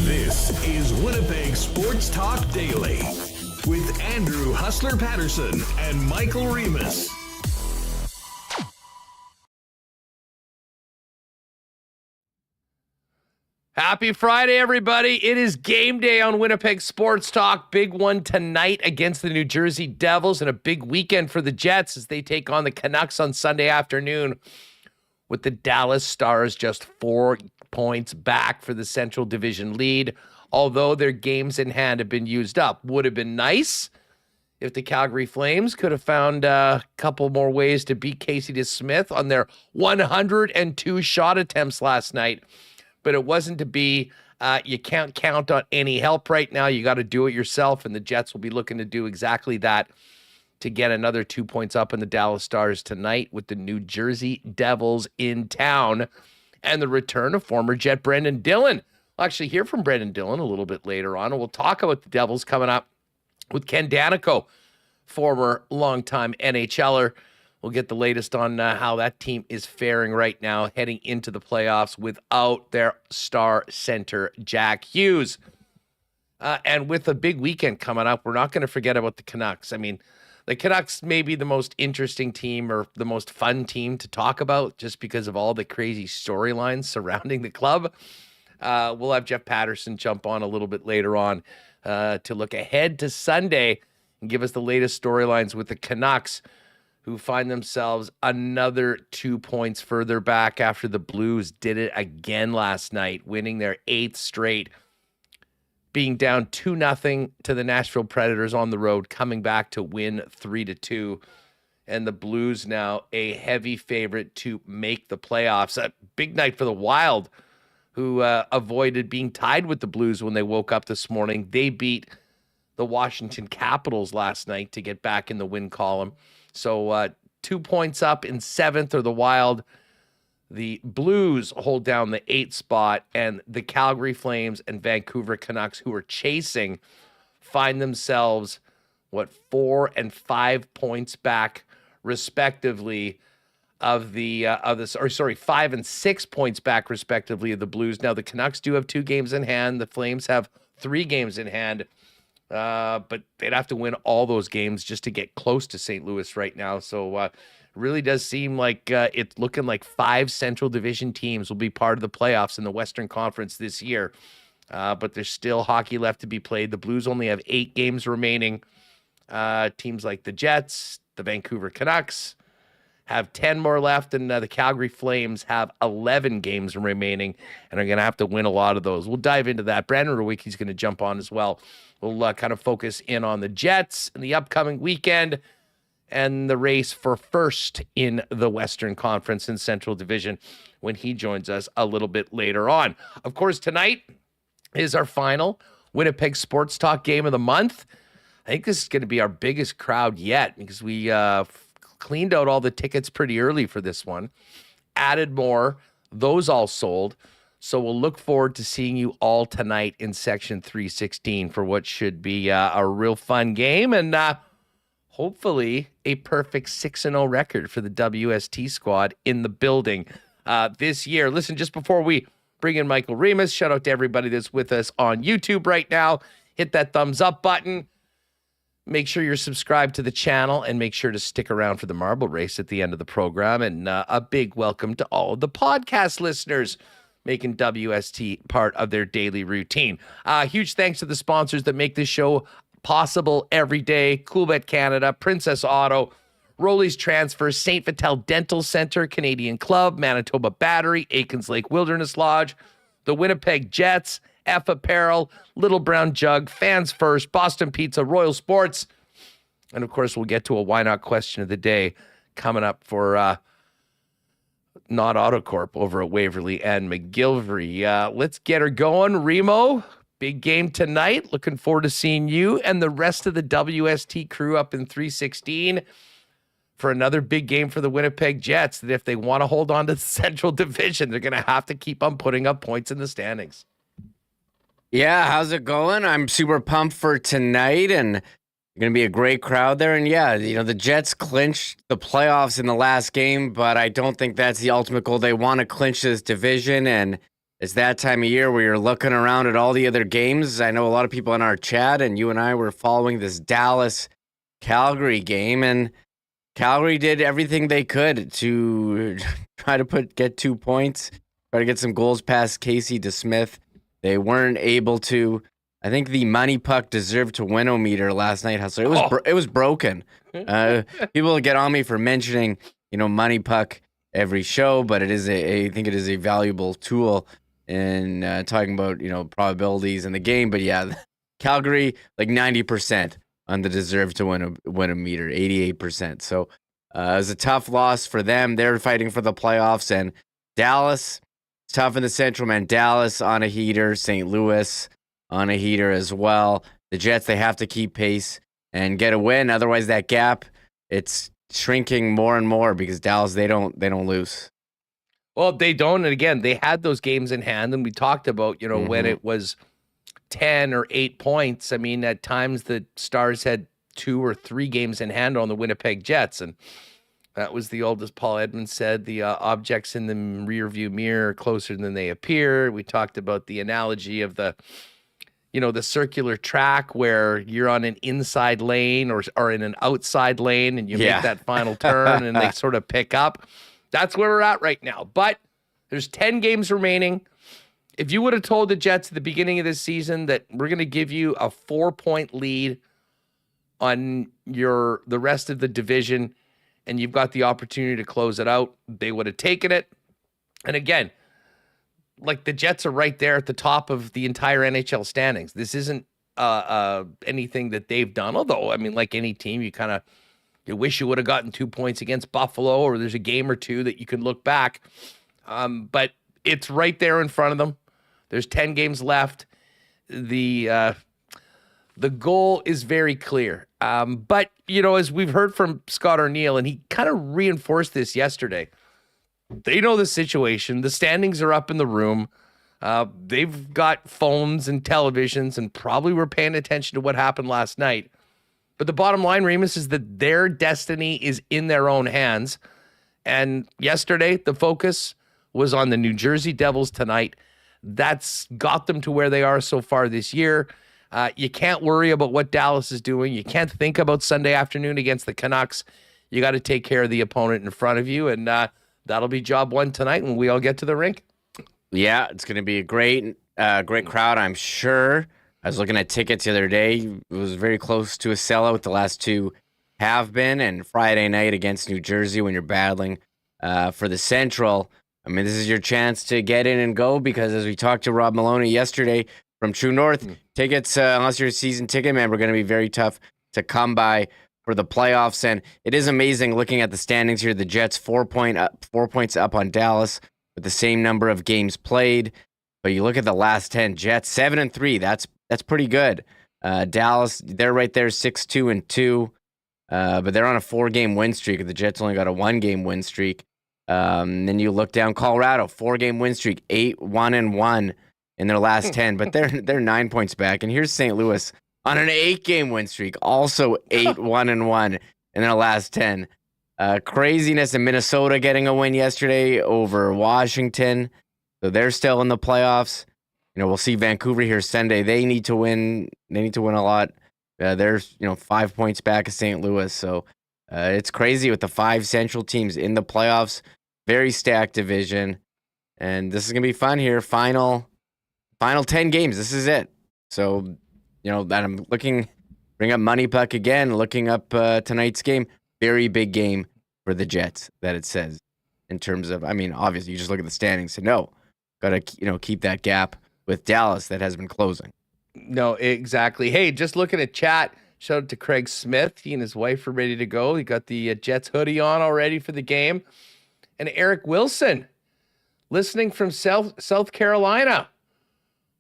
This is Winnipeg Sports Talk Daily with Andrew Hustler Paterson and Michael Remis. Happy Friday, everybody. It is game day on Winnipeg Sports Talk. Big one tonight against the New Jersey Devils, and a big weekend for the Jets as they take on the Canucks on Sunday afternoon, with the Dallas Stars just 4 points back for the Central Division lead, although their games in hand have been used up. Would have been nice if the Calgary Flames could have found a couple more ways to beat Casey DeSmith on their 102 shot attempts last night. But it wasn't to be. You can't count on any help right now. You got to do it yourself, and the Jets will be looking to do exactly that to get another 2 points up in the Dallas Stars tonight with the New Jersey Devils in town and the return of former Jet Brenden Dillon. We'll actually hear from Brenden Dillon a little bit later on, and we'll talk about the Devils coming up with Ken Daneyko, former longtime NHLer. We'll get the latest on how that team is faring right now, heading into the playoffs without their star center, Jack Hughes. And with a big weekend coming up, we're not going to forget about the Canucks. I mean, the Canucks may be the most interesting team or the most fun team to talk about just because of all the crazy storylines surrounding the club. We'll have Jeff Paterson jump on a little bit later on to look ahead to Sunday and give us the latest storylines with the Canucks, who find themselves another 2 points further back after the Blues did it again last night, winning their 8th straight, being down 2-0 to the Nashville Predators on the road, coming back to win 3-2. And the Blues now a heavy favorite to make the playoffs. A big night for the Wild, who avoided being tied with the Blues when they woke up this morning. They beat the Washington Capitals last night to get back in the win column. So 2 points up in 7th are the Wild. The Blues hold down the 8th spot, and the Calgary Flames and Vancouver Canucks, who are chasing, find themselves, 4 and 5 points back, respectively, of the 5 and 6 points back, respectively, of the Blues. Now, the Canucks do have 2 games in hand. The Flames have 3 games in hand. But they'd have to win all those games just to get close to St. Louis right now. So it really does seem like it's looking like 5 Central Division teams will be part of the playoffs in the Western Conference this year. But there's still hockey left to be played. The Blues only have 8 games remaining. Teams like the Jets, the Vancouver Canucks have 10 more left, and the Calgary Flames have 11 games remaining and are going to have to win a lot of those. We'll dive into that. Brandon Rewucki is going to jump on as well. We'll kind of focus in on the Jets in the upcoming weekend and the race for first in the Western Conference and Central Division when he joins us a little bit later on. Of course, tonight is our final Winnipeg Sports Talk game of the month. I think this is going to be our biggest crowd yet because we cleaned out all the tickets pretty early for this one, added more, those all sold. So we'll look forward to seeing you all tonight in Section 316 for what should be a real fun game and hopefully a perfect 6-0 record for the WST squad in the building this year. Listen, just before we bring in Michael Remis, shout out to everybody that's with us on YouTube right now. Hit that thumbs up button. Make sure you're subscribed to the channel and make sure to stick around for the marble race at the end of the program. And a big welcome to all of the podcast listeners making WST part of their daily routine. Huge thanks to the sponsors that make this show possible every day. Coolbet Canada, Princess Auto, Rolly's Transfer, St. Vital Dental Center, Canadian Club, Manitoba Battery, Aikens Lake Wilderness Lodge, the Winnipeg Jets, F Apparel, Little Brown Jug, Fans First, Boston Pizza, Royal Sports, and of course we'll get to a why not question of the day coming up for not AutoCorp over at Waverly and McGillivray. Let's get her going. Remo, big game tonight. Looking forward to seeing you and the rest of the WST crew up in 316 for another big game for the Winnipeg Jets, that if they want to hold on to the Central Division, they're going to have to keep on putting up points in the standings. Yeah, how's it going? I'm super pumped for tonight, and going to be a great crowd there. And yeah, the Jets clinched the playoffs in the last game, but I don't think that's the ultimate goal. They want to clinch this division, and it's that time of year where you're looking around at all the other games. I know a lot of people in our chat, and you and I were following this Dallas-Calgary game, and Calgary did everything they could to try to get 2 points, try to get some goals past Casey DeSmith. They weren't able to. I think the money puck deserved to win-o-meter last night, Hustler. It was broken. People get on me for mentioning, money puck every show, but I think it is a valuable tool in talking about, probabilities in the game. But yeah, Calgary, like 90% on the deserve to win-o-meter, 88%. So it was a tough loss for them. They're fighting for the playoffs, and Dallas, it's tough in the Central, man. Dallas on a heater, St. Louis on a heater as well. The Jets, they have to keep pace and get a win. Otherwise, that gap, it's shrinking more and more because Dallas, they don't lose. Well, they don't. And again, they had those games in hand, and we talked about, when it was 10 or 8 points. I mean, at times the Stars had 2 or 3 games in hand on the Winnipeg Jets. And that was the old, as Paul Edmonds said, the objects in the rearview mirror are closer than they appear. We talked about the analogy of the circular track where you're on an inside lane or in an outside lane, and you make that final turn and they sort of pick up. That's where we're at right now. But there's 10 games remaining. If you would have told the Jets at the beginning of this season that we're going to give you a 4-point lead on the rest of the division and you've got the opportunity to close it out, they would have taken it. And again, like, the Jets are right there at the top of the entire NHL standings. This isn't anything that they've done. Although, I mean, like any team, you wish you would have gotten 2 points against Buffalo, or there's a game or two that you can look back. But it's right there in front of them. There's 10 games left. The goal is very clear. But, as we've heard from Scott O'Neill, and he kind of reinforced this yesterday, they know the situation. The standings are up in the room. They've got phones and televisions and probably were paying attention to what happened last night. But the bottom line, Remis, is that their destiny is in their own hands. And yesterday, the focus was on the New Jersey Devils tonight. That's got them to where they are so far this year. You can't worry about what Dallas is doing. You can't think about Sunday afternoon against the Canucks. You got to take care of the opponent in front of you. And that'll be job one tonight when we all get to the rink. Yeah, it's going to be a great crowd, I'm sure. I was looking at tickets the other day. It was very close to a sellout. The last two have been. And Friday night against New Jersey, when you're battling for the Central, I mean, this is your chance to get in and go, because as we talked to Rob Maloney yesterday from True North, tickets, unless you're a season ticket member, are going to be very tough to come by for the playoffs. And it is amazing looking at the standings here. The Jets 4 points up on Dallas with the same number of games played. But you look at the last 10, Jets 7-3. That's pretty good. Dallas, they're right there, 6-2-2. But they're on a 4-game win streak. The Jets only got a 1-game win streak. Then you look down, Colorado, 4-game win streak, 8-1-1 in their last 10. But they're 9 points back. And here's St. Louis on an 8-game win streak, also 8-1-1 in their last 10. Craziness in Minnesota getting a win yesterday over Washington. So they're still in the playoffs. We'll see Vancouver here Sunday. They need to win. They need to win a lot. They're 5 points back of St. Louis. So it's crazy with the 5 Central teams in the playoffs. Very stacked division. And this is going to be fun here. Final 10 games. This is it. So, that I'm bring up Money Puck again, looking up tonight's game. Very big game for the Jets, that it says, in terms of, obviously you just look at the standings and got to, keep that gap with Dallas that has been closing. No, exactly. Hey, just looking at chat, Shout out to Craig Smith. He and his wife are ready to go. He got the Jets hoodie on already for the game. And Eric Wilson, listening from South Carolina.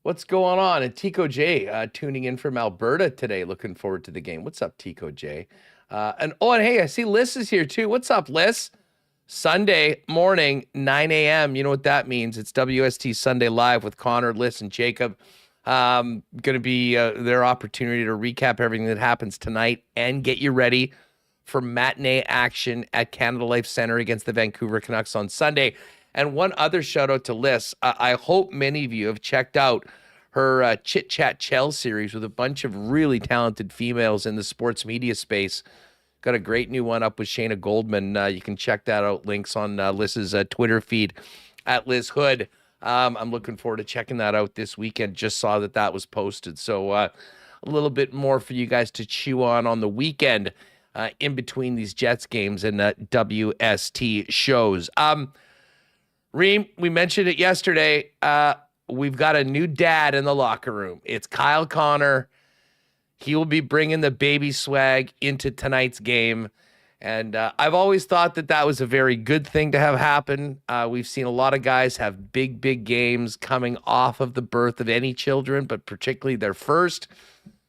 What's going on? And Tico J tuning in from Alberta today. Looking forward to the game. What's up, Tico J? And hey, I see Liz is here too. What's up, Liz? Sunday morning, 9 a.m. You know what that means. It's WST Sunday Live with Connor, Liz, and Jacob. Going to be their opportunity to recap everything that happens tonight and get you ready for matinee action at Canada Life Centre against the Vancouver Canucks on Sunday. And one other shout out to Liz. I hope many of you have checked out her Chit Chat Chell series with a bunch of really talented females in the sports media space. Got a great new one up with Shayna Goldman. You can check that out. Links on Liz's Twitter feed at Liz Hood. I'm looking forward to checking that out this weekend. Just saw that was posted. So a little bit more for you guys to chew on the weekend in between these Jets games and WST shows. Reem, we mentioned it yesterday. We've got a new dad in the locker room. It's Kyle Connor. He will be bringing the baby swag into tonight's game. And I've always thought that was a very good thing to have happen. We've seen a lot of guys have big, big games coming off of the birth of any children, but particularly their first.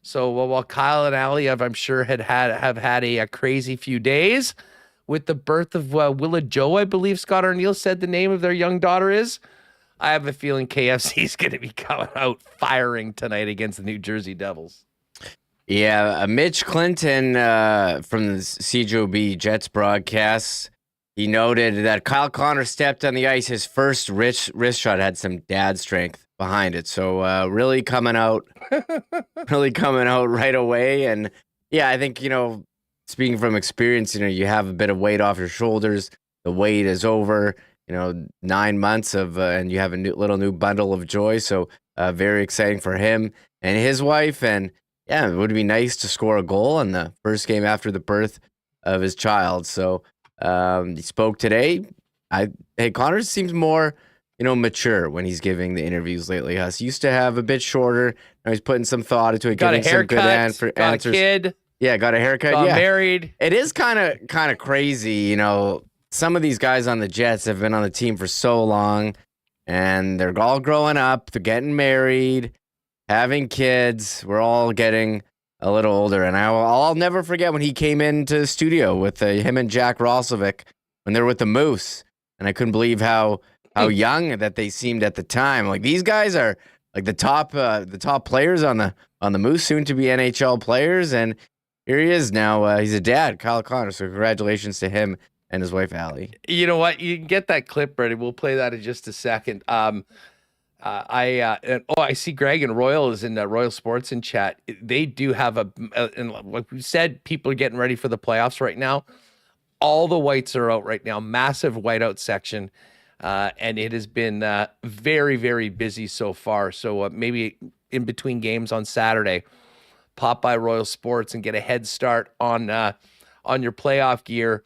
So while Kyle and Allie, I'm sure, have had a crazy few days with the birth of Willa Joe, I believe Scott Arneal said the name of their young daughter is, I have a feeling KFC is going to be coming out firing tonight against the New Jersey Devils. Yeah, Mitch Clinton from the CJOB Jets broadcast, he noted that Kyle Connor stepped on the ice. His first wrist shot had some dad strength behind it. So really coming out right away. And yeah, I think, speaking from experience, you have a bit of weight off your shoulders. The wait is over, 9 months of, and you have a little new bundle of joy. So very exciting for him and his wife. And yeah, it would be nice to score a goal in the first game after the birth of his child. So he spoke today. Connor seems more, mature when he's giving the interviews lately. He used to have a bit shorter. Now he's putting some thought into it, giving some good answers. Got a kid. Yeah, got a haircut. Got married. It is kind of crazy. Some of these guys on the Jets have been on the team for so long, and they're all growing up. They're getting married, having kids. We're all getting a little older. And I'll never forget when he came into the studio with him and Jack Roslovic when they were with the Moose. And I couldn't believe how young that they seemed at the time. Like, these guys are like the top players on the Moose, soon to be NHL players. And here he is now. He's a dad, Kyle Connor. So congratulations to him and his wife, Allie. You know what? You can get that clip ready. We'll play that in just a second. I see Greg and Royal is in Royal Sports in chat. They do have and like we said, people are getting ready for the playoffs right now. All the whites are out right now, massive whiteout section, and it has been very, very busy so far. So maybe in between games on Saturday, pop by Royal Sports and get a head start on your playoff gear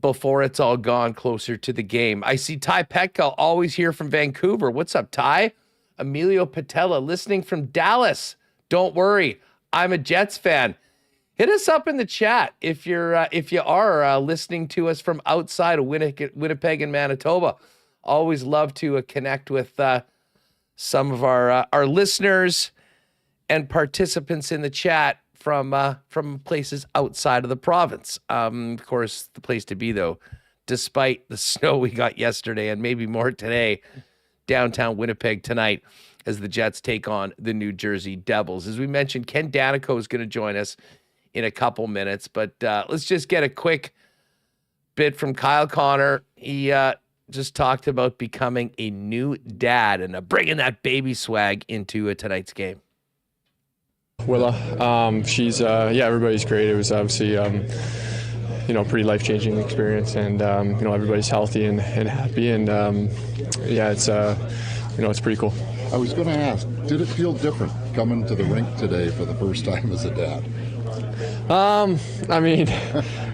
before it's all gone closer to the game. I see Ty Petka, always here from Vancouver. What's up, Ty? Emilio Patella, listening from Dallas. Don't worry, I'm a Jets fan. Hit us up in the chat if you are listening to us from outside of Winnipeg and Manitoba. Always love to connect with some of our listeners and participants in the chat from places outside of the province. Of course, the place to be, though, despite the snow we got yesterday and maybe more today, downtown Winnipeg tonight as the Jets take on the New Jersey Devils. As we mentioned, Ken Daneyko is going to join us in a couple minutes, but let's just get a quick bit from Kyle Connor. He just talked about becoming a new dad and bringing that baby swag into tonight's game. Willa, she's everybody's great. It was obviously pretty life-changing experience, and everybody's healthy and happy, and it's pretty cool. I was going to ask, did it feel different coming to the rink today for the first time as a dad? I mean,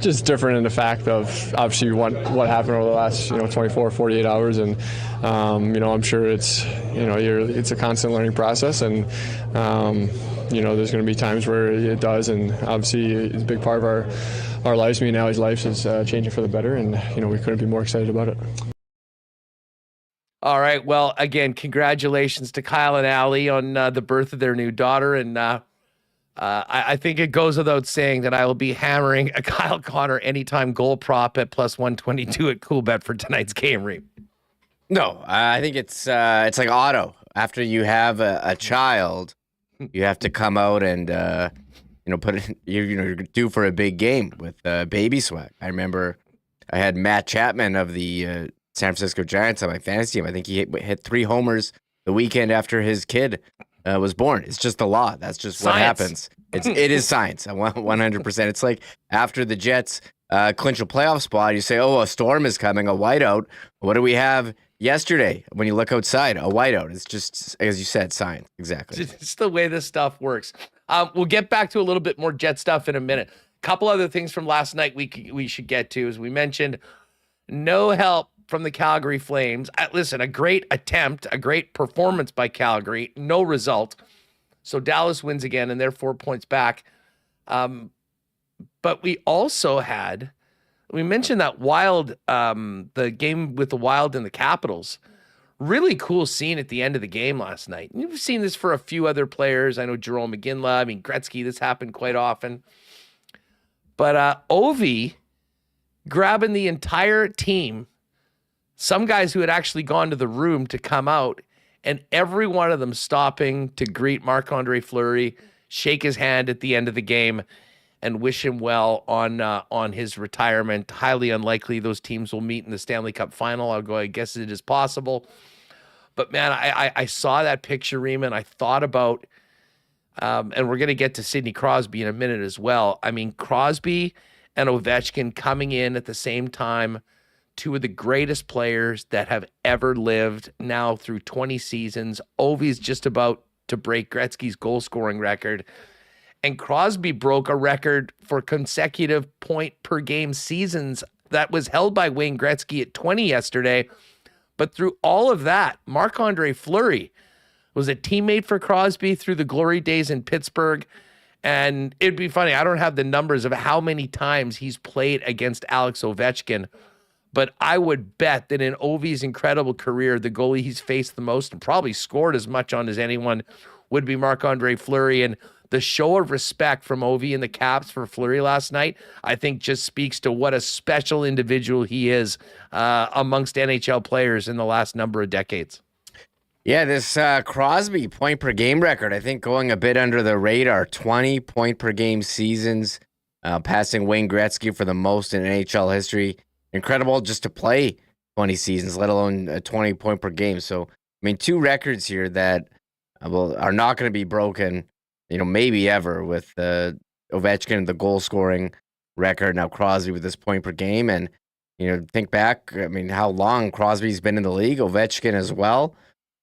just different in the fact of obviously what happened over the last 24, 48 hours, and I'm sure it's it's a constant learning process, and there's going to be times where it does, and obviously it's a big part of our lives. Me and Allie's lives is changing for the better, and we couldn't be more excited about it. All right. Well, again, congratulations to Kyle and Allie on the birth of their new daughter. And I think it goes without saying that I will be hammering a Kyle Connor anytime goal prop at plus 122 at Coolbet for tonight's game, Reem. No, I think it's like auto. After you have a child, you have to come out and put it. You're due for a big game with baby swag. I remember I had Matt Chapman of the San Francisco Giants on my fantasy team. I think he hit 3 homers the weekend after his kid was born. It's just the law. That's just what happens. It is science. 100%. It's like after the Jets clinch a playoff spot, you say, "Oh, a storm is coming, a whiteout." What do we have yesterday? When you look outside, a whiteout. It's just, as you said, science. Exactly. It's the way this stuff works. We'll get back to a little bit more Jet stuff in a minute. A couple other things from last night we should get to. As we mentioned, no help from the Calgary Flames. Listen, a great attempt, a great performance by Calgary, no result. So Dallas wins again, and they're 4 points back. But we also we mentioned that Wild, the game with the Wild and the Capitals. Really cool scene at the end of the game last night. You've seen this for a few other players. I know Jerome McGinley, Gretzky, this happened quite often. But Ovi grabbing the entire team, some guys who had actually gone to the room to come out, and every one of them stopping to greet Marc-Andre Fleury, shake his hand at the end of the game, and wish him well on his retirement. Highly unlikely those teams will meet in the Stanley Cup final. I guess it is possible. But, man, I saw that picture, Reem, and I thought about, and we're going to get to Sidney Crosby in a minute as well. I mean, Crosby and Ovechkin coming in at the same time, 2 of the greatest players that have ever lived now through 20 seasons. Ovi's just about to break Gretzky's goal-scoring record. And Crosby broke a record for consecutive point-per-game seasons that was held by Wayne Gretzky at 20 yesterday. But through all of that, Marc-Andre Fleury was a teammate for Crosby through the glory days in Pittsburgh. And it'd be funny, I don't have the numbers of how many times he's played against Alex Ovechkin, but I would bet that in Ovi's incredible career, the goalie he's faced the most and probably scored as much on as anyone would be Marc-Andre Fleury. And the show of respect from Ovi and the Caps for Fleury last night, I think just speaks to what a special individual he is amongst NHL players in the last number of decades. Yeah, this Crosby point-per-game record, I think going a bit under the radar, 20 point-per-game seasons, passing Wayne Gretzky for the most in NHL history. Incredible just to play 20 seasons, let alone a 20 point per game. So, I mean, 2 records here that are not going to be broken, maybe ever, with Ovechkin, the goal scoring record, now Crosby with this point per game. And, think back, I mean, how long Crosby's been in the league, Ovechkin as well.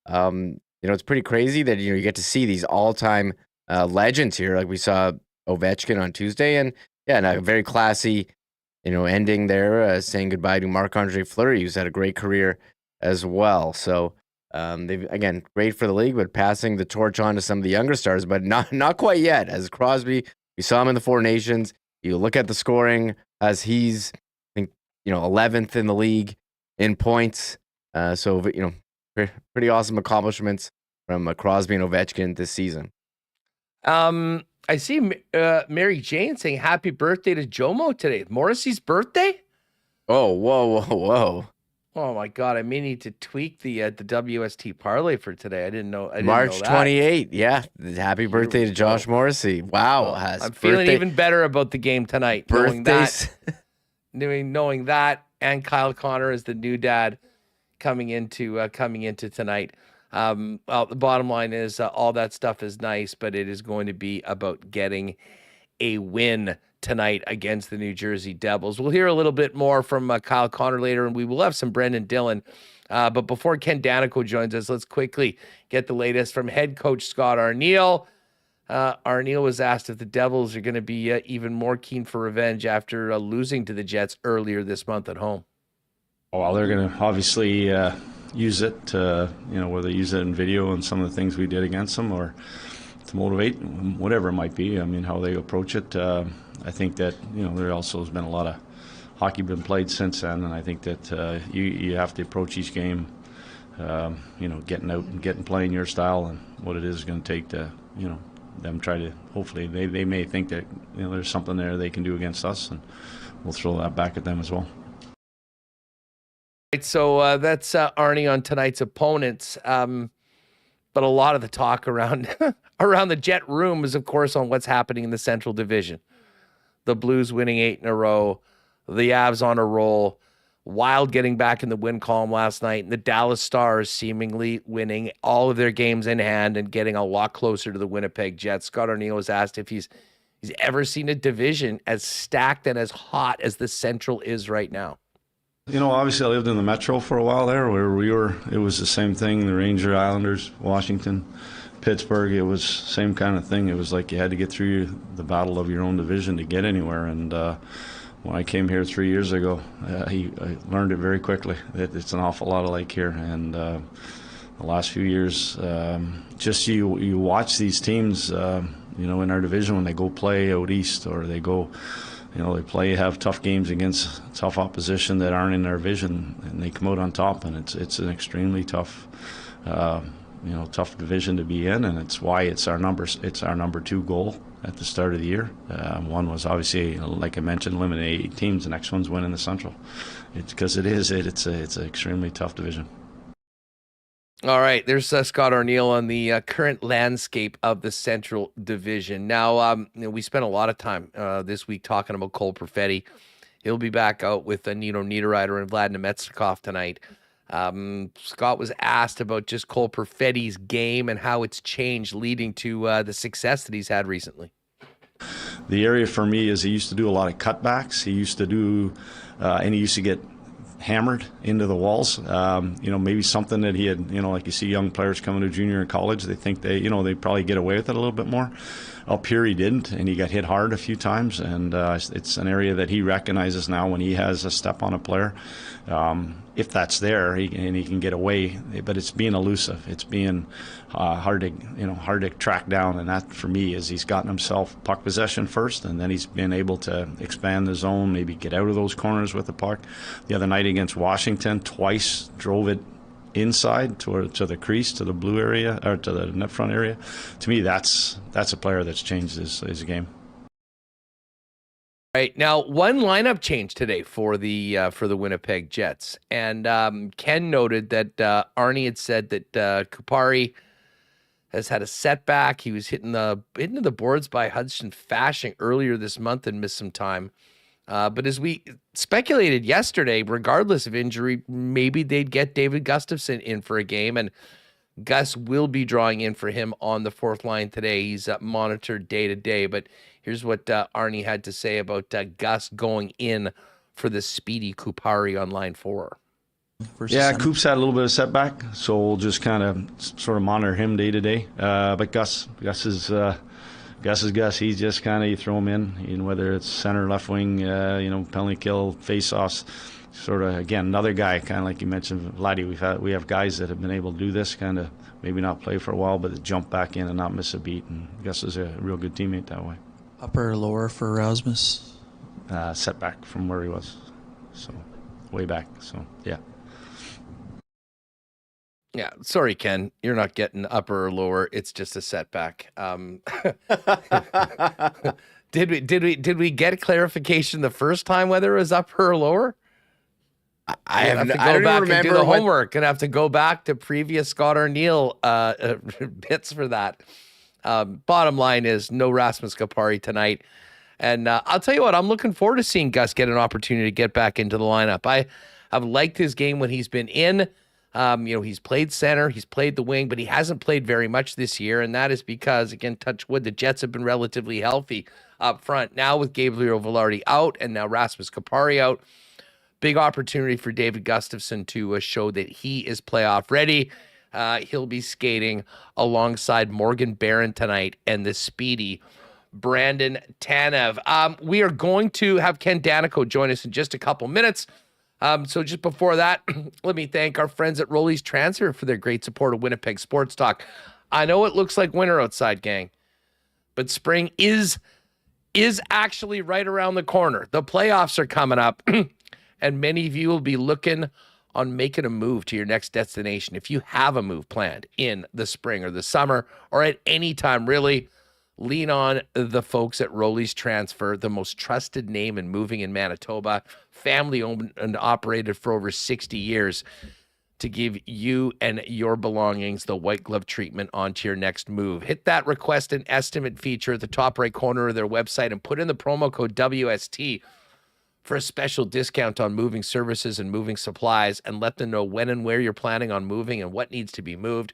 It's pretty crazy that, you get to see these all-time legends here. Like we saw Ovechkin on Tuesday, and a very classy ending there, saying goodbye to Marc-Andre Fleury, who's had a great career as well. So they've, again, great for the league, but passing the torch on to some of the younger stars, but not quite yet. As Crosby, we saw him in the Four Nations. You look at the scoring, as he's, I think, 11th in the league in points. So, pretty awesome accomplishments from Crosby and Ovechkin this season. I see Mary Jane saying happy birthday to Jomo today. Morrissey's birthday? Oh, whoa. Oh, my God. I may need to tweak the WST parlay for today. I didn't know. March 28th. Yeah. Happy birthday to Josh Morrissey. Wow. Well, I'm feeling even better about the game tonight. Birthdays. Knowing that, and Kyle Connor is the new dad coming into tonight. Well, the bottom line is all that stuff is nice, but it is going to be about getting a win tonight against the New Jersey Devils. We'll hear a little bit more from Kyle Connor later, and we will have some Brenden Dillon. But before Ken Daneyko joins us, let's quickly get the latest from head coach Scott Arniel. Arniel was asked if the Devils are going to be even more keen for revenge after losing to the Jets earlier this month at home. Well, they're going to obviously use it to, whether they use it in video and some of the things we did against them or to motivate, whatever it might be. I mean, how they approach it. I think that, there also has been a lot of hockey been played since then, and I think that you have to approach each game, getting out and playing your style and what it is going to take to, them try to, hopefully, they may think that, there's something there they can do against us, and we'll throw that back at them as well. Right, so that's Arnie on tonight's opponents. But a lot of the talk around around the Jet room is, of course, on what's happening in the Central Division. The Blues winning 8 in a row, the Avs on a roll, Wild getting back in the win column last night, and the Dallas Stars seemingly winning all of their games in hand and getting a lot closer to the Winnipeg Jets. Scott Arniel was asked if he's ever seen a division as stacked and as hot as the Central is right now. Obviously I lived in the Metro for a while there where it was the same thing, the Ranger, Islanders, Washington, Pittsburgh, it was same kind of thing. It was like you had to get through the battle of your own division to get anywhere, and when I came here 3 years ago, I learned it very quickly. It's an awful lot alike here, and the last few years, just you watch these teams, in our division when they go play out east or they go, they have tough games against tough opposition that aren't in their division, and they come out on top, and it's an extremely tough, tough division to be in, and it's why it's our number 2 goal at the start of the year. One was obviously, like I mentioned, eliminate 8 teams. The next one's winning the Central. It's because it's an extremely tough division. All right, there's Scott Arniel on the current landscape of the Central Division. Now, we spent a lot of time this week talking about Cole Perfetti. He'll be back out with Nino Niederreiter and Vlad Nemetsnikov tonight. Scott was asked about just Cole Perfetti's game and how it's changed leading to the success that he's had recently. The area for me is he used to do a lot of cutbacks. He used to do, and he used to get hammered into the walls. Maybe something that he had, like you see young players coming to junior and college, they think they probably get away with it a little bit more. Up here he didn't, and he got hit hard a few times, and it's an area that he recognizes now when he has a step on a player. If that's there, he can get away, but it's being elusive. It's being hard to track down, and that for me is he's gotten himself puck possession first, and then he's been able to expand the zone, maybe get out of those corners with the puck. The other night against Washington, twice drove it inside to the crease, to the blue area, or to the net front area. To me, that's a player that's changed his game. Right, now, one lineup change today for the Winnipeg Jets, and Ken noted that Arnie had said that Kupari has had a setback. He was hitting the boards by Hudson Fasching earlier this month and missed some time. But as we speculated yesterday, regardless of injury, maybe they'd get David Gustafsson in for a game, and Gus will be drawing in for him on the 4th line today. He's monitored day to day, but here's what Arnie had to say about Gus going in for the speedy Kupari on line 4. Yeah, Coop's had a little bit of setback, so we'll just kind of sort of monitor him day to day. But Gus is Gus. He's just kind of, you throw him in, whether it's center, left wing, penalty kill, face-offs. Sort of, again, another guy, kind of like you mentioned, Vladdy. We have guys that have been able to do this, kind of maybe not play for a while, but jump back in and not miss a beat. And Gus is a real good teammate that way. Upper or lower for Rasmus? Setback from where he was, so way back. So yeah. Yeah, sorry, Ken. You're not getting upper or lower. It's just a setback. Did we get clarification the first time whether it was upper or lower? I have to go don't back remember and do the homework, and have to go back to previous Scott Arniel bits for that. Bottom line is no Rasmus Kupari tonight. And I'll tell you what, I'm looking forward to seeing Gus get an opportunity to get back into the lineup. I've liked his game when he's been in. He's played center, he's played the wing, but he hasn't played very much this year, and that is because, again, touch wood, the Jets have been relatively healthy up front. Now with Gabriel Velarde out and now Rasmus Kupari out, big opportunity for David Gustafsson to show that he is playoff ready. He'll be skating alongside Morgan Barron tonight and the speedy Brandon Tanev. We are going to have Ken Daneyko join us in just a couple minutes. So just before that, let me thank our friends at Rolly's Transfer for their great support of Winnipeg Sports Talk. I know it looks like winter outside, gang, but spring is actually right around the corner. The playoffs are coming up, and many of you will be looking on making a move to your next destination. If you have a move planned in the spring or the summer or at any time, really, lean on the folks at Rolly's Transfer, the most trusted name in moving in Manitoba, family owned and operated for over 60 years, to give you and your belongings the white glove treatment onto your next move. Hit that request an estimate feature at the top right corner of their website and put in the promo code WST for a special discount on moving services and moving supplies, and let them know when and where you're planning on moving and what needs to be moved.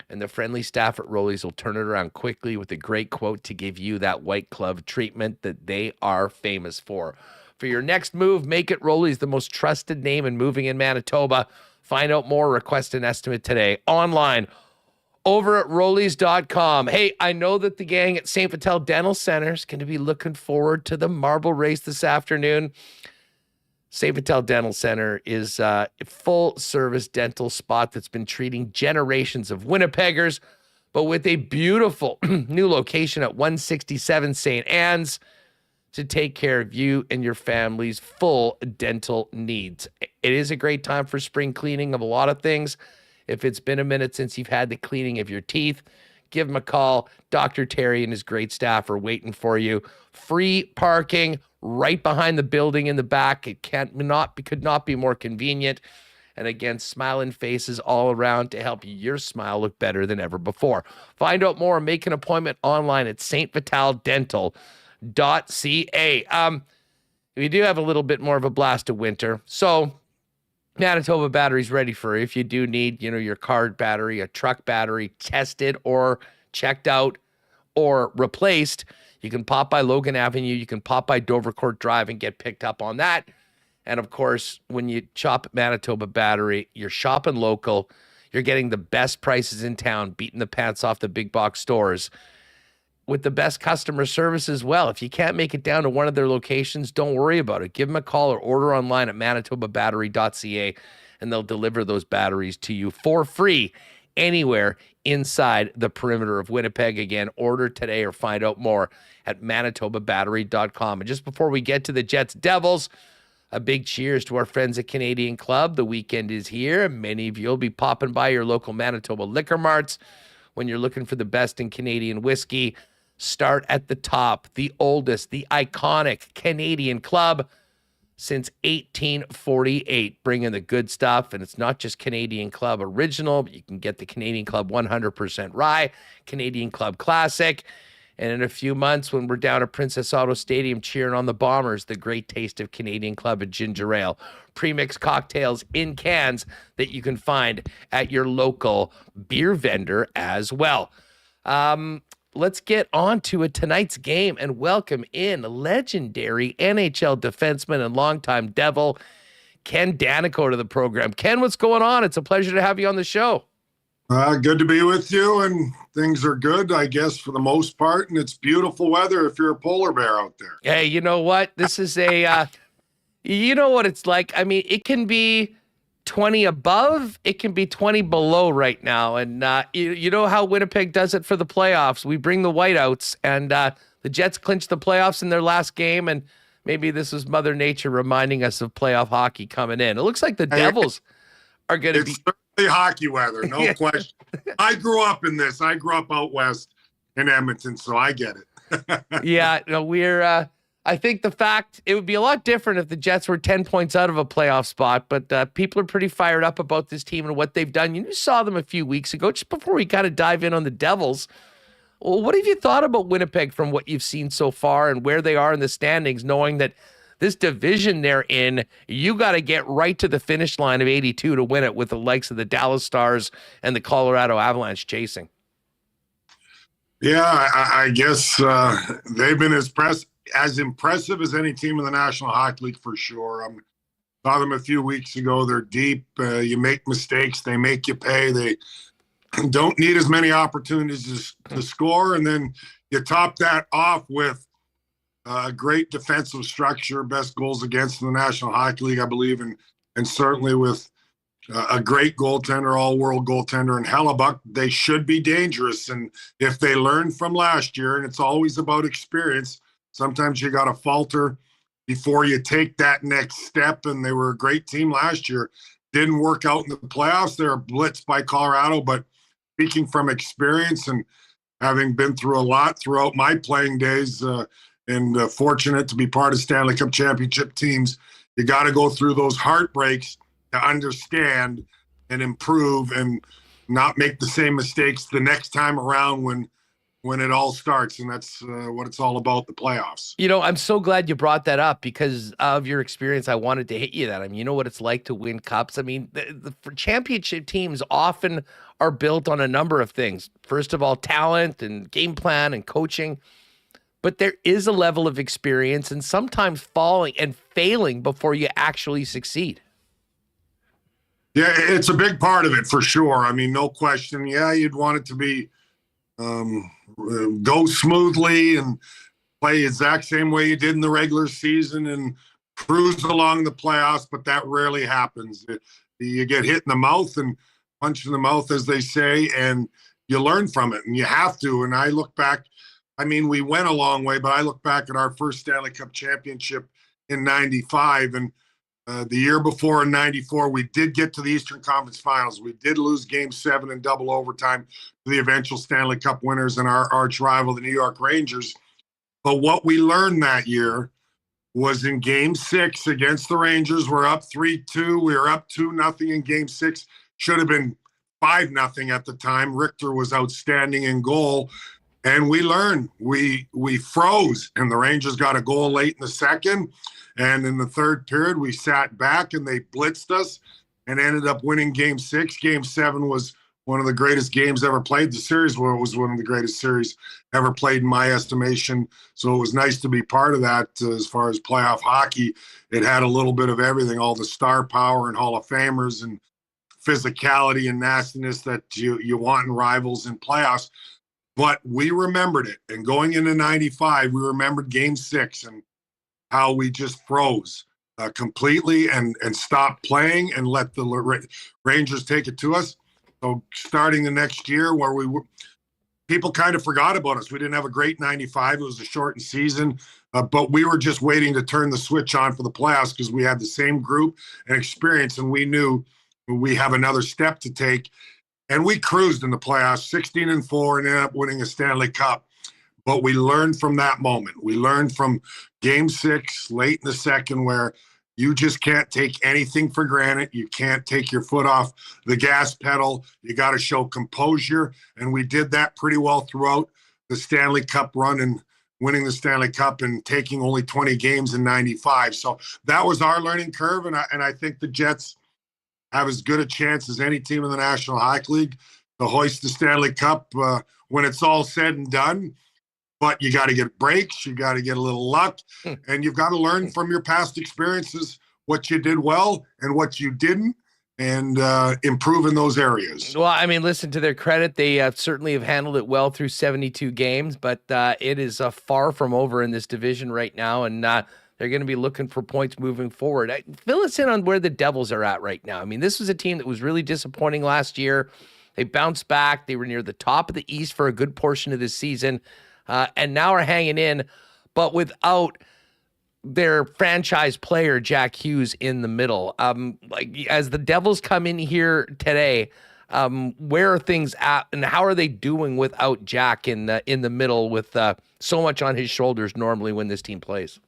And the friendly staff at Rolly's will turn it around quickly with a great quote to give you that white glove treatment that they are famous for. For your next move, make it Rolly's, the most trusted name in moving in Manitoba. Find out more, request an estimate today online over at Rollies.com. Hey, I know that the gang at St. Vital Dental Center is going to be looking forward to the marble race this afternoon. St. Vital Dental Center is a full-service dental spot that's been treating generations of Winnipeggers, but with a beautiful new location at 167 St. Anne's to take care of you and your family's full dental needs. It is a great time for spring cleaning of a lot of things. If it's been a minute since you've had the cleaning of your teeth, give him a call. Dr. Terry and his great staff are waiting for you. Free parking right behind the building in the back. It could not be more convenient. And again, smiling faces all around to help your smile look better than ever before. Find out more and make an appointment online at stvitaldental.ca. We do have a little bit more of a blast of winter, so Manitoba Battery's ready for you. If you do need, your car battery, a truck battery tested or checked out or replaced, you can pop by Logan Avenue. You can pop by Dovercourt Drive and get picked up on that. And of course, when you shop at Manitoba Battery, you're shopping local. You're getting the best prices in town, beating the pants off the big box stores with the best customer service as well. If you can't make it down to one of their locations, don't worry about it. Give them a call or order online at manitobabattery.ca, and they'll deliver those batteries to you for free anywhere inside the perimeter of Winnipeg. Again, order today or find out more at manitobabattery.com. And just before we get to the Jets Devils, a big cheers to our friends at Canadian Club. The weekend is here. Many of you will be popping by your local Manitoba liquor marts when you're looking for the best in Canadian whiskey. Start at the top, the oldest, the iconic Canadian Club since 1848, bringing the good stuff. And it's not just Canadian Club Original, but you can get the Canadian Club 100% Rye, Canadian Club Classic. And in a few months, when we're down at Princess Auto Stadium cheering on the Bombers, the great taste of Canadian Club and ginger ale. Premixed cocktails in cans that you can find at your local beer vendor as well. Let's get on to tonight's game and welcome in legendary NHL defenseman and longtime Devil, Ken Daneyko, to the program. Ken, what's going on? It's a pleasure to have you on the show. Good to be with you, and things are good, I guess, for the most part, and it's beautiful weather if you're a polar bear out there. Hey, you know what? This is you know what it's like. I mean, it can be 20 above, it can be 20 below right now, and you know how Winnipeg does it for the playoffs. We bring the whiteouts, and the Jets clinched the playoffs in their last game, and maybe this is Mother Nature reminding us of playoff hockey coming in. It looks like the Devils are going to be... hockey weather, no question. I grew up in this. I grew up out west in Edmonton, so I get it. Yeah, no, we're I think the fact it would be a lot different if the Jets were 10 points out of a playoff spot, but people are pretty fired up about this team and what they've done. You saw them a few weeks ago. Just before we kind of dive in on the Devils, well, what have you thought about Winnipeg from what you've seen so far and where they are in the standings, knowing that this division they're in, you got to get right to the finish line of 82 to win it, with the likes of the Dallas Stars and the Colorado Avalanche chasing? Yeah, I guess they've been as impressive as any team in the National Hockey League for sure. Saw them a few weeks ago. They're deep. You make mistakes, they make you pay. don't need as many opportunities to score. And then you top that off with a great defensive structure, best goals against in the National Hockey League, I believe, and certainly with a great goaltender, all-world goaltender, and Hellebuck, they should be dangerous. And if they learn from last year, and it's always about experience, sometimes you got to falter before you take that next step. And they were a great team last year. Didn't work out in the playoffs. They were blitzed by Colorado. But speaking from experience and having been through a lot throughout my playing days, and fortunate to be part of Stanley Cup championship teams, you got to go through those heartbreaks to understand and improve and not make the same mistakes the next time around when it all starts. And that's what it's all about, the playoffs. You know, I'm so glad you brought that up because of your experience. I wanted to hit you that. I mean, you know what it's like to win cups. I mean, the championship teams often are built on a number of things. First of all, talent and game plan and coaching. But there is a level of experience and sometimes falling and failing before you actually succeed. Yeah, it's a big part of it for sure. I mean, no question. Yeah, you'd want it to be go smoothly and play the exact same way you did in the regular season and cruise along the playoffs, but that rarely happens. You get hit in the mouth and punch in the mouth, as they say, and you learn from it, and you have to. And I look back, I mean, we went a long way, but I look back at our first Stanley Cup championship in '95, and the year before in '94, we did get to the Eastern Conference Finals. We did lose Game 7 in double overtime to the eventual Stanley Cup winners and our arch rival, the New York Rangers. But what we learned that year was in Game 6 against the Rangers, we're up 3-2. We were up 2-0 in Game 6. Should have been 5-0 at the time. Richter was outstanding in goal. And we learned. We froze, and the Rangers got a goal late in the second. And in the third period, we sat back and they blitzed us and ended up winning Game 6. Game 7 was one of the greatest games ever played. The series was one of the greatest series ever played in my estimation. So it was nice to be part of that as far as playoff hockey. It had a little bit of everything, all the star power and Hall of Famers and physicality and nastiness that you want in rivals in playoffs. But we remembered it. And going into '95, we remembered Game 6 and how we just froze completely and stopped playing and let the Rangers take it to us. So starting the next year where people kind of forgot about us. We didn't have a great '95. It was a shortened season, but we were just waiting to turn the switch on for the playoffs because we had the same group and experience, and we knew we have another step to take. And we cruised in the playoffs, 16-4, and ended up winning a Stanley Cup. But we learned from that moment. We learned from Game 6, late in the second, where you just can't take anything for granted. You can't take your foot off the gas pedal. You got to show composure. And we did that pretty well throughout the Stanley Cup run and winning the Stanley Cup and taking only 20 games in '95. So that was our learning curve. And I think the Jets have as good a chance as any team in the National Hockey League to hoist the Stanley Cup when it's all said and done. But you got to get breaks, you got to get a little luck, and you've got to learn from your past experiences what you did well and what you didn't, and improve in those areas. Well, I mean, listen, to their credit, they certainly have handled it well through 72 games, but it is far from over in this division right now, and they're going to be looking for points moving forward. Fill us in on where the Devils are at right now. I mean, this was a team that was really disappointing last year. They bounced back. They were near the top of the East for a good portion of this season, and now are hanging in, but without their franchise player, Jack Hughes, in the middle. As the Devils come in here today, where are things at, and how are they doing without Jack in the middle with so much on his shoulders normally when this team plays?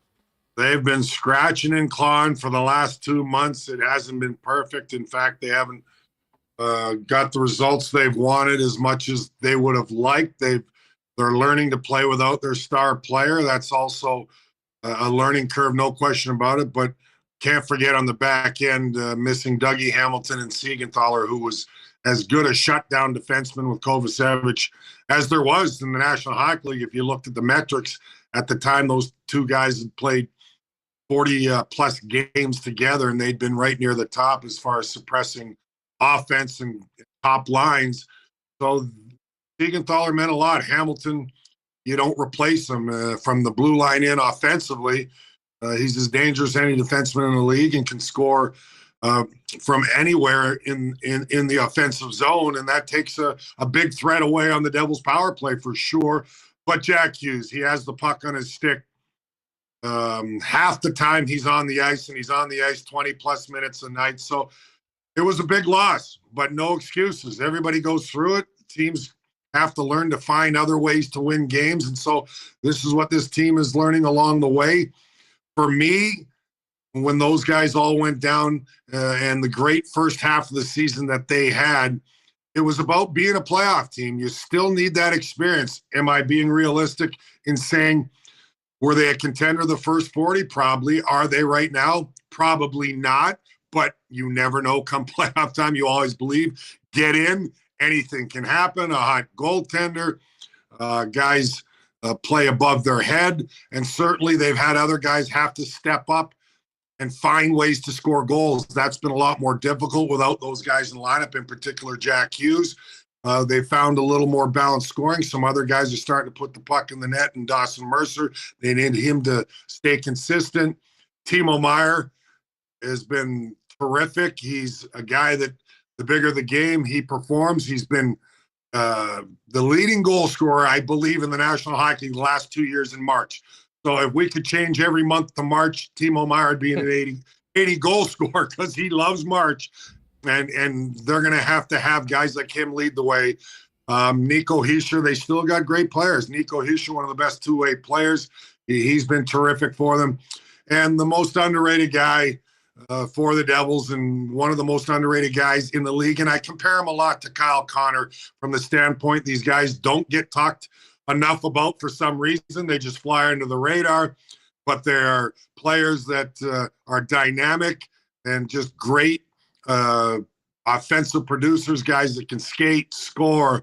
They've been scratching and clawing for the last 2 months. It hasn't been perfect. In fact, they haven't got the results they've wanted as much as they would have liked. They're learning to play without their star player. That's also a learning curve, no question about it. But can't forget on the back end, missing Dougie Hamilton and Siegenthaler, who was as good a shutdown defenseman with Kovacevic as there was in the National Hockey League. If you looked at the metrics at the time, those two guys had played 40-plus games together, and they'd been right near the top as far as suppressing offense and top lines. So Siegenthaler meant a lot. Hamilton, you don't replace him from the blue line in offensively. He's as dangerous as any defenseman in the league and can score from anywhere in the offensive zone, and that takes a big threat away on the Devils' power play for sure. But Jack Hughes, he has the puck on his stick half the time he's on the ice, and he's on the ice 20-plus minutes a night. So it was a big loss, but no excuses. Everybody goes through it. Teams have to learn to find other ways to win games, and so this is what this team is learning along the way. For me, when those guys all went down and the great first half of the season that they had, it was about being a playoff team. You still need that experience. Am I being realistic in saying, were they a contender the first 40? Probably. Are they right now? Probably not. But you never know come playoff time. You always believe. Get in. Anything can happen. A hot goaltender. Guys play above their head. And certainly they've had other guys have to step up and find ways to score goals. That's been a lot more difficult without those guys in the lineup, in particular Jack Hughes. They found a little more balanced scoring. Some other guys are starting to put the puck in the net, and Dawson Mercer, they need him to stay consistent. Timo Meier has been terrific. He's a guy that the bigger the game, he performs. He's been the leading goal scorer, I believe, in the National Hockey League the last 2 years in March. So if we could change every month to March, Timo Meier would be an 80 goal scorer because he loves March. And they're going to have guys like him lead the way. Nico Hischier, they still got great players. Nico Hischier, one of the best two-way players. He's been terrific for them. And the most underrated guy for the Devils, and one of the most underrated guys in the league. And I compare him a lot to Kyle Connor from the standpoint these guys don't get talked enough about for some reason. They just fly under the radar. But they're players that are dynamic and just great offensive producers, guys that can skate, score,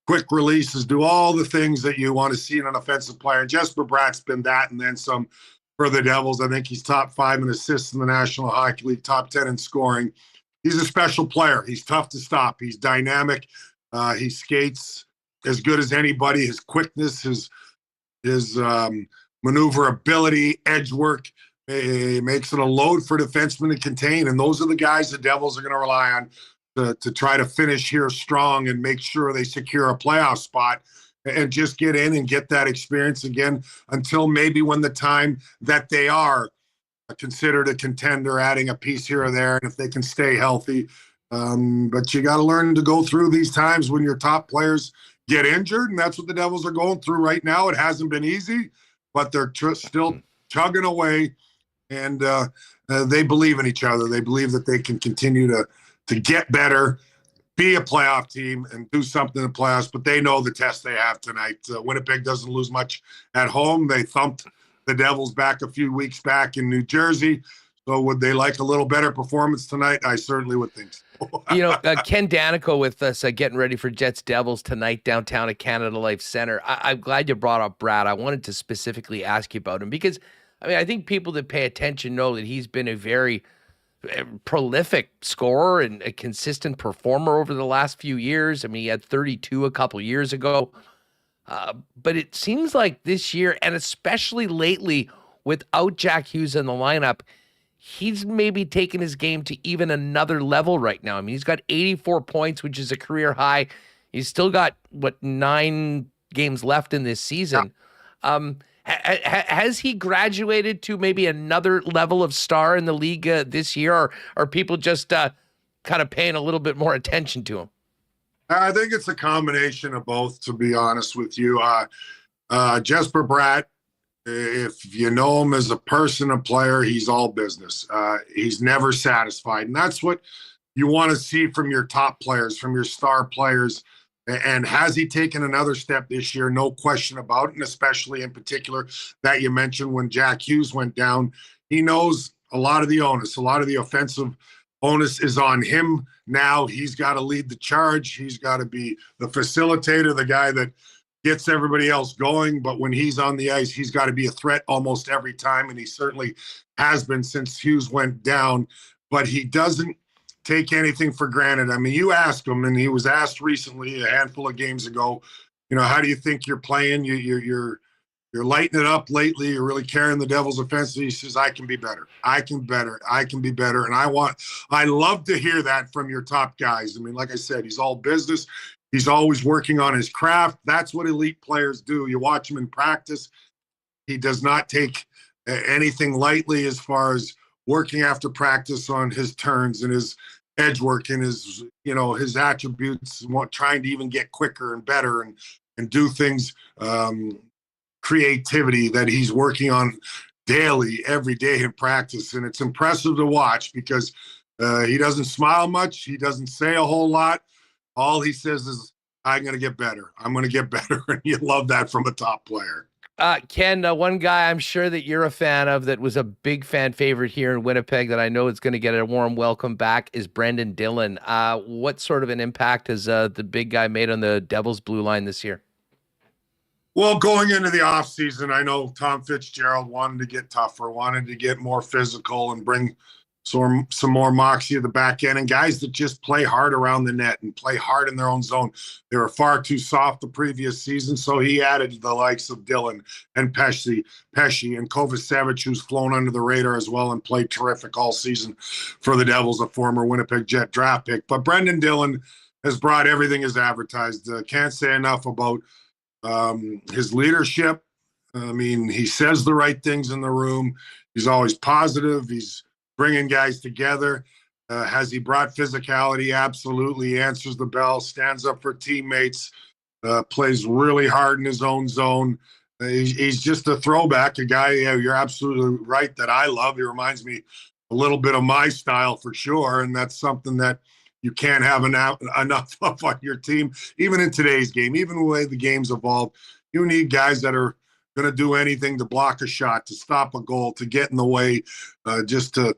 quick releases, do all the things that you want to see in an offensive player. And Jesper Bratt's been that and then some for the Devils. I think he's top 5 in assists in the National Hockey League, top 10 in scoring. He's a special player. He's tough to stop. He's dynamic. He skates as good as anybody. His quickness, his maneuverability, edge work, makes it a load for defensemen to contain. And those are the guys the Devils are going to rely on to try to finish here strong and make sure they secure a playoff spot and just get in and get that experience again until maybe when the time that they are considered a contender, adding a piece here or there, and if they can stay healthy. But you got to learn to go through these times when your top players get injured, and that's what the Devils are going through right now. It hasn't been easy, but they're still chugging away. And they believe in each other. They believe that they can continue to get better, be a playoff team, and do something in the playoffs. But they know the test they have tonight. Winnipeg doesn't lose much at home. They thumped the Devils back a few weeks back in New Jersey. So would they like a little better performance tonight? I certainly would think so. Ken Daneyko with us getting ready for Jets Devils tonight downtown at Canada Life Center. I'm glad you brought up Brad. I wanted to specifically ask you about him because – I think people that pay attention know that he's been a very prolific scorer and a consistent performer over the last few years. He had 32 a couple years ago. But it seems like this year, and especially lately, without Jack Hughes in the lineup, he's maybe taken his game to even another level right now. He's got 84 points, which is a career high. He's still got, 9 games left in this season. Has he graduated to maybe another level of star in the league this year, or are people just kind of paying a little bit more attention to him? I think it's a combination of both, to be honest with you. Jesper Bratt, if you know him as a person, a player, he's all business. He's never satisfied. And that's what you want to see from your top players, from your star players. And has he taken another step this year? No question about it, and especially in particular that you mentioned when Jack Hughes went down. He knows a lot of the onus, a lot of the offensive onus is on him now. He's got to lead the charge. He's got to be the facilitator, the guy that gets everybody else going. But when he's on the ice, he's got to be a threat almost every time, and he certainly has been since Hughes went down. But he doesn't take anything for granted. I mean, you ask him, and he was asked recently, a handful of games ago, how do you think you're playing? You're lighting it up lately. You're really carrying the Devils offensively. He says, I can be better. I can be better. And I love to hear that from your top guys. I mean, like I said, he's all business. He's always working on his craft. That's what elite players do. You watch him in practice. He does not take anything lightly as far as working after practice on his turns and his edge work and his attributes, trying to even get quicker and better and do things, creativity that he's working on daily, every day in practice. And it's impressive to watch because he doesn't smile much. He doesn't say a whole lot. All he says is, I'm going to get better. I'm going to get better. And you love that from a top player. Ken, one guy I'm sure that you're a fan of that was a big fan favorite here in Winnipeg that I know is going to get a warm welcome back is Brenden Dillon. What sort of an impact has the big guy made on the Devils blue line this year? Well, going into the offseason, I know Tom Fitzgerald wanted to get tougher, wanted to get more physical and bring some more moxie at the back end, and guys that just play hard around the net and play hard in their own zone. They were far too soft the previous season, so he added the likes of Dillon and Pesce and Kovacevic, who's flown under the radar as well and played terrific all season for the Devils, a former Winnipeg Jet draft pick. But Brenden Dillon has brought everything as advertised. Can't say enough about his leadership. I mean, he says the right things in the room. He's always positive. He's bringing guys together. Has he brought physicality? Absolutely. He answers the bell, stands up for teammates, plays really hard in his own zone. He's just a throwback, a guy, you're absolutely right, that I love. He reminds me a little bit of my style for sure, and that's something that you can't have enough of on your team, even in today's game, even the way the game's evolved. You need guys that are going to do anything to block a shot, to stop a goal, to get in the way, just to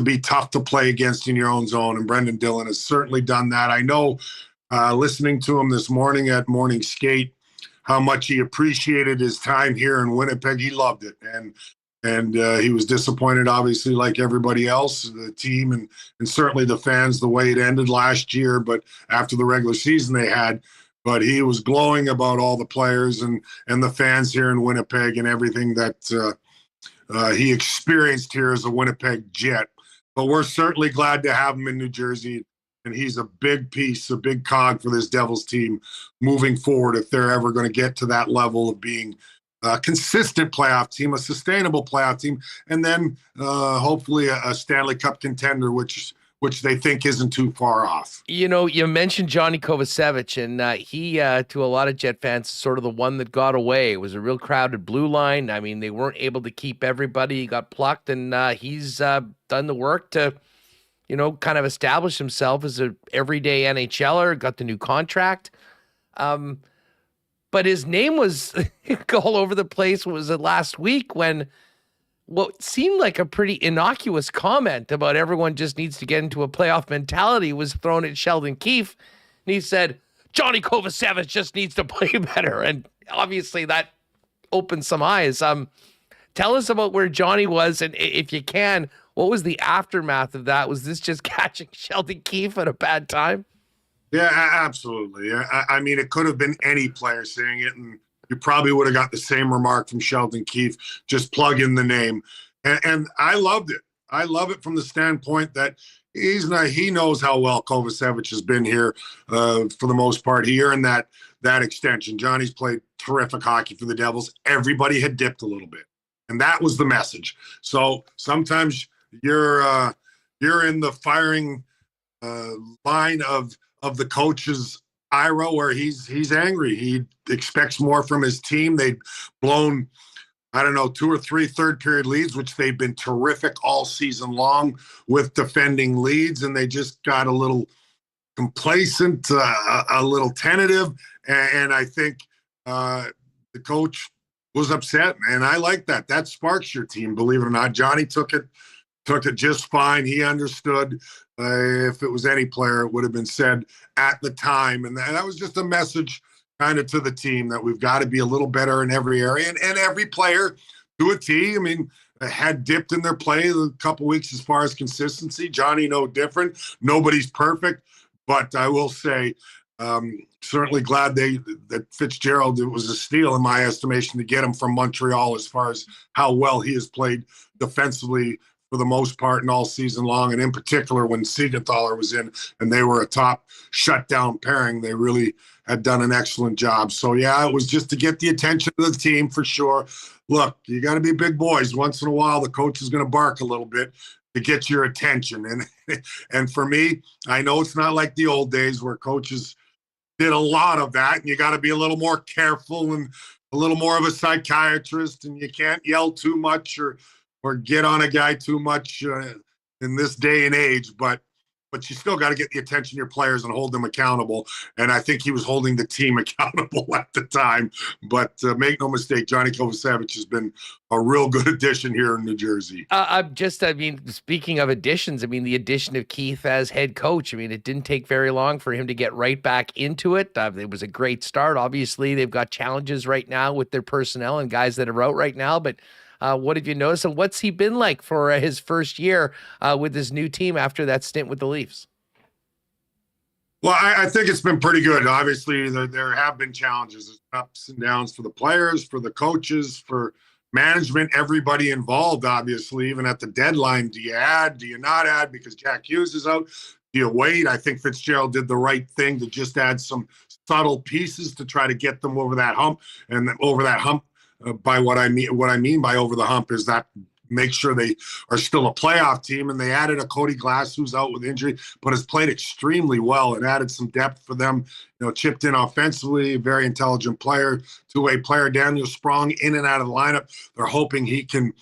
be tough to play against in your own zone. And Brenden Dillon has certainly done that. I know, listening to him this morning at Morning Skate, how much he appreciated his time here in Winnipeg. He loved it. And he was disappointed, obviously, like everybody else, the team and certainly the fans, the way it ended last year, but after the regular season they had. But he was glowing about all the players and the fans here in Winnipeg and everything that he experienced here as a Winnipeg Jet. But we're certainly glad to have him in New Jersey, and he's a big piece, a big cog for this Devils team moving forward if they're ever going to get to that level of being a consistent playoff team, a sustainable playoff team, and then hopefully a Stanley Cup contender, which they think isn't too far off. You mentioned Johnny Kovacevic, and he, to a lot of Jet fans, is sort of the one that got away. It was a real crowded blue line. I mean, they weren't able to keep everybody. He got plucked, and he's done the work to, kind of establish himself as an everyday NHLer, got the new contract. But his name was all over the place. Was it last week when what seemed like a pretty innocuous comment about everyone just needs to get into a playoff mentality was thrown at Sheldon Keefe. And he said, Johnny Kovacevic just needs to play better. And obviously that opened some eyes. Tell us about where Johnny was. And if you can, what was the aftermath of that? Was this just catching Sheldon Keefe at a bad time? Yeah, absolutely. I mean, it could have been any player saying it, and you probably would have got the same remark from Sheldon Keefe. Just plug in the name. And I loved it. I love it from the standpoint that he knows how well Kovacevic has been here for the most part. He earned that extension. Johnny's played terrific hockey for the Devils. Everybody had dipped a little bit. And that was the message. So sometimes you're in the firing line of the coach's ira where he's angry. He expects more from his team. They've blown, 2 or 3 third period leads, which they've been terrific all season long with defending leads. And they just got a little complacent, a little tentative. And I think the coach was upset. And I like that. That sparks your team, believe it or not. Johnny took it just fine. He understood. If it was any player, it would have been said at the time. And that was just a message kind of to the team that we've got to be a little better in every area. And every player to a T. I mean, had dipped in their play a couple weeks as far as consistency. Johnny, no different. Nobody's perfect, but I will say, certainly glad that Fitzgerald, it was a steal in my estimation to get him from Montreal as far as how well he has played defensively for the most part and all season long, and in particular when Siegenthaler was in and they were a top shutdown pairing, they really had done an excellent job. So yeah, it was just to get the attention of the team for sure. Look, you got to be big boys. Once in a while, the coach is going to bark a little bit to get your attention. And for me, I know it's not like the old days where coaches did a lot of that, and you got to be a little more careful and a little more of a psychiatrist, and you can't yell too much or get on a guy too much in this day and age. But you still got to get the attention of your players and hold them accountable. And I think he was holding the team accountable at the time. But make no mistake, Johnny Kovacevic has been a real good addition here in New Jersey. Speaking of additions, the addition of Keith as head coach, it didn't take very long for him to get right back into it. It was a great start. Obviously, they've got challenges right now with their personnel and guys that are out right now. But what have you noticed, and what's he been like for his first year with his new team after that stint with the Leafs? Well, I think it's been pretty good. Obviously, there have been challenges. There's ups and downs for the players, for the coaches, for management, everybody involved, obviously, even at the deadline. Do you add? Do you not add because Jack Hughes is out? Do you wait? I think Fitzgerald did the right thing to just add some subtle pieces to try to get them over that hump. And over that hump, by what I mean by over the hump is that make sure they are still a playoff team. And they added a Cody Glass who's out with injury, but has played extremely well and added some depth for them. Chipped in offensively, very intelligent player, two-way player. Daniel Sprong in and out of the lineup. They're hoping he can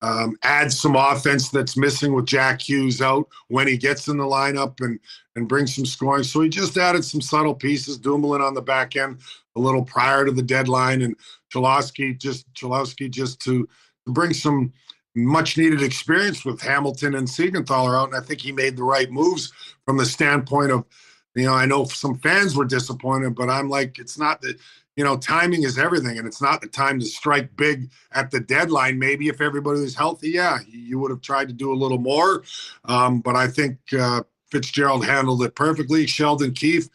add some offense that's missing with Jack Hughes out when he gets in the lineup and bring some scoring. So he just added some subtle pieces. Dumoulin on the back end a little prior to the deadline, and Cholowski just to bring some much needed experience with Hamilton and Siegenthaler out. And I think he made the right moves from the standpoint of, I know some fans were disappointed, but I'm like, it's not that, timing is everything, and it's not the time to strike big at the deadline. Maybe if everybody was healthy, yeah, you would have tried to do a little more. But I think Fitzgerald handled it perfectly. Sheldon Keefe,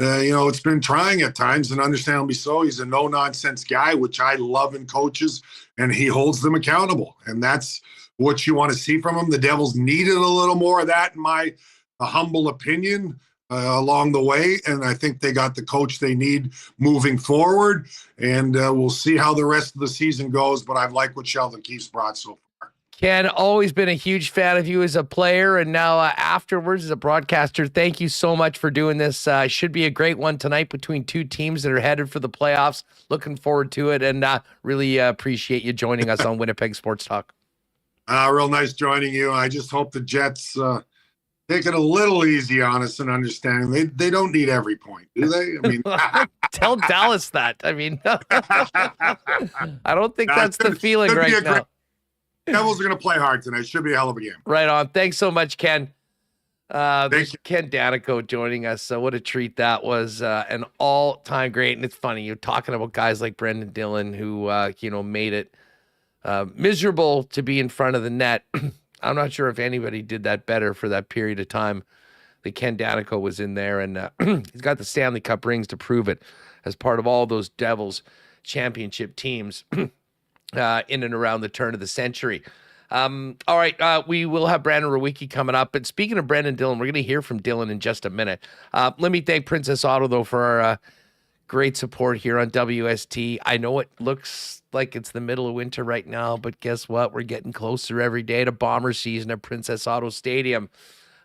it's been trying at times, and understandably so. He's a no-nonsense guy, which I love in coaches, and he holds them accountable. And that's what you want to see from him. The Devils needed a little more of that, in my humble opinion, along the way. And I think they got the coach they need moving forward. And we'll see how the rest of the season goes. But I've liked what Sheldon Keefe's brought so far. Ken, always been a huge fan of you as a player and now afterwards as a broadcaster. Thank you so much for doing this. Should be a great one tonight between two teams that are headed for the playoffs. Looking forward to it, and really appreciate you joining us on Winnipeg Sports Talk. Real nice joining you. I just hope the Jets take it a little easy on us and understanding. They don't need every point, do they? Tell Dallas that. I don't think that's the feeling right now. Devils are going to play hard tonight. Should be a hell of a game. Right on. Thanks so much, Ken. Thank you. Ken Daneyko joining us. So what a treat that was. An all-time great. And it's funny, you're talking about guys like Brenden Dillon who, made it miserable to be in front of the net. I'm not sure if anybody did that better for that period of time that Ken Daneyko was in there. And he's got the Stanley Cup rings to prove it as part of all those Devils championship teams in and around the turn of the century. All right, we will have Brandon Rewucki coming up. But speaking of Brenden Dillon, we're going to hear from Dillon in just a minute. Let me thank Princess Auto, though, for our great support here on WST. I know it looks like it's the middle of winter right now, but guess what? We're getting closer every day to Bomber season at Princess Auto Stadium.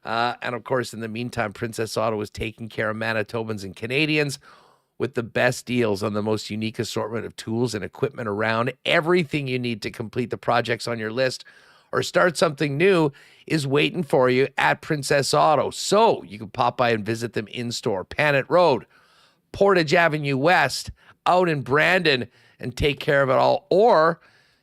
And, of course, in the meantime, Princess Auto is taking care of Manitobans and Canadians with the best deals on the most unique assortment of tools and equipment around. Everything you need to complete the projects on your list or start something new is waiting for you at Princess Auto. So you can pop by and visit them in-store, Panet Road, Portage Avenue West, out in Brandon, and take care of it all. Or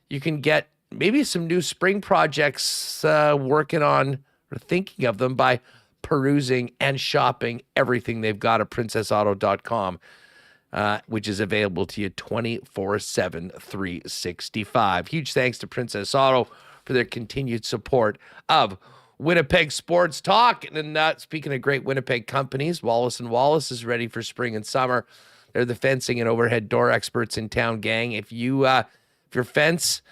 you can get maybe some new spring projects working on or thinking of them by perusing and shopping everything they've got at princessauto.com. which is available to you 24/7, 365. Huge thanks to Princess Auto for their continued support of Winnipeg Sports Talk. And speaking of great Winnipeg companies, Wallace & Wallace is ready for spring and summer. They're the fencing and overhead door experts in town, gang. If your fence,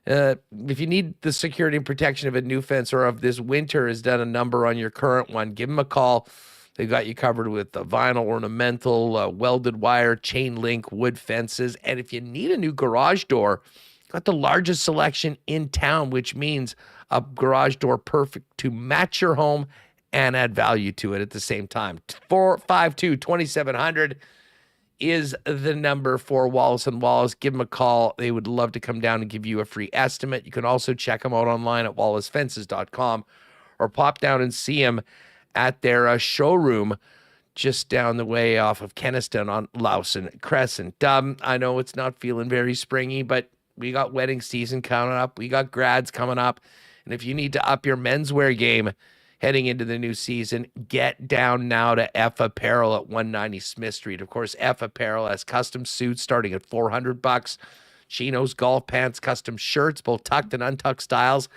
if you need the security and protection of a new fence or of this winter has done a number on your current one, give them a call. They've got you covered with the vinyl, ornamental, welded wire, chain link, wood fences. And if you need a new garage door, got the largest selection in town, which means a garage door perfect to match your home and add value to it at the same time. 452-2700 is the number for Wallace & Wallace. Give them a call. They would love to come down and give you a free estimate. You can also check them out online at wallacefences.com or pop down and see them at their showroom just down the way off of Kenniston on Lawson Crescent. I know it's not feeling very springy, but we got wedding season coming up. We got grads coming up. And if you need to up your menswear game heading into the new season, get down now to F Apparel at 190 Smith Street. Of course, F Apparel has custom suits starting at $400, chinos, golf pants, custom shirts, both tucked and untucked styles,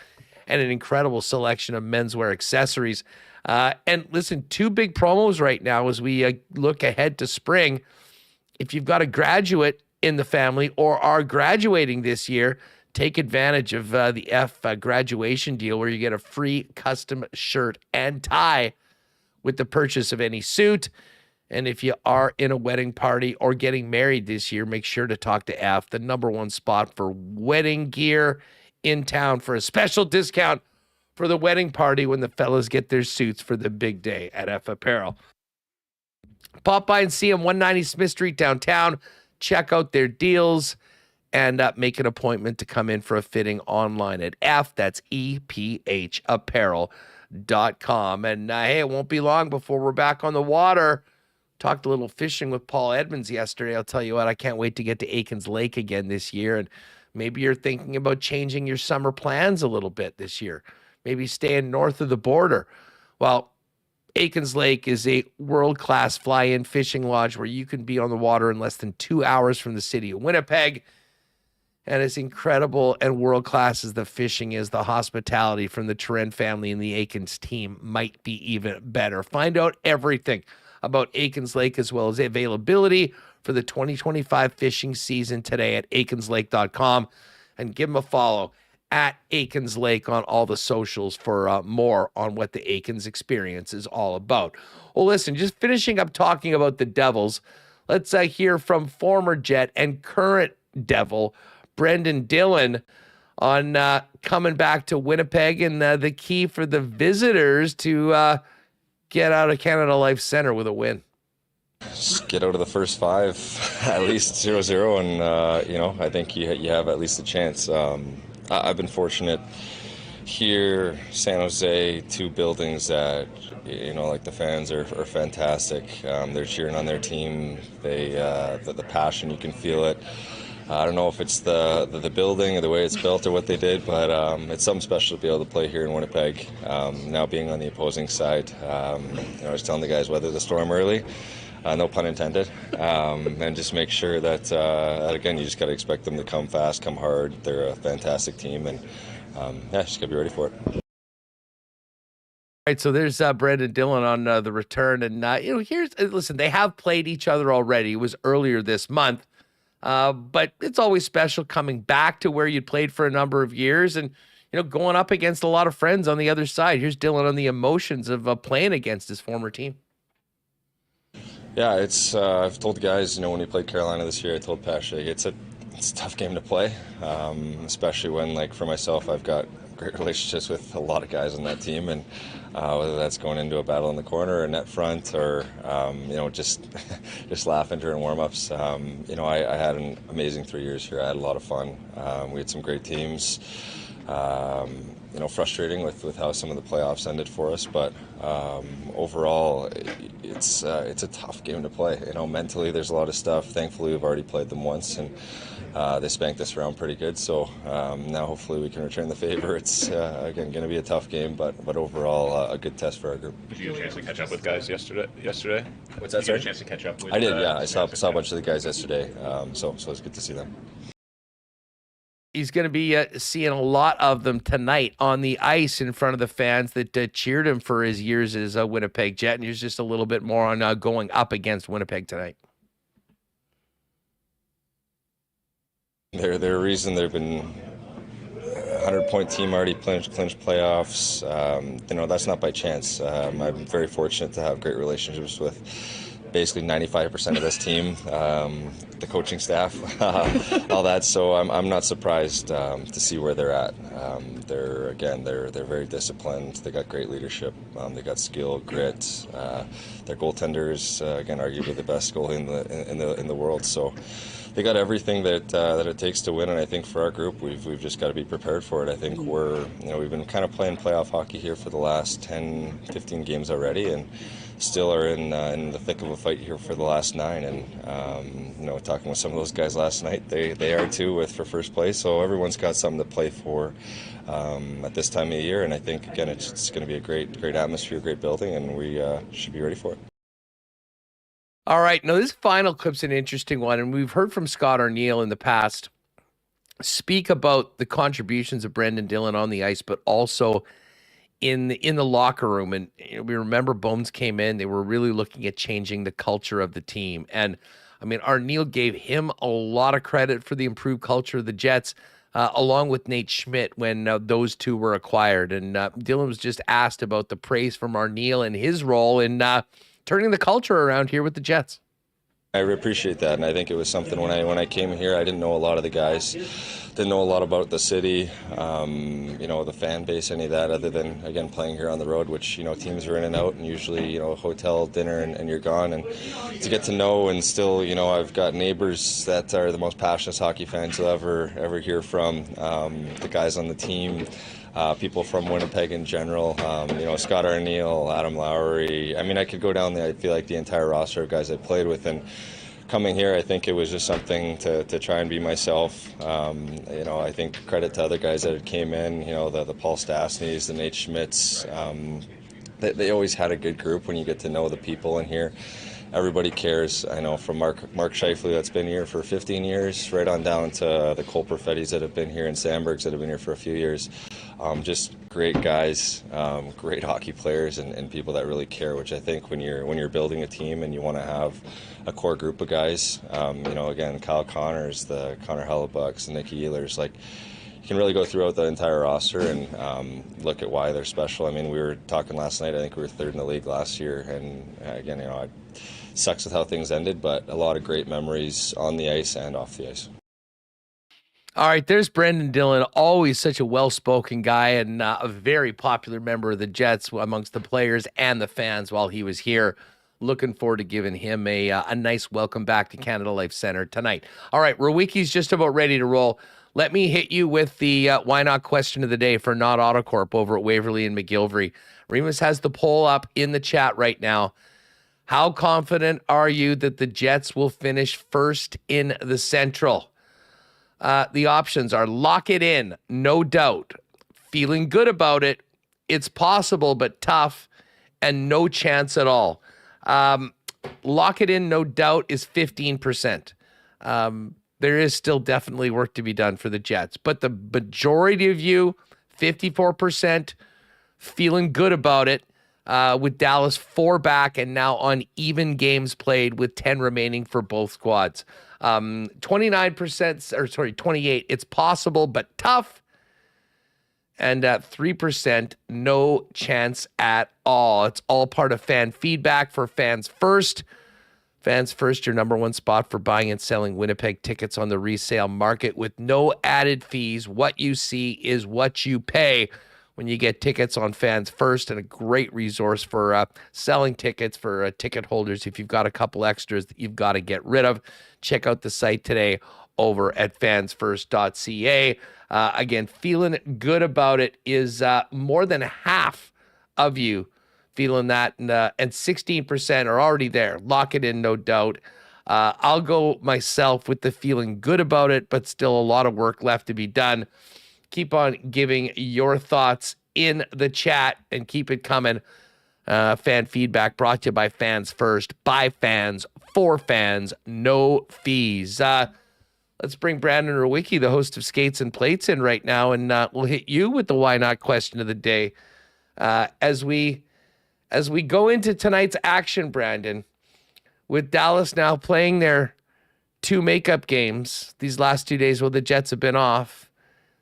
and an incredible selection of menswear accessories. And listen, two big promos right now as we look ahead to spring. If you've got a graduate in the family or are graduating this year, take advantage of the F graduation deal where you get a free custom shirt and tie with the purchase of any suit. And if you are in a wedding party or getting married this year, make sure to talk to F, the #1 spot for wedding gear in town, for a special discount for the wedding party when the fellas get their suits for the big day at F Apparel. Pop by and see them, 190 Smith Street downtown. Check out their deals and make an appointment to come in for a fitting online at F. That's EPHapparel.com. And hey, it won't be long before we're back on the water. Talked a little fishing with Paul Edmonds yesterday. I'll tell you what, I can't wait to get to Aikens Lake again this year. And maybe you're thinking about changing your summer plans a little bit this year. Maybe staying north of the border. Well, Aikens Lake is a world-class fly-in fishing lodge where you can be on the water in less than 2 hours from the city of Winnipeg. And as incredible and world-class as the fishing is, the hospitality from the Turen family and the Aikens team might be even better. Find out everything about Aikens Lake as well as availability for the 2025 fishing season today at aikenslake.com, and give them a follow at Aikens Lake on all the socials for more on what the Aikens experience is all about. Well, listen, just finishing up talking about the Devils, let's hear from former Jet and current Devil Brenden Dillon on coming back to Winnipeg and the key for the visitors to get out of Canada Life Center with a win. Just get out of the first five, at least 0-0, and I think you have at least a chance. I've been fortunate here, San Jose, two buildings that, like the fans are fantastic. They're cheering on their team. The passion, you can feel it. I don't know if it's the building or the way it's built or what they did, but it's something special to be able to play here in Winnipeg. Now being on the opposing side, I was telling the guys weather the storm early. No pun intended, and just make sure that again, you just got to expect them to come fast, come hard. They're a fantastic team, and just got to be ready for it. All right, so there's Brenden Dillon on the return, and listen, they have played each other already. It was earlier this month, but it's always special coming back to where you played for a number of years, and going up against a lot of friends on the other side. Here's Dillon on the emotions of playing against his former team. Yeah, it's. I've told the guys, when we played Carolina this year, I told Pache it's a tough game to play, especially when, for myself, I've got great relationships with a lot of guys on that team, and whether that's going into a battle in the corner or net front, or just laughing during warm-ups. I had an amazing 3 years here. I had a lot of fun. We had some great teams. frustrating with how some of the playoffs ended for us. But overall, it's a tough game to play. Mentally, there's a lot of stuff. Thankfully, we've already played them once, and they spanked us around pretty good. So now hopefully we can return the favor. It's, again, going to be a tough game, but overall a good test for our group. Did you get a chance to catch up with guys yesterday? What's that, Did you get a chance to catch up with? I did, yeah. I saw a bunch of the guys yesterday, so it was good to see them. He's going to be seeing a lot of them tonight on the ice in front of the fans that cheered him for his years as a Winnipeg Jet. And here's just a little bit more on going up against Winnipeg tonight. They're a reason they've been 100-point team, already clinched playoffs. That's not by chance. I'm very fortunate to have great relationships with basically 95% of this team, the coaching staff, all that. So I'm not surprised to see where they're at. They're very disciplined. They got great leadership. They got skill, grit. Their goaltenders, again, arguably the best goalie in the world. So they got everything that it takes to win. And I think for our group, we've just got to be prepared for it. I think we've been kind of playing playoff hockey here for the last 10, 15 games already, and still are in the thick of a fight here for the last 9. And talking with some of those guys last night, they are too for first place. So everyone's got something to play for at this time of the year. And I think again it's going to be a great atmosphere, great building, and we should be ready for it. All right, now this final clip's an interesting one, and we've heard from Scott Arniel in the past speak about the contributions of Brenden Dillon on the ice, but also in the locker room. And we remember Bones came in, they were really looking at changing the culture of the team. And I mean, Arniel gave him a lot of credit for the improved culture of the Jets, along with Nate Schmidt when those two were acquired. And Dillon was just asked about the praise from Arniel and his role in turning the culture around here with the Jets. I appreciate that, and I think it was something when I came here, I didn't know a lot of the guys, didn't know a lot about the city, the fan base, any of that, other than, again, playing here on the road, which, teams are in and out, and usually, hotel, dinner, and you're gone. And to get to know, and still, I've got neighbors that are the most passionate hockey fans you'll ever hear from, the guys on the team, people from Winnipeg in general, Scott Arniel, Adam Lowry. I mean, I could go down there, I feel like the entire roster of guys I played with. And coming here, I think it was just something to try and be myself. I think credit to other guys that came in, the Paul Stastnys, the Nate Schmidts. They always had a good group when you get to know the people in here. Everybody cares. I know from Mark Scheifele that's been here for 15 years, right on down to the Cole Perfettis that have been here and Sandbergs that have been here for a few years. Just great guys, great hockey players, and people that really care. Which I think when you're building a team and you want to have a core group of guys, again, Kyle Connors, the Connor Hellebucks, Nicky Ehlers, you can really go throughout the entire roster and look at why they're special. I mean, we were talking last night. I think we were 3rd in the league last year, and again, it sucks with how things ended, but a lot of great memories on the ice and off the ice. All right, there's Brenden Dillon, always such a well-spoken guy and a very popular member of the Jets amongst the players and the fans while he was here. Looking forward to giving him a nice welcome back to Canada Life Center tonight. All right, Rewucki's just about ready to roll. Let me hit you with the why not question of the day for Not Autocorp over at Waverly and McGillivray. Remis has the poll up in the chat right now. How confident are you that the Jets will finish first in the Central? The options are lock it in, no doubt, feeling good about it, it's possible but tough, and no chance at all. Lock it in, no doubt, is 15%. There is still definitely work to be done for the Jets, but the majority of you, 54%, feeling good about it, with Dallas 4 back and now on even games played with 10 remaining for both squads. 28%, it's possible but tough. And 3%, no chance at all. It's all part of fan feedback for Fans First. Fans First, your number one spot for buying and selling Winnipeg tickets on the resale market with no added fees. What you see is what you pay. when you get tickets on Fans First, and a great resource for selling tickets for ticket holders. If you've got a couple extras that you've got to get rid of, check out the site today over at fansfirst.ca. Again, feeling good about it is more than half of you feeling that, and 16% are already there. Lock it in, no doubt. I'll go myself with the feeling good about it, but still a lot of work left to be done. Keep on giving your thoughts in the chat and keep it coming. Fan feedback brought to you by Fans First, by fans, for fans, no fees. Let's bring Brenden Rewucki, the host of Skates and Plates, in right now, and we'll hit you with the why not question of the day. As we go into tonight's action, Brenden, with Dallas now playing their 2 makeup games these last 2 days while the Jets have been off,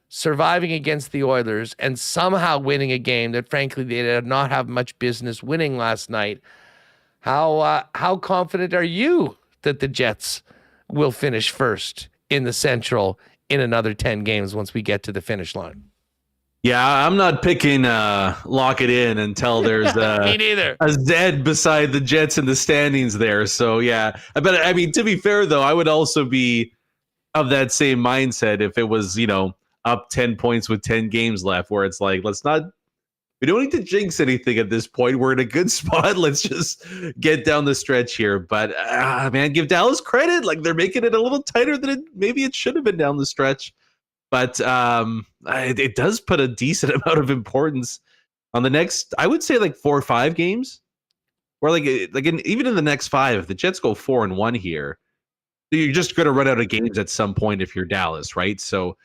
surviving against the Oilers, and somehow winning a game that, frankly, they did not have much business winning last night. How confident are you that the Jets will finish first in the Central in another 10 games once we get to the finish line? Yeah, I'm not picking lock it in until there's Me neither. a Z beside the Jets in the standings there. So, yeah. But, I mean, to be fair, though, I would also be of that same mindset if it was, up 10 points with 10 games left, where it's like, we don't need to jinx anything at this point. We're in a good spot. Let's just get down the stretch here. But, man, give Dallas credit. Like, they're making it a little tighter than maybe it should have been down the stretch. But it does put a decent amount of importance on the next, I would say, like 4 or 5 games. Or even in the next 5, if the Jets go 4-1 here, you're just going to run out of games at some point if you're Dallas, right? So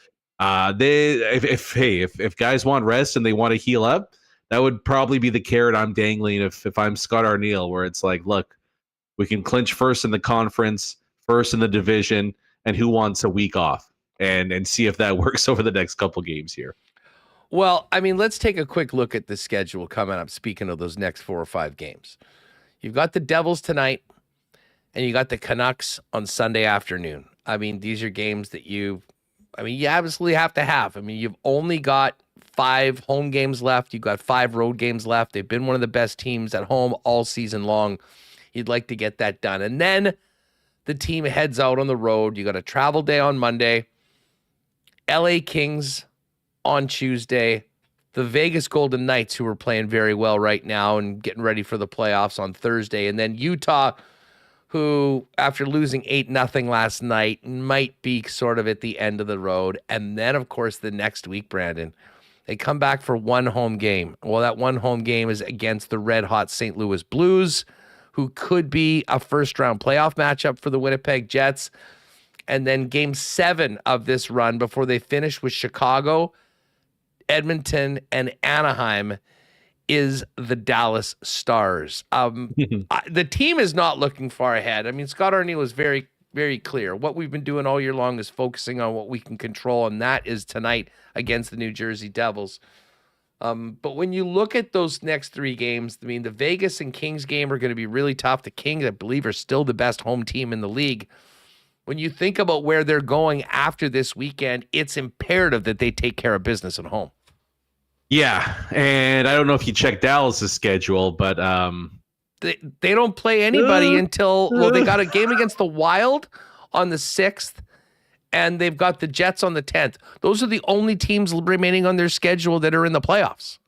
if guys want rest and they want to heal up, that would probably be the carrot I'm dangling if I'm Scott Arniel, where it's like, look, we can clinch first in the conference, first in the division, and who wants a week off, and see if that works over the next couple games here. Well, I mean, let's take a quick look at the schedule coming up. Speaking of those next 4 or 5 games, you've got the Devils tonight, and you got the Canucks on Sunday afternoon. I mean, these are games that you absolutely have to have. I mean, you've only got 5 home games left. You've got 5 road games left. They've been one of the best teams at home all season long. You'd like to get that done. And then the team heads out on the road. You got a travel day on Monday, LA Kings on Tuesday, the Vegas Golden Knights, who are playing very well right now and getting ready for the playoffs, on Thursday, and then Utah, who, after losing 8-0 last night, might be sort of at the end of the road. And then, of course, the next week, Brenden, they come back for 1 home game. Well, that 1 home game is against the red-hot St. Louis Blues, who could be a first-round playoff matchup for the Winnipeg Jets. And then Game 7 of this run, before they finish with Chicago, Edmonton, and Anaheim, is the Dallas Stars. The team is not looking far ahead. I mean, Scott Arniel is very, very clear. What we've been doing all year long is focusing on what we can control, and that is tonight against the New Jersey Devils. But when you look at those next 3 games, I mean, the Vegas and Kings game are going to be really tough. The Kings, I believe, are still the best home team in the league. When you think about where they're going after this weekend, it's imperative that they take care of business at home. Yeah, and I don't know if you check Dallas's schedule, but they don't play anybody until, well, they got a game against the Wild on the 6th, and they've got the Jets on the 10th. Those are the only teams remaining on their schedule that are in the playoffs.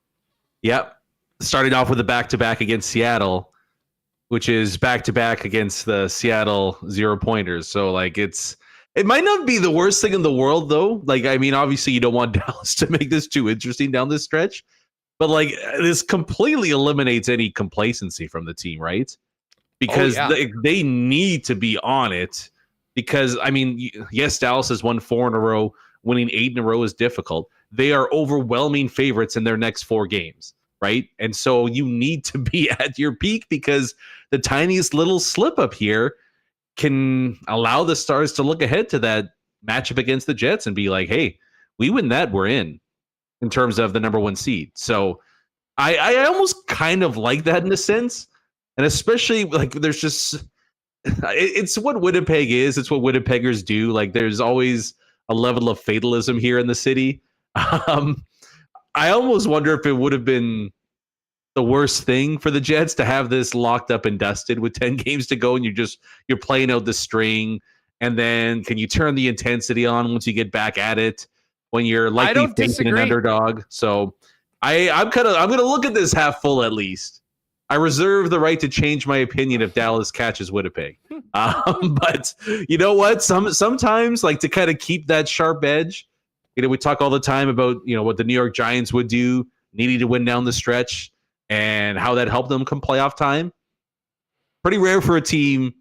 Yep. Starting off with a back-to-back against Seattle, which is back-to-back against the Seattle 0-pointers. So, like, it might not be the worst thing in the world, though. Like, I mean, obviously you don't want Dallas to make this too interesting down this stretch. But, like, this completely eliminates any complacency from the team, right? Because they need to be on it. Because, I mean, yes, Dallas has won 4 in a row. Winning 8 in a row is difficult. They are overwhelming favorites in their next 4 games, right? And so you need to be at your peak, because the tiniest little slip up here can allow the Stars to look ahead to that matchup against the Jets and be like, hey, we win that, we're in terms of the number 1 seed. So I almost kind of like that in a sense. And especially, like, there's just, it's what Winnipeg is. It's what Winnipeggers do. Like, there's always a level of fatalism here in the city. I almost wonder if it would have been the worst thing for the Jets to have this locked up and dusted with 10 games to go, and you're playing out the string, and then can you turn the intensity on once you get back at it when you're likely facing an underdog? So I'm going to look at this half full at least. I reserve the right to change my opinion if Dallas catches Winnipeg. But you know what? Sometimes, like, to kind of keep that sharp edge, we talk all the time about, what the New York Giants would do, needing to win down the stretch, and how that helped them come playoff time. Pretty rare for a team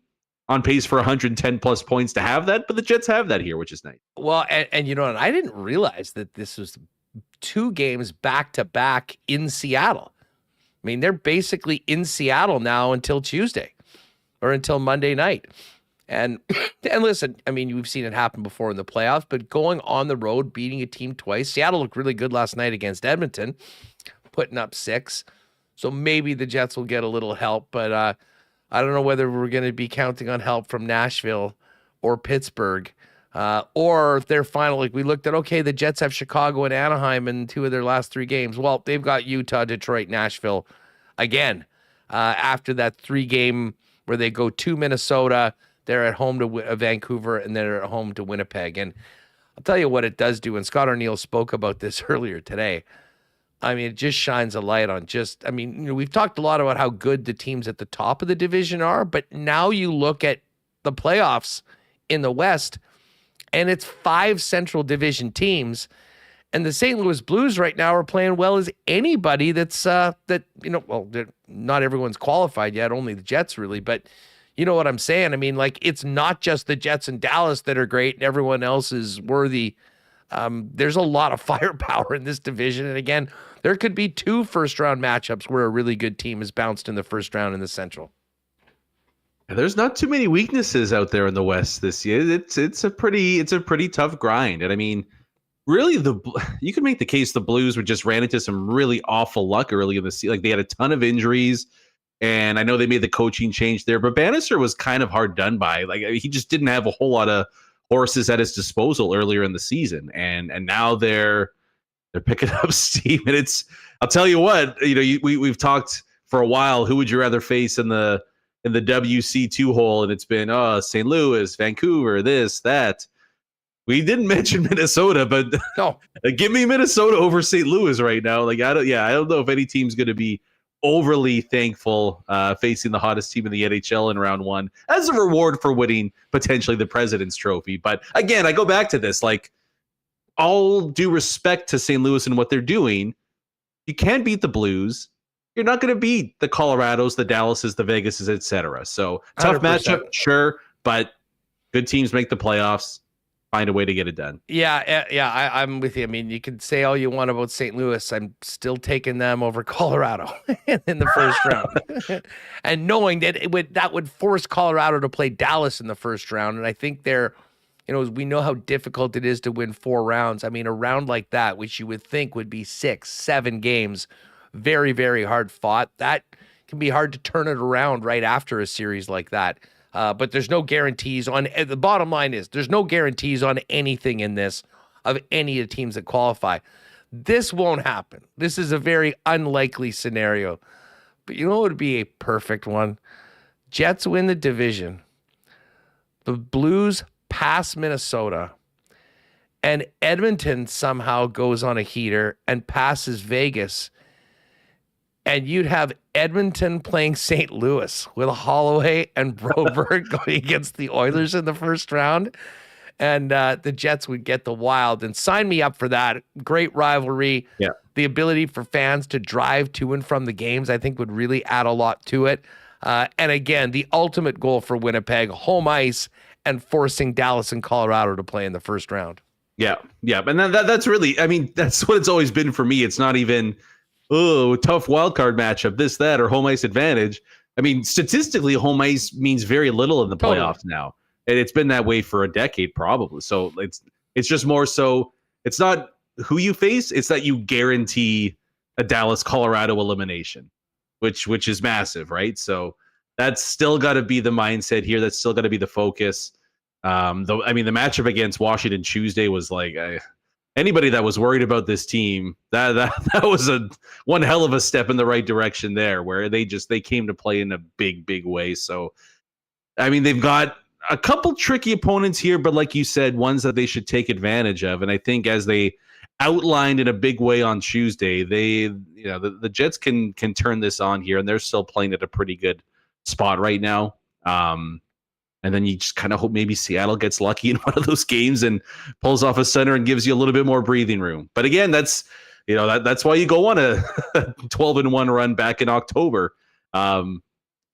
on pace for 110 plus points to have that, but the Jets have that here, which is nice. Well, and I didn't realize that this was 2 games back-to-back in Seattle. I mean, they're basically in Seattle now until Tuesday or until Monday night. And listen, I mean, we've seen it happen before in the playoffs, but going on the road, beating a team twice. Seattle looked really good last night against Edmonton, putting up 6. So maybe the Jets will get a little help, but I don't know whether we're going to be counting on help from Nashville or Pittsburgh, or if they're finally, we looked at, okay, the Jets have Chicago and Anaheim in 2 of their last 3 games. Well, they've got Utah, Detroit, Nashville again after that 3-game where they go to Minnesota. They're at home to Vancouver, and they're at home to Winnipeg. And I'll tell you what it does do, and Scott Arniel spoke about this earlier today. I mean, it just shines a light on we've talked a lot about how good the teams at the top of the division are, but now you look at the playoffs in the West, and it's 5 Central Division teams, and the St. Louis Blues right now are playing well as anybody that's, not everyone's qualified yet, only the Jets really, but you know what I'm saying? I mean, like, it's not just the Jets and Dallas that are great and everyone else is worthy. There's a lot of firepower in this division. And again, there could be 2 first-round matchups where a really good team is bounced in the first round in the Central. There's not too many weaknesses out there in the West this year. It's a pretty tough grind. And I mean, really, you could make the case the Blues just ran into some really awful luck early in the season. Like, they had a ton of injuries, and I know they made the coaching change there, but Bannister was kind of hard done by. Like, he just didn't have a whole lot of horses at his disposal earlier in the season, and now they're picking up steam. And I'll tell you what, we've talked for a while. Who would you rather face in the WC2 hole? And it's been St. Louis, Vancouver, this, that. We didn't mention Minnesota, but no. Give me Minnesota over St. Louis right now. Like, I don't know if any team's going to be overly thankful facing the hottest team in the NHL in round 1 as a reward for winning potentially the President's Trophy. But again, I go back to this, like, all due respect to St. Louis and what they're doing, you can't beat the Blues. You're not going to beat the Colorados, the Dallases, the Vegases, etc. So tough 100%. Matchup, sure, but good teams make the playoffs. Find a way to get it done. Yeah, I'm with you. I mean, you can say all you want about St. Louis. I'm still taking them over Colorado in the first round. And knowing that that would force Colorado to play Dallas in the first round. And I think we know how difficult it is to win 4 rounds. I mean, a round like that, which you would think would be 6, 7 games, very, very hard fought. That can be hard to turn it around right after a series like that. But there's no guarantees on the bottom line is there's no guarantees on anything in this of any of the teams that qualify. This won't happen. This is a very unlikely scenario. But you know what would be a perfect one? Jets win the division. The Blues pass Minnesota. And Edmonton somehow goes on a heater and passes Vegas. And you'd have Edmonton playing St. Louis with Holloway and Broberg going against the Oilers in the first round. And the Jets would get the Wild. And sign me up for that. Great rivalry. Yeah. The ability for fans to drive to and from the games, I think, would really add a lot to it. And again, the ultimate goal for Winnipeg, home ice and forcing Dallas and Colorado to play in the first round. Yeah. And that's really, I mean, that's what it's always been for me. It's not even, tough wild card matchup, this, that, or home ice advantage. I mean, statistically, home ice means very little in the playoffs now. And it's been that way for a decade, probably. So it's just more so, it's not who you face, it's that you guarantee a Dallas-Colorado elimination, which is massive, right? So that's still got to be the mindset here. That's still got to be the focus. Though, I mean, the matchup against Washington Tuesday was like, anybody that was worried about this team, that was one hell of a step in the right direction there, where they came to play in a big way. So, I mean, they've got a couple tricky opponents here, but like you said, ones that they should take advantage of. And I think as they outlined in a big way on Tuesday, the Jets can turn this on here, and they're still playing at a pretty good spot right now. And then you just kind of hope maybe Seattle gets lucky in one of those games and pulls off a center and gives you a little bit more breathing room. But again, that's why you go on a 12-1 run back in October,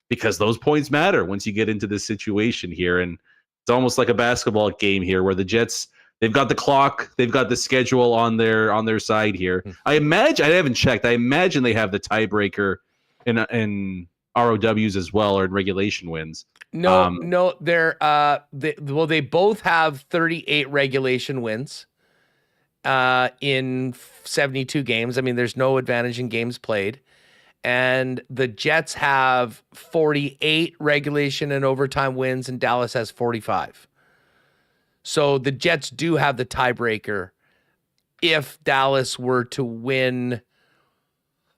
because those points matter once you get into this situation here. And it's almost like a basketball game here where the Jets, they've got the clock, they've got the schedule on their side here. I haven't checked. I imagine they have the tiebreaker in ROWs as well, or in regulation wins. No, they both have 38 regulation wins in 72 games. I mean, there's no advantage in games played. And the Jets have 48 regulation and overtime wins, and Dallas has 45. So the Jets do have the tiebreaker if Dallas were to win.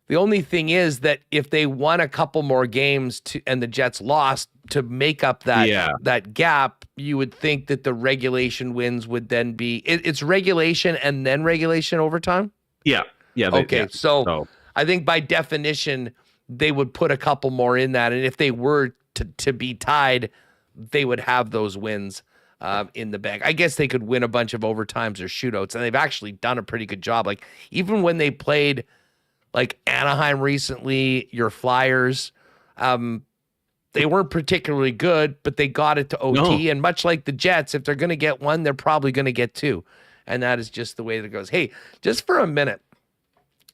The only thing is that if they won a couple more games and the Jets lost, to make up that gap, you would think that the regulation wins would then be it's regulation and then regulation overtime. Yeah. Okay, so I think by definition they would put a couple more in that, and if they were to be tied, they would have those wins in the bag. I guess they could win a bunch of overtimes or shootouts, and they've actually done a pretty good job. Like even when they played like Anaheim recently, your Flyers, they weren't particularly good, but they got it to OT. No. And much like the Jets, if they're going to get one, they're probably going to get two. And that is just the way that it goes. Hey, just for a minute,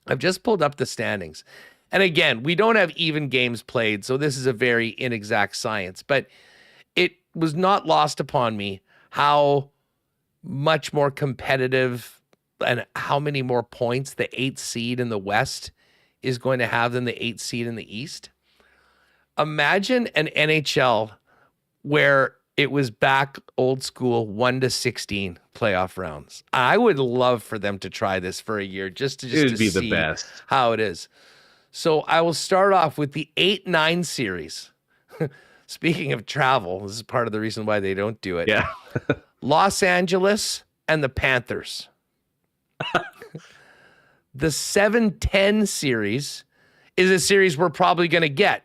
I've just pulled up the standings. And again, we don't have even games played, so this is a very inexact science. But it was not lost upon me how much more competitive and how many more points the 8th seed in the West is going to have than the 8th seed in the East. Imagine an NHL where it was back old school 1-16 playoff rounds. I would love for them to try this for a year just to be see the best how it is. So I will start off with the 8-9 series. Speaking of travel, this is part of the reason why they don't do it. Yeah. Los Angeles and the Panthers. The 7-10 series is a series we're probably going to get.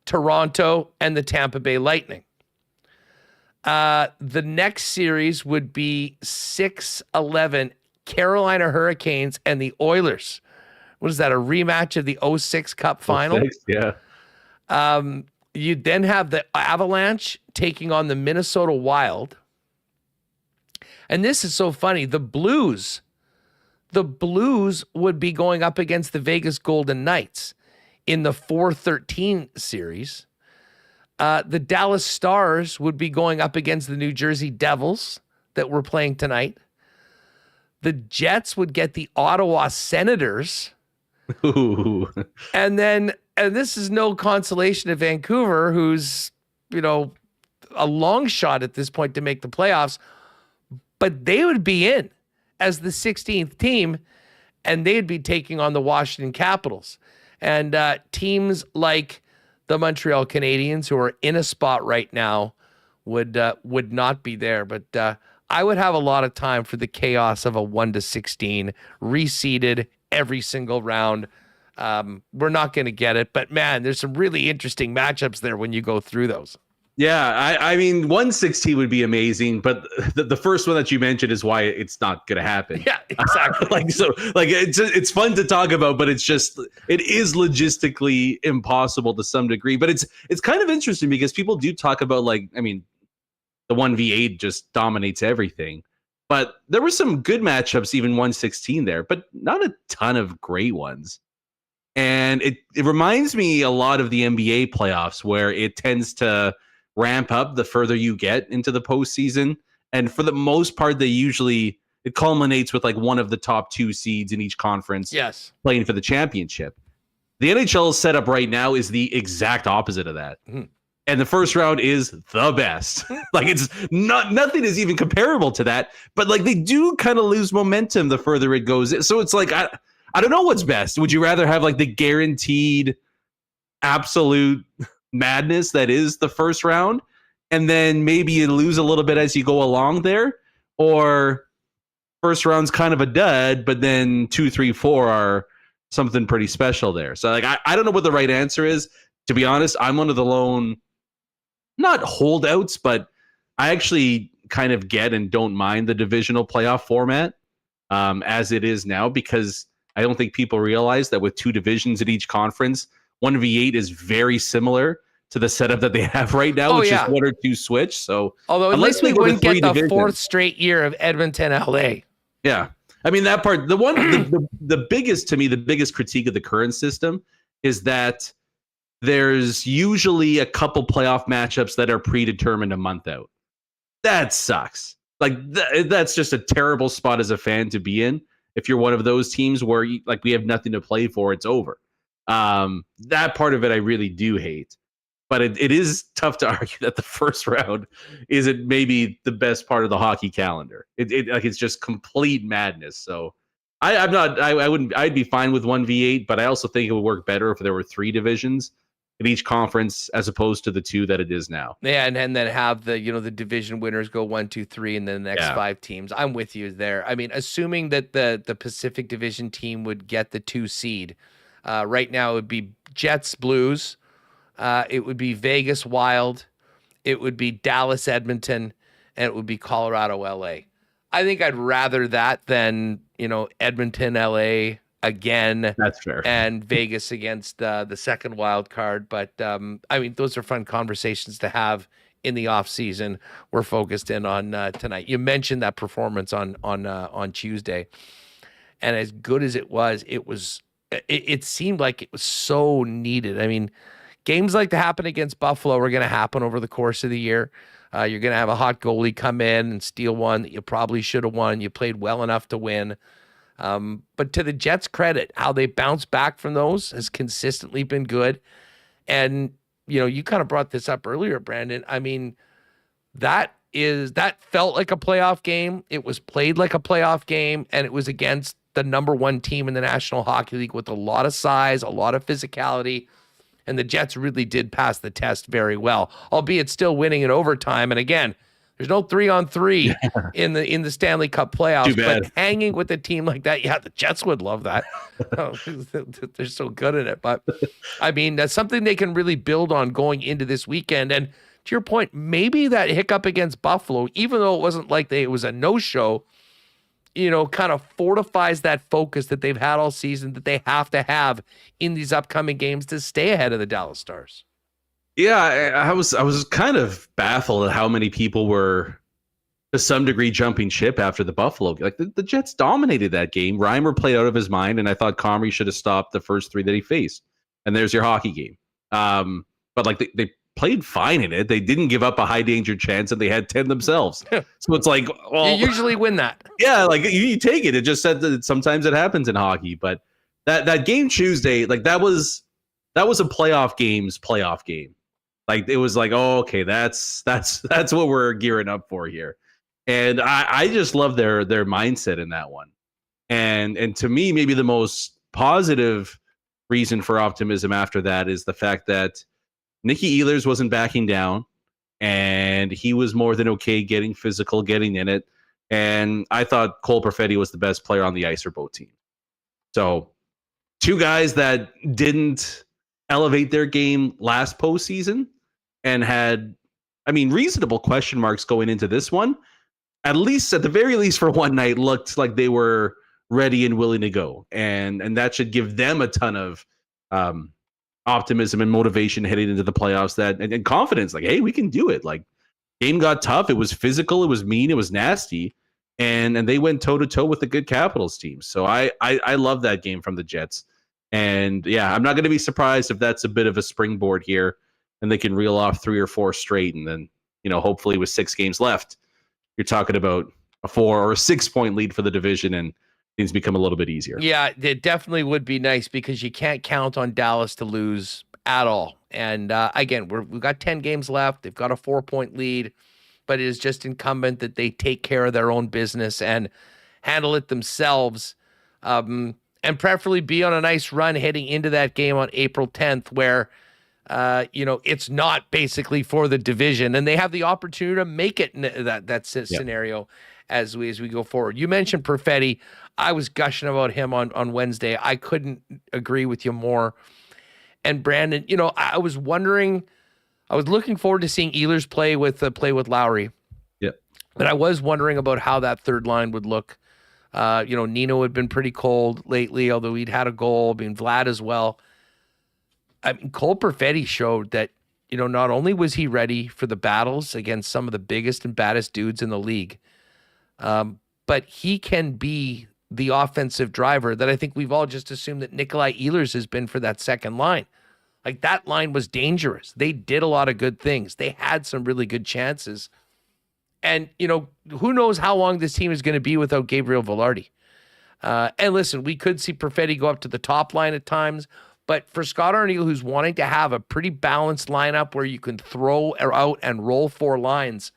Toronto and the Tampa Bay Lightning. The next series would be 6-11 Carolina Hurricanes and the Oilers. What is that, a rematch of the 06 Cup final? 06, yeah. You then have the Avalanche taking on the Minnesota Wild. And this is so funny. The Blues would be going up against the Vegas Golden Knights in the 4-13 series. The Dallas Stars would be going up against the New Jersey Devils that we're playing tonight. The Jets would get the Ottawa Senators. Ooh. And this is no consolation to Vancouver, who's, a long shot at this point to make the playoffs, but they would be in as the 16th team, and they'd be taking on the Washington Capitals. And teams like the Montreal Canadiens, who are in a spot right now, would not be there. But I would have a lot of time for the chaos of a 1-16, reseeded every single round. We're not going to get it, but man, there's some really interesting matchups there when you go through those. Yeah, I mean, 1-16 would be amazing, but the first one that you mentioned is why it's not going to happen. Yeah, exactly. It's fun to talk about, but it is logistically impossible to some degree. But it's kind of interesting because people do talk about the 1v8 just dominates everything. But there were some good matchups, even 1-16 there, but not a ton of great ones. And it reminds me a lot of the NBA playoffs, where it tends to ramp up the further you get into the postseason. And for the most part, it culminates with like one of the top 2 seeds in each conference playing for the championship. The NHL setup right now is the exact opposite of that. Mm-hmm. And the first round is the best. Like it's nothing is even comparable to that. But like they do kind of lose momentum the further it goes. So it's like I don't know what's best. Would you rather have like the guaranteed absolute madness that is the first round, and then maybe you lose a little bit as you go along there, or first round's kind of a dud, but then 2, 3, 4 are something pretty special there. So like I don't know what the right answer is. To be honest, I'm one of the lone, not holdouts, but I actually kind of get and don't mind the divisional playoff format as it is now, because I don't think people realize that with 2 divisions in each conference, 1v8 is very similar to the setup that they have right now, which is 1 or 2 switch. So although at least we wouldn't get the 4th straight year of Edmonton, LA. Yeah. I mean, that part, the biggest, to me, the biggest critique of the current system is that there's usually a couple playoff matchups that are predetermined a month out. That sucks. Like that's just a terrible spot as a fan to be in. If you're one of those teams where we have nothing to play for, it's over. That part of it I really do hate. But it is tough to argue that the first round isn't maybe the best part of the hockey calendar. It's just complete madness. So I'd be fine with 1v8, but I also think it would work better if there were 3 divisions in each conference as opposed to the 2 that it is now. Yeah, and then have the the division winners go 1, 2, 3, and then the next 5 teams. I'm with you there. I mean, assuming that the Pacific Division team would get the 2 seed, right now it would be Jets Blues, it would be Vegas Wild, it would be Dallas Edmonton, and it would be Colorado LA. I think I'd rather that than Edmonton LA again. That's fair. And Vegas against the second wild card. But I mean, those are fun conversations to have in the off season. We're focused in on tonight. You mentioned that performance on Tuesday, and as good as it was, it seemed like it was so needed. I mean, games like to happen against Buffalo are going to happen over the course of the year. You're going to have a hot goalie come in and steal one that you probably should have won. You played well enough to win. But to the Jets' credit, how they bounce back from those has consistently been good. And, you kind of brought this up earlier, Brenden. I mean, that felt like a playoff game. It was played like a playoff game, and it was against the number 1 team in the National Hockey League with a lot of size, a lot of physicality. And the Jets really did pass the test very well, albeit still winning in overtime. And again, there's no 3-on-3 in the Stanley Cup playoffs, but hanging with a team like that, the Jets would love that. They're so good at it. But I mean, that's something they can really build on going into this weekend. And to your point, maybe that hiccup against Buffalo, even though it wasn't like it was a no-show, kind of fortifies that focus that they've had all season that they have to have in these upcoming games to stay ahead of the Dallas Stars. Yeah, I was kind of baffled at how many people were to some degree jumping ship after the Buffalo. Like the Jets dominated that game. Reimer played out of his mind, and I thought Comrie should have stopped the first 3 that he faced. And there's your hockey game. But like they played fine in it. They didn't give up a high danger chance, and they had 10 themselves. So it's like, well, you usually win that. Yeah, like you take it. It just said that sometimes it happens in hockey. But that game Tuesday, like that was a playoff game. Like it was like, oh, okay, that's what we're gearing up for here. And I just love their mindset in that one. And to me, maybe the most positive reason for optimism after that is the fact that Nicky Ehlers wasn't backing down, and he was more than okay getting physical, getting in it. And I thought Cole Perfetti was the best player on the ice or boat team. So 2 guys that didn't elevate their game last postseason and had, reasonable question marks going into this one, at the very least for one night, looked like they were ready and willing to go. And that should give them a ton of optimism and motivation heading into the playoffs and confidence. Like, hey, we can do it. Like, game got tough. It was physical. It was mean. It was nasty. And they went toe-to-toe with a good Capitals team. So I love that game from the Jets. And, yeah, I'm not going to be surprised if that's a bit of a springboard here and they can reel off 3 or 4 straight. And then, hopefully with 6 games left, you're talking about a 4 or a 6-point lead for the division and things become a little bit easier. Yeah, it definitely would be nice because you can't count on Dallas to lose at all. And again, we've got 10 games left. They've got a 4-point lead, but it is just incumbent that they take care of their own business and handle it themselves. And preferably be on a nice run heading into that game on April 10th, where, it's not basically for the division, and they have the opportunity to make it in that scenario as we go forward. You mentioned Perfetti. I was gushing about him on Wednesday. I couldn't agree with you more. And Brandon, I was looking forward to seeing Ehlers play with Lowry. Yep. But I was wondering about how that third line would look. Nino had been pretty cold lately, although he'd had a goal. Vlad as well. I mean, Cole Perfetti showed that, not only was he ready for the battles against some of the biggest and baddest dudes in the league, but he can be the offensive driver that I think we've all just assumed that Nikolai Ehlers has been for that second line. Like, that line was dangerous. They did a lot of good things. They had some really good chances. And, who knows how long this team is going to be without Gabriel Velarde. And listen, we could see Perfetti go up to the top line at times, but for Scott Arniel, who's wanting to have a pretty balanced lineup where you can throw out and roll 4 lines,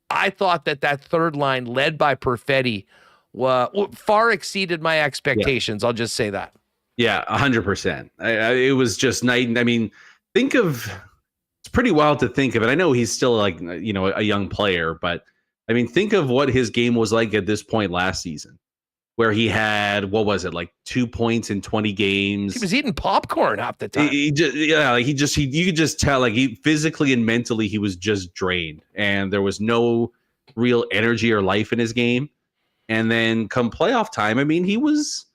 I thought that third line led by Perfetti far exceeded my expectations. Yeah. I'll just say that. Yeah, 100%. It was just night. I mean, it's pretty wild to think of it. I know he's still a young player, but I mean, think of what his game was like at this point last season, where he had, 2 points in 20 games. He was eating popcorn half the time. You could just tell, he physically and mentally, he was just drained, and there was no real energy or life in his game. And then come playoff time, I mean, he was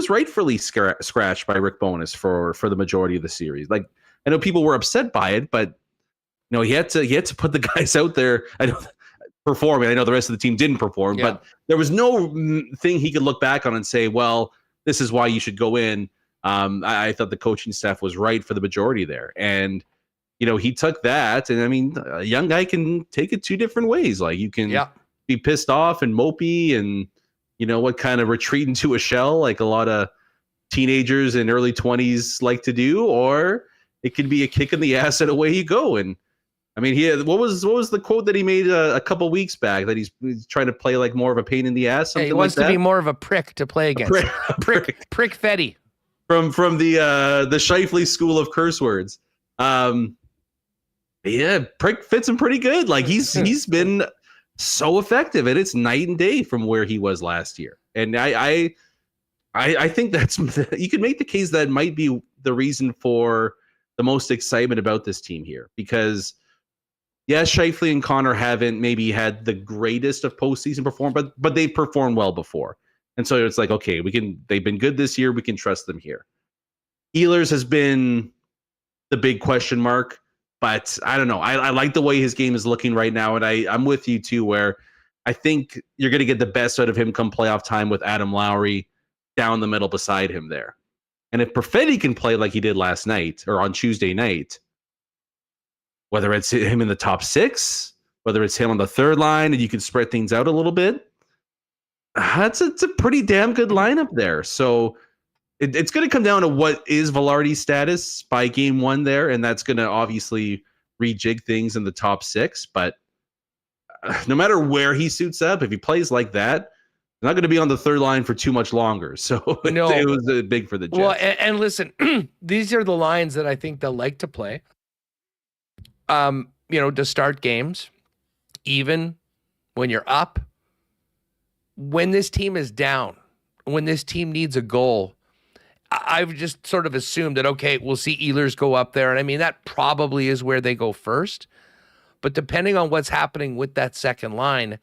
rightfully scratched by Rick Bowness for the majority of the series. I know people were upset by it, but he had to put the guys out there. I know performing. I know the rest of the team didn't perform, but there was no thing he could look back on and say, well, this is why you should go in. I thought the coaching staff was right for the majority there. And, he took that. And I mean, a young guy can take it 2 different ways. Like, you can be pissed off and mopey and, what kind of retreat into a shell, like a lot of teenagers in early 20s like to do, or it could be a kick in the ass and away you go. And I mean, what was the quote that he made a couple weeks back, that he's trying to play like more of a pain in the ass? He wants to be more of a prick to play against. Prick Fetty. From the Scheifele school of curse words. Prick fits him pretty good. Like, he's been so effective, and it's night and day from where he was last year. And I think that's, you could make the case that might be the reason for the most excitement about this team here, because Scheifele and Connor haven't maybe had the greatest of postseason perform, but they've performed well before. And so it's like, okay, they've been good this year. We can trust them here. Ehlers has been the big question mark, but I don't know. I like the way his game is looking right now. And I'm with you too, where I think you're going to get the best out of him come playoff time with Adam Lowry down the middle beside him there. And if Perfetti can play like he did last night or on Tuesday night, whether it's him in the top 6, whether it's him on the third line, and you can spread things out a little bit, it's a pretty damn good lineup there. So it's going to come down to what is Velarde's status by game 1 there, and that's going to obviously rejig things in the top 6. But no matter where he suits up, if he plays like that, he's not going to be on the third line for too much longer. So no. It was big for the Jets. Well, and listen, these are the lines that I think they'll like to play. To start games, even when you're up, when this team is down, when this team needs a goal, I've just sort of assumed that, okay, we'll see Ehlers go up there. And I mean, that probably is where they go first. But depending on what's happening with that second line,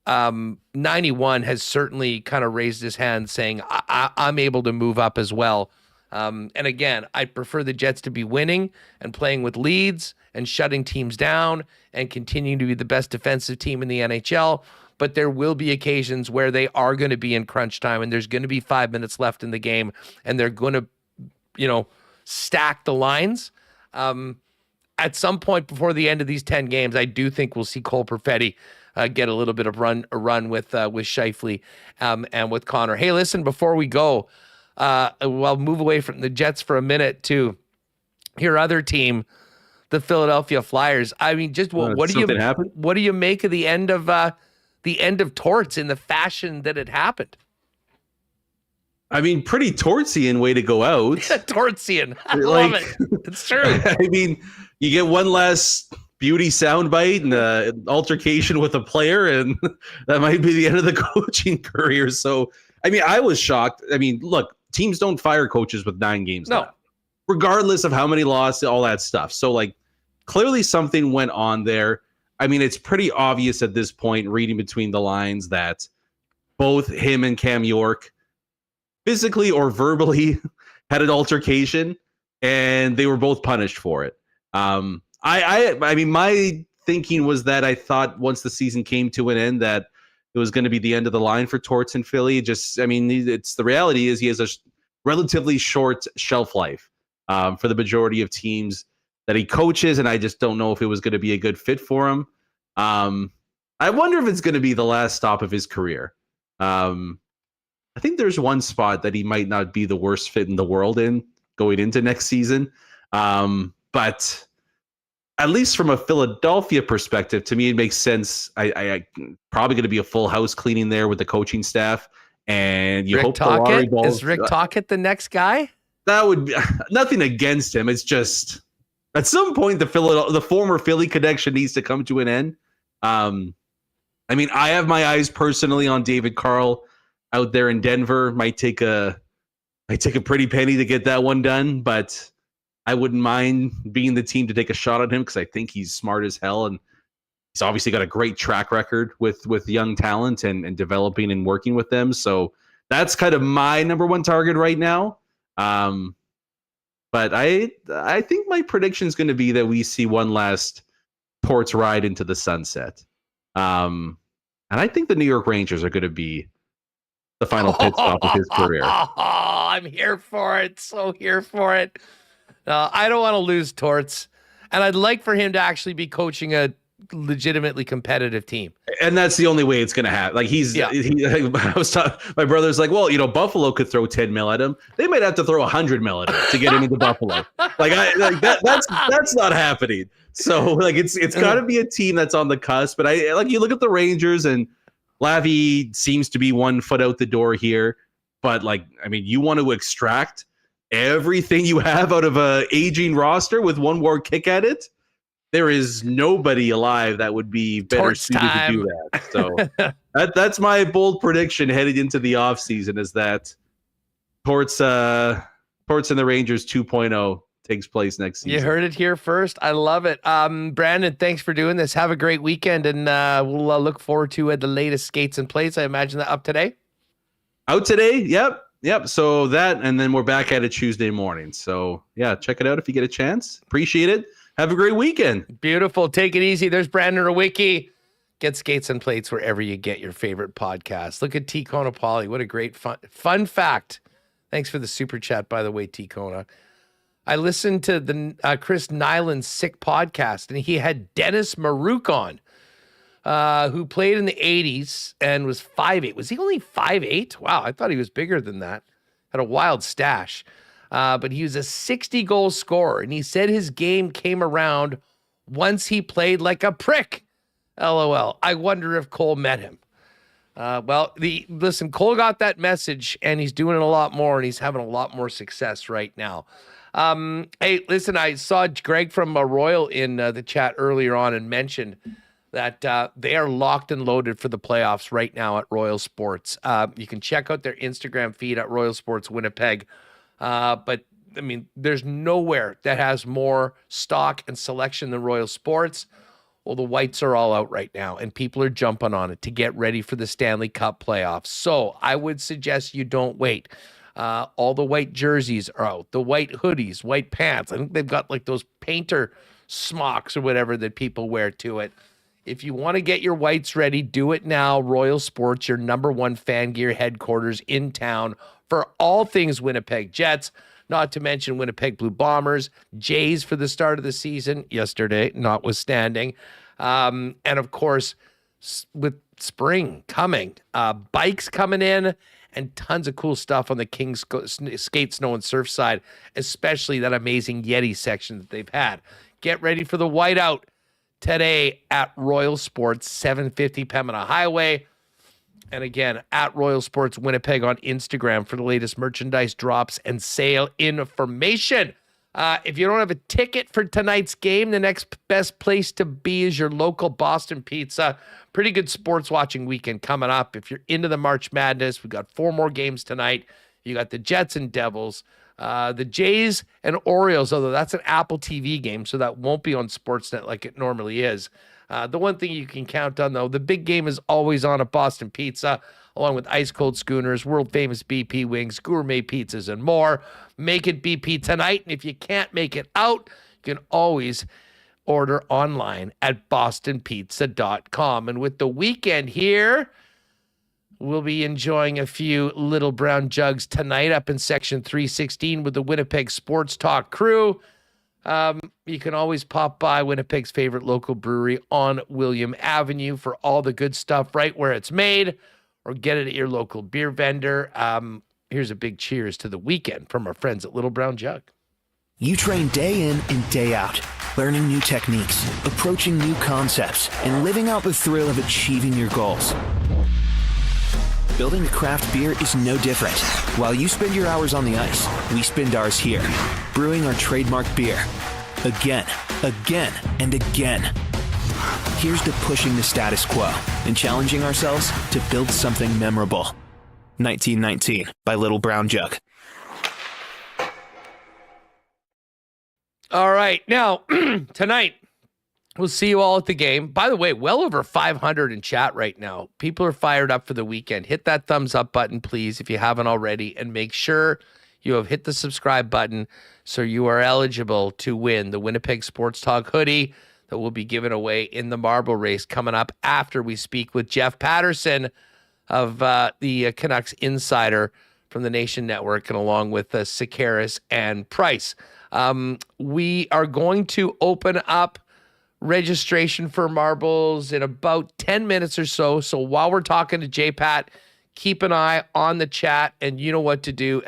91 has certainly kind of raised his hand saying, I'm able to move up as well. And again, I prefer the Jets to be winning and playing with leads and shutting teams down and continuing to be the best defensive team in the NHL. But there will be occasions where they are going to be in crunch time and there's going to be 5 minutes left in the game and they're going to, stack the lines. At some point before the end of these 10 games, I do think we'll see Cole Perfetti get a little bit of a run with Scheifele and with Connor. Hey, listen, before we go, we'll move away from the Jets for a minute to your other team, the Philadelphia Flyers. I mean, just what do you make of the end of Torts in the fashion that it happened? I mean, pretty Tortsian way to go out. Tortsian. I love it. It's true. I mean, you get one last beauty soundbite and an altercation with a player, and that might be the end of the coaching career. So, I mean, I was shocked. I mean, look, teams don't fire coaches with 9 games left, regardless of how many lost, all that stuff. So, like, clearly something went on there. I mean, it's pretty obvious at this point, reading between the lines, that both him and Cam York physically or verbally had an altercation, and they were both punished for it. I mean, my thinking was that I thought once the season came to an end that it was going to be the end of the line for Torts in Philly. Just, I mean, it's the reality is he has a relatively short shelf life for the majority of teams that he coaches, and I just don't know if it was going to be a good fit for him. I wonder if it's going to be the last stop of his career. I think there's one spot that he might not be the worst fit in the world in going into next season. But at least from a Philadelphia perspective, to me, it makes sense. I probably going to be a full house cleaning there with the coaching staff. And you Rick hope the lottery Tocchet? balls. Is Rick Tocchet the next guy? That would be nothing against him. It's just at some point the former Philly connection needs to come to an end. I mean, I have my eyes personally on David Carl out there in Denver. Might take a pretty penny to get that one done, but I wouldn't mind being the team to take a shot at him because I think he's smart as hell, and he's obviously got a great track record with young talent and developing and working with them. So that's kind of my number one target right now. But I think my prediction is going to be that we see one last Torts ride into the sunset. And I think the New York Rangers are going to be the final pit stop of his career. I'm here for it. So here for it. I don't want to lose Torts, and I'd like for him to actually be coaching a legitimately competitive team. And that's the only way it's going to happen. Like I was talking, my brother's like, well, Buffalo could throw 10 mil at him. They might have to throw 100 mil at him to get him into Buffalo. That's not happening. So like, it's got to be a team that's on the cusp. But you look at the Rangers, and Lavi seems to be 1 foot out the door here. But you want to extract everything you have out of a aging roster with one more kick at it. There is nobody alive that would be better suited to do that. So that's my bold prediction heading into the offseason, is that Torts and the Rangers 2.0 takes place next season. You heard it here first. I love it. Brenden, thanks for doing this. Have a great weekend, and we'll look forward to the latest skates and plays. I imagine that up today? Out today, yep. So that, and then we're back at it Tuesday morning. So yeah, check it out if you get a chance. Appreciate it. Have a great weekend. Beautiful. Take it easy. There's Brenden Rewucki. Get skates and plates wherever you get your favorite podcast. Look at T. Konopoli. What a great fun fact. Thanks for the super chat, by the way, T. Kona. I listened to the Chris Nyland's Sick podcast, and he had Dennis Maruk on, who played in the 80s and was 5'8". Was he only 5'8"? Wow, I thought he was bigger than that. Had a wild stash. But he was a 60-goal scorer, and he said his game came around once he played like a prick. LOL. I wonder if Cole met him. Listen, Cole got that message, and he's doing it a lot more, and he's having a lot more success right now. Hey, listen, I saw Greg from Royal in the chat earlier on and mentioned that they are locked and loaded for the playoffs right now at Royal Sports. You can check out their Instagram feed at Royal Sports Winnipeg. But I mean, there's nowhere that has more stock and selection than Royal Sports. Well, the whites are all out right now, and people are jumping on it to get ready for the Stanley Cup playoffs. So I would suggest you don't wait. All the white jerseys are out, the white hoodies, white pants. I think they've got like those painter smocks or whatever that people wear to it. If you want to get your whites ready, do it now. Royal Sports, your #1 fan gear headquarters in town for all things Winnipeg Jets, not to mention Winnipeg Blue Bombers, Jays for the start of the season, yesterday, notwithstanding. And of course, with spring coming, bikes coming in, and tons of cool stuff on the King's Skate, Snow, and Surf side, especially that amazing Yeti section that they've had. Get ready for the whiteout today at Royal Sports, 750 Pembina Highway. And again, at Royal Sports Winnipeg on Instagram for the latest merchandise drops and sale information. If you don't have a ticket for tonight's game, the next best place to be is your local Boston Pizza. Pretty good sports watching weekend coming up. If you're into the March Madness, we've got 4 more games tonight. You got the Jets and Devils, the Jays and Orioles, although that's an Apple TV game, so that won't be on Sportsnet like it normally is. The one thing you can count on, though, the big game is always on at Boston Pizza, along with ice-cold schooners, world-famous BP wings, gourmet pizzas, and more. Make it BP tonight, and if you can't make it out, you can always order online at bostonpizza.com. And with the weekend here, we'll be enjoying a few little brown jugs tonight up in Section 316 with the Winnipeg Sports Talk crew. You can always pop by Winnipeg's favorite local brewery on William Avenue for all the good stuff right where it's made, or get it at your local beer vendor. Here's a big cheers to the weekend from our friends at Little Brown Jug. You train day in and day out, learning new techniques, approaching new concepts, and living out the thrill of achieving your goals. Building a craft beer is no different. While you spend your hours on the ice, we spend ours here, brewing our trademark beer. Again, and again. Here's to pushing the status quo and challenging ourselves to build something memorable. 1919 by Little Brown Jug. All right. Now, tonight, we'll see you all at the game. By the way, well over 500 in chat right now. People are fired up for the weekend. Hit that thumbs up button, please, if you haven't already. And make sure you have hit the subscribe button so you are eligible to win the Winnipeg Sports Talk hoodie that will be given away in the marble race coming up after we speak with Jeff Paterson of the Canucks Insider from the Nation Network, and along with Sekeres and Price. We are going to open up registration for marbles in about 10 minutes or so. So while we're talking to J-Pat, keep an eye on the chat, and you know what to do. !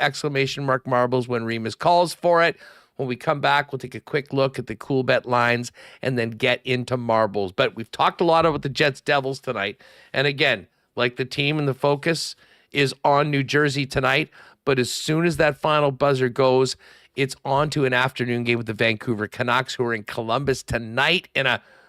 Marbles when Remis calls for it. When we come back, we'll take a quick look at the Coolbet lines and then get into marbles. But we've talked a lot about the Jets Devils tonight. And again, like the team and the focus is on New Jersey tonight. But as soon as that final buzzer goes, it's on to an afternoon game with the Vancouver Canucks, who are in Columbus tonight in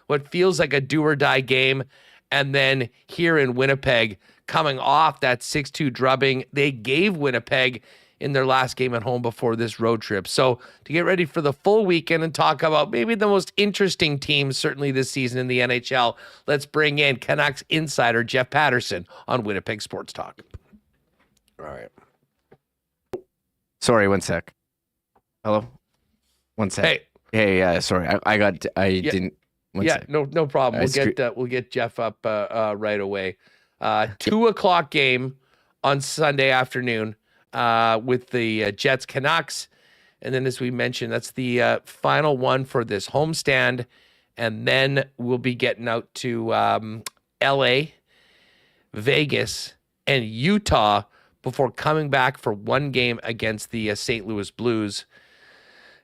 what feels like a do-or-die game. And then here in Winnipeg, coming off that 6-2 drubbing they gave Winnipeg in their last game at home before this road trip. So to get ready for the full weekend and talk about maybe the most interesting teams certainly this season in the NHL, let's bring in Canucks insider Jeff Paterson on Winnipeg Sports Talk. All right. Sorry, one sec. Hello? One sec. Hey, sorry. I didn't. Sec. No problem. We'll get Jeff up right away. 2:00 game on Sunday afternoon with the Jets Canucks. And then, as we mentioned, that's the final one for this homestand. And then we'll be getting out to LA, Vegas, and Utah before coming back for one game against the St. Louis Blues.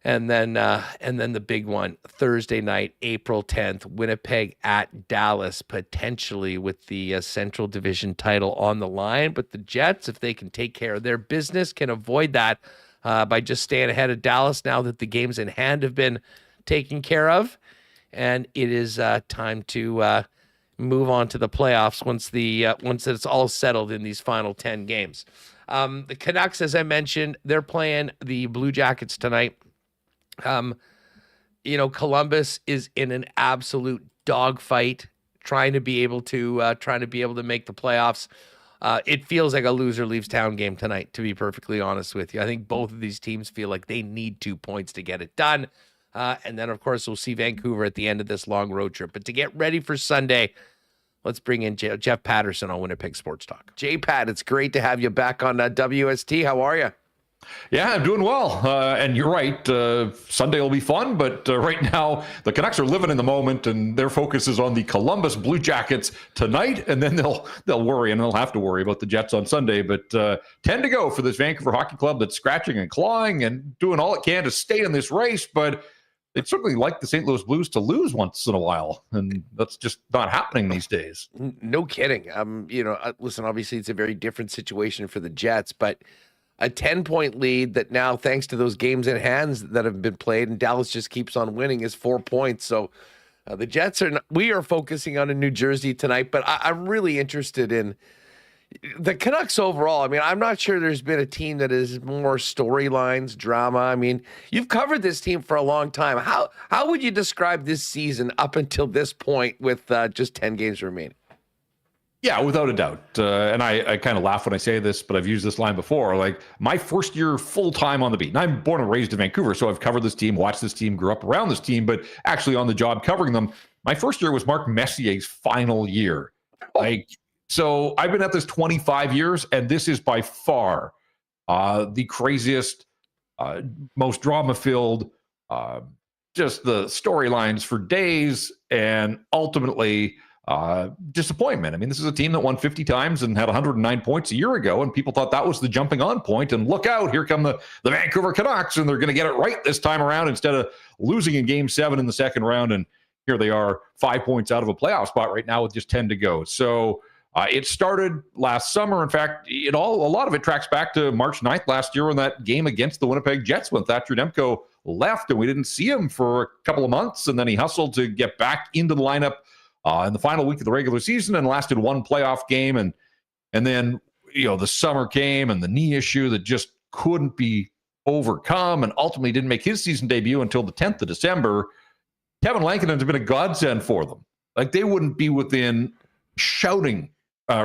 And then the big one, Thursday night, April 10th, Winnipeg at Dallas, potentially with the Central Division title on the line. But the Jets, if they can take care of their business, can avoid that by just staying ahead of Dallas now that the games in hand have been taken care of. And it is time to move on to the playoffs once it's all settled in these final 10 games. The Canucks, as I mentioned, they're playing the Blue Jackets tonight. Columbus is in an absolute dogfight, trying to be able to make the playoffs. It feels like a loser leaves town game tonight, to be perfectly honest with you. I think both of these teams feel like they need 2 points to get it done. And then, of course, we'll see Vancouver at the end of this long road trip. But to get ready for Sunday, let's bring in Jeff Paterson on Winnipeg Sports Talk. J-Pat, it's great to have you back on WST. How are you? Yeah, I'm doing well. And you're right. Sunday will be fun, but right now the Canucks are living in the moment, and their focus is on the Columbus Blue Jackets tonight, and then they'll worry, and they'll have to worry about the Jets on Sunday. But 10 to go for this Vancouver hockey club that's scratching and clawing and doing all it can to stay in this race, but they'd certainly like the St. Louis Blues to lose once in a while, and that's just not happening these days. No kidding. Listen, obviously it's a very different situation for the Jets, but a 10-point lead that now, thanks to those games in hands that have been played, and Dallas just keeps on winning, is 4 points. So the Jets we are focusing on in New Jersey tonight, but I'm really interested in the Canucks overall. I mean, I'm not sure there's been a team that is more storylines, drama. I mean, you've covered this team for a long time. How would you describe this season up until this point with just 10 games remaining? Yeah, without a doubt. And I kind of laugh when I say this, but I've used this line before. Like, my first year full-time on the beat, and I'm born and raised in Vancouver, so I've covered this team, watched this team, grew up around this team, but actually on the job covering them. My first year was Mark Messier's final year. So I've been at this 25 years, and this is by far the craziest, most drama-filled, just the storylines for days, and ultimately disappointment. I mean, this is a team that won 50 times and had 109 points a year ago, and people thought that was the jumping on point. And look out, here come the Vancouver Canucks, and they're going to get it right this time around instead of losing in Game 7 in the second round. And here they are, 5 points out of a playoff spot right now with just 10 to go. So it started last summer. In fact, a lot of it tracks back to March 9th last year when that game against the Winnipeg Jets when Vancouver left, and we didn't see him for a couple of months, and then he hustled to get back into the lineup in the final week of the regular season and lasted one playoff game. And then, the summer came and the knee issue that just couldn't be overcome and ultimately didn't make his season debut until the 10th of December. Kevin Lankinen's been a godsend for them. Like, they wouldn't be within shouting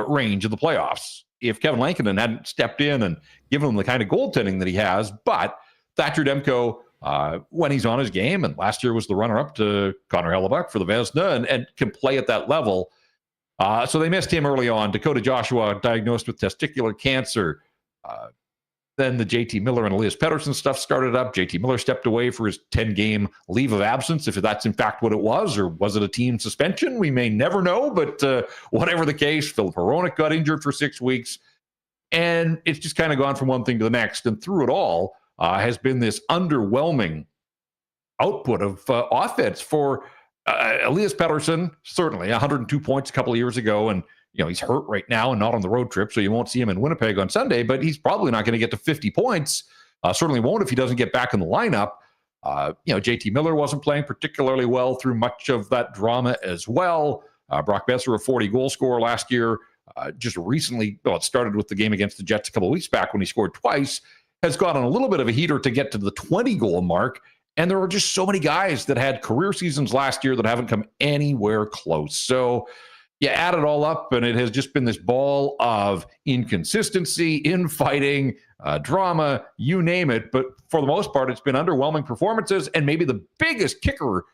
range of the playoffs if Kevin Lankinen hadn't stepped in and given them the kind of goaltending that he has. But Thatcher Demko, when he's on his game, and last year was the runner-up to Connor Hellebuck for the Vezina, and can play at that level. So they missed him early on. Dakota Joshua diagnosed with testicular cancer. Then the JT Miller and Elias Paterson stuff started up. JT Miller stepped away for his 10-game leave of absence, if that's in fact what it was, or was it a team suspension? We may never know, but whatever the case, Filip Hronek got injured for 6 weeks. And it's just kind of gone from one thing to the next. And through it all, has been this underwhelming output of offense for Elias Paterson. Certainly 102 points a couple of years ago, and he's hurt right now and not on the road trip, so you won't see him in Winnipeg on Sunday, but he's probably not going to get to 50 points. Certainly won't if he doesn't get back in the lineup. JT Miller wasn't playing particularly well through much of that drama as well. Brock Besser, a 40-goal scorer last year, just recently, it started with the game against the Jets a couple of weeks back when he scored twice, has got on a little bit of a heater to get to the 20-goal mark. And there are just so many guys that had career seasons last year that haven't come anywhere close. So you add it all up, and it has just been this ball of inconsistency, infighting, drama, you name it. But for the most part, it's been underwhelming performances. And maybe the biggest kicker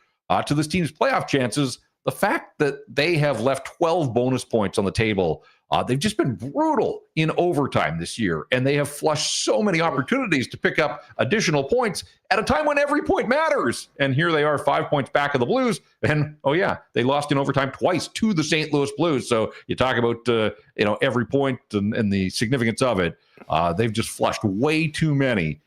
to this team's playoff chances, the fact that they have left 12 bonus points on the table. They've just been brutal in overtime this year, and they have flushed so many opportunities to pick up additional points at a time when every point matters. And here they are, 5 points back of the Blues. And, they lost in overtime twice to the St. Louis Blues. So you talk about, every point and the significance of it. They've just flushed way too many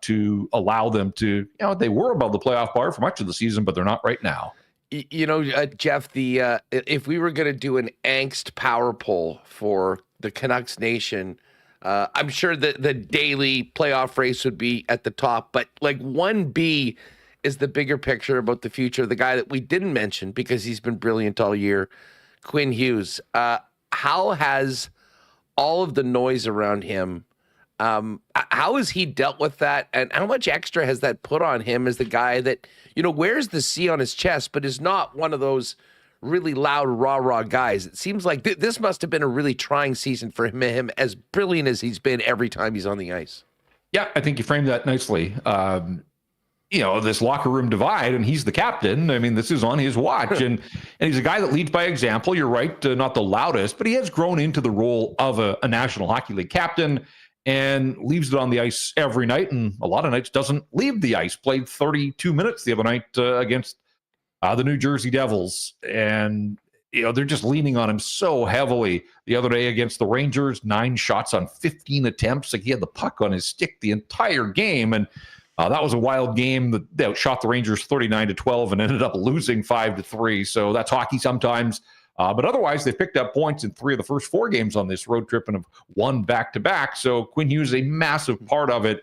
to allow them to, they were above the playoff bar for much of the season, but they're not right now. Jeff, if we were going to do an angst power poll for the Canucks Nation, I'm sure that the daily playoff race would be at the top. But 1B is the bigger picture about the future. The guy that we didn't mention because he's been brilliant all year, Quinn Hughes. How has all of the noise around him, how has he dealt with that? And how much extra has that put on him as the guy that, wears the C on his chest, but is not one of those really loud, rah-rah guys? It seems like this must have been a really trying season for him, as brilliant as he's been every time he's on the ice. Yeah, I think you framed that nicely. This locker room divide, and he's the captain. I mean, this is on his watch, and he's a guy that leads by example. You're right, not the loudest, but he has grown into the role of a National Hockey League captain. and leaves it on the ice every night, and a lot of nights doesn't leave the ice. Played 32 minutes the other night against the New Jersey Devils, and they're just leaning on him so heavily. The other day against the Rangers, 9 shots on 15 attempts. Like, he had the puck on his stick the entire game, and that was a wild game that they outshot the Rangers 39-12 and ended up losing 5-3. So that's hockey sometimes. But otherwise, they picked up points in 3 of the first 4 games on this road trip and have won back-to-back. So Quinn Hughes is a massive part of it.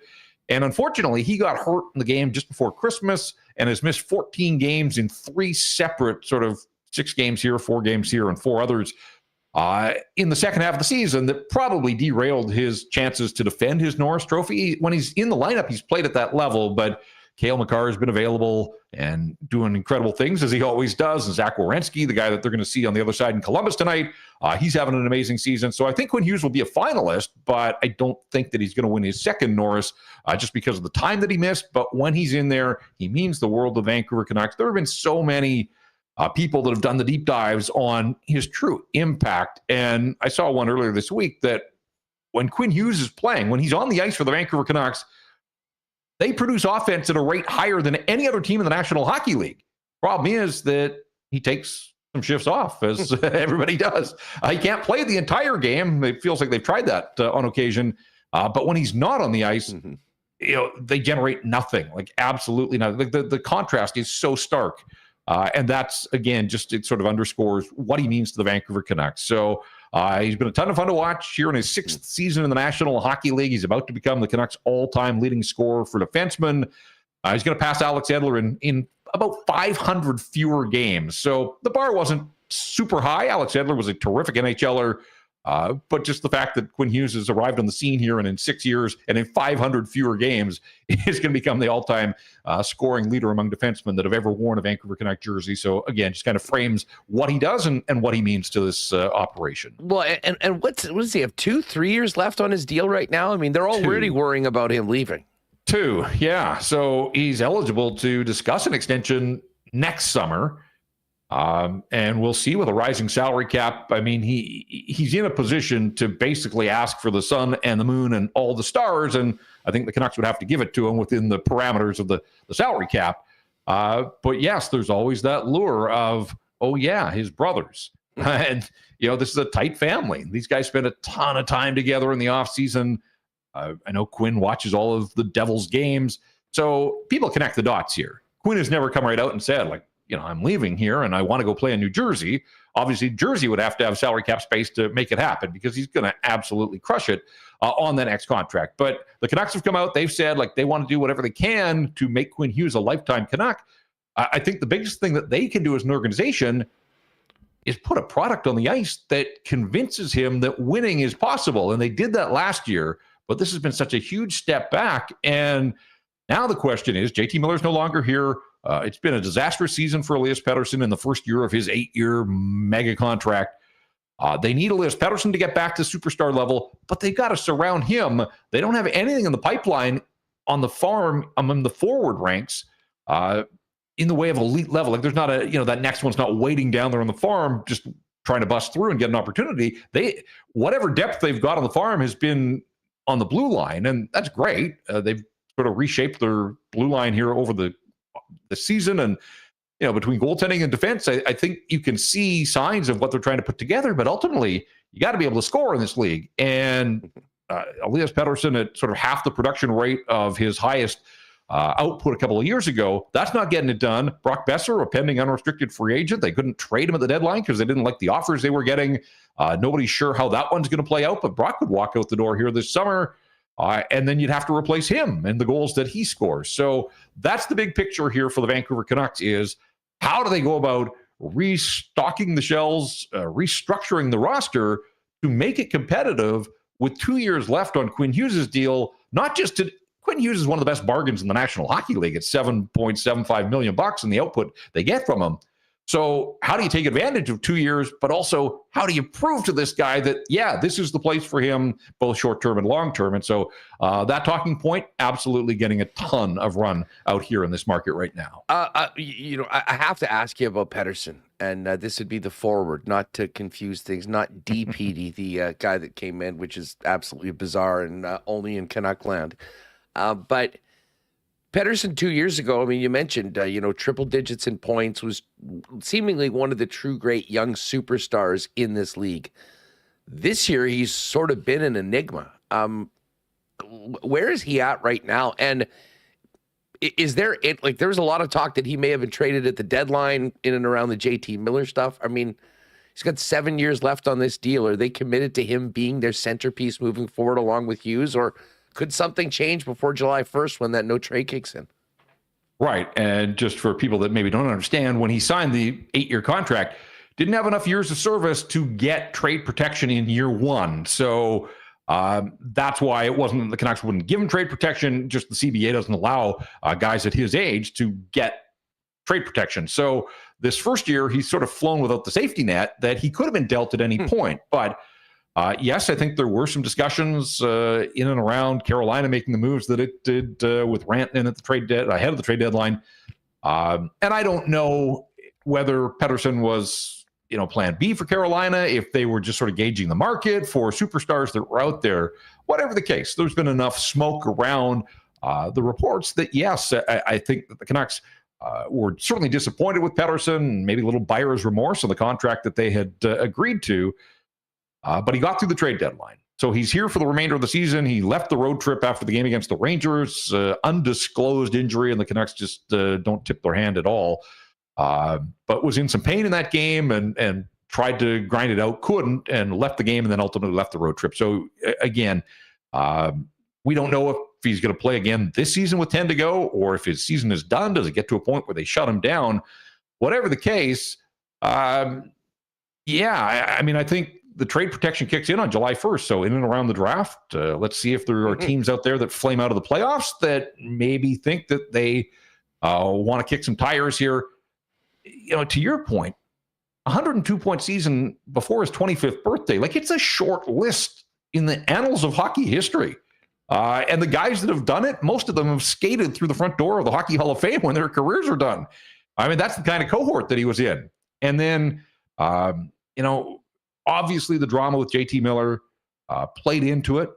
And unfortunately, he got hurt in the game just before Christmas and has missed 14 games in 3 separate sort of 6 games here, 4 games here, and 4 others in the second half of the season that probably derailed his chances to defend his Norris Trophy. When he's in the lineup, he's played at that level, but Cale Makar has been available and doing incredible things, as he always does. And Zach Werenski, the guy that they're going to see on the other side in Columbus tonight, he's having an amazing season. So I think Quinn Hughes will be a finalist, but I don't think that he's going to win his second Norris just because of the time that he missed. But when he's in there, he means the world to Vancouver Canucks. There have been so many people that have done the deep dives on his true impact. And I saw one earlier this week that when Quinn Hughes is playing, when he's on the ice for the Vancouver Canucks, they produce offense at a rate higher than any other team in the National Hockey League. Problem is that he takes some shifts off, as everybody does. He can't play the entire game. It feels like they've tried that on occasion. But when he's not on the ice, they generate nothing, like absolutely nothing. Like the contrast is so stark. And that's, again, just it sort of underscores what he means to the Vancouver Canucks. So he's been a ton of fun to watch here in his 6th season in the National Hockey League. He's about to become the Canucks' all-time leading scorer for defensemen. He's going to pass Alex Edler in about 500 fewer games. So the bar wasn't super high. Alex Edler was a terrific NHLer. But just the fact that Quinn Hughes has arrived on the scene here and in 6 years and in 500 fewer games is going to become the all-time scoring leader among defensemen that have ever worn a Vancouver Canuck jersey. So, again, just kind of frames what he does and what he means to this operation. Well, and what does he have, 2-3 years left on his deal right now? I mean, they're already worrying about him leaving. 2, yeah. So he's eligible to discuss an extension next summer. And we'll see with a rising salary cap. I mean, he's in a position to basically ask for the sun and the moon and all the stars, and I think the Canucks would have to give it to him within the parameters of the salary cap. But yes, there's always that lure of, oh yeah, his brothers. And, this is a tight family. These guys spend a ton of time together in the offseason. I know Quinn watches all of the Devils games. So people connect the dots here. Quinn has never come right out and said, like, I'm leaving here and I want to go play in New Jersey. Obviously, Jersey would have to have salary cap space to make it happen because he's going to absolutely crush it on that next contract. But the Canucks have come out. They've said, like, they want to do whatever they can to make Quinn Hughes a lifetime Canuck. I think the biggest thing that they can do as an organization is put a product on the ice that convinces him that winning is possible. And they did that last year, but this has been such a huge step back. And now the question is, JT Miller's no longer here. It's been a disastrous season for Elias Paterson in the first year of his 8-year mega contract. They need Elias Paterson to get back to superstar level, but they've got to surround him. They don't have anything in the pipeline on the farm among the forward ranks in the way of elite level. Like, there's not that next one's not waiting down there on the farm just trying to bust through and get an opportunity. Whatever depth they've got on the farm has been on the blue line, and that's great. They've sort of reshaped their blue line here over the season, and between goaltending and defense, I think you can see signs of what they're trying to put together, but ultimately you got to be able to score in this league. And Elias Pettersson at sort of half the production rate of his highest output a couple of years ago, that's not getting it done. Brock Besser, a pending unrestricted free agent, they couldn't trade him at the deadline because they didn't like the offers they were getting. Nobody's sure how that one's going to play out, but Brock could walk out the door here this summer. And then you'd have to replace him and the goals that he scores. So that's the big picture here for the Vancouver Canucks is how do they go about restocking the shelves, restructuring the roster to make it competitive with 2 years left on Quinn Hughes' deal, not just to Quinn Hughes is one of the best bargains in the National Hockey League at $7.75 million in the output they get from him. So how do you take advantage of 2 years, but also how do you prove to this guy that, yeah, this is the place for him, both short-term and long-term? And so that talking point, absolutely getting a ton of run out here in this market right now. I have to ask you about Paterson. And this would be the forward, not to confuse things, not DPD, the guy that came in, which is absolutely bizarre and only in Canuck land. But Paterson 2 years ago, I mean, you mentioned, triple digits in points, was seemingly one of the true great young superstars in this league. This year, he's sort of been an enigma. Where is he at right now? And is there there was a lot of talk that he may have been traded at the deadline in and around the JT Miller stuff. I mean, he's got 7 years left on this deal. Are they committed to him being their centerpiece moving forward along with Hughes, or could something change before July 1st when that no trade kicks in? Right. And just for people that maybe don't understand, when he signed the 8-year contract, didn't have enough years of service to get trade protection in year one. So that's why it wasn't the Canucks wouldn't give him trade protection. Just the CBA doesn't allow guys at his age to get trade protection. So this first year, he's sort of flown without the safety net that he could have been dealt at any point. But yes, I think there were some discussions in and around Carolina making the moves that it did with Rantanen at the ahead of the trade deadline. And I don't know whether Paterson was plan B for Carolina, if they were just sort of gauging the market for superstars that were out there. Whatever the case, there's been enough smoke around the reports that, yes, I think that the Canucks were certainly disappointed with Paterson, maybe a little buyer's remorse on the contract that they had agreed to. But he got through the trade deadline. So he's here for the remainder of the season. He left the road trip after the game against the Rangers, undisclosed injury, and the Canucks just don't tip their hand at all. But was in some pain in that game and tried to grind it out, couldn't, and left the game and then ultimately left the road trip. So again, we don't know if he's going to play again this season with 10 to go, or if his season is done. Does it get to a point where they shut him down? Whatever the case, I think the trade protection kicks in on July 1st. So in and around the draft, let's see if there are teams out there that flame out of the playoffs that maybe think that they want to kick some tires here. To your point, 102-point season before his 25th birthday, it's a short list in the annals of hockey history. And the guys that have done it, most of them have skated through the front door of the Hockey Hall of Fame when their careers are done. I mean, that's the kind of cohort that he was in. And then, obviously the drama with JT Miller played into it.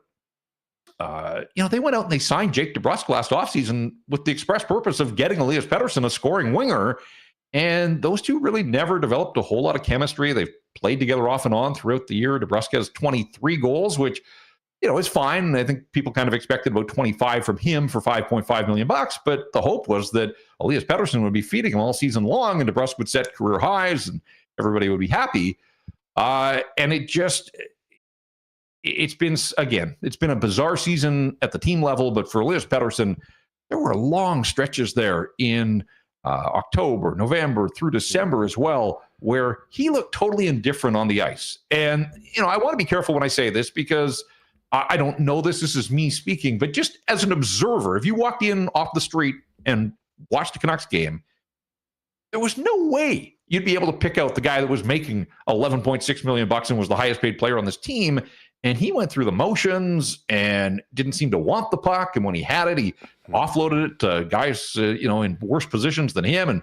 They went out and they signed Jake DeBrusk last offseason with the express purpose of getting Elias Pettersson a scoring winger. And those two really never developed a whole lot of chemistry. They've played together off and on throughout the year. DeBrusk has 23 goals, which, is fine. I think people kind of expected about 25 from him for $5.5 million. But the hope was that Elias Pettersson would be feeding him all season long and DeBrusk would set career highs and everybody would be happy. And it's been a bizarre season at the team level. But for Elias Pettersson, there were long stretches there in October, November through December as well, where he looked totally indifferent on the ice. And, I want to be careful when I say this because I don't know this. This is me speaking, but just as an observer, if you walked in off the street and watched the Canucks game, there was no way you'd be able to pick out the guy that was making $11.6 million and was the highest paid player on this team. And he went through the motions and didn't seem to want the puck. And when he had it, he offloaded it to guys, in worse positions than him. And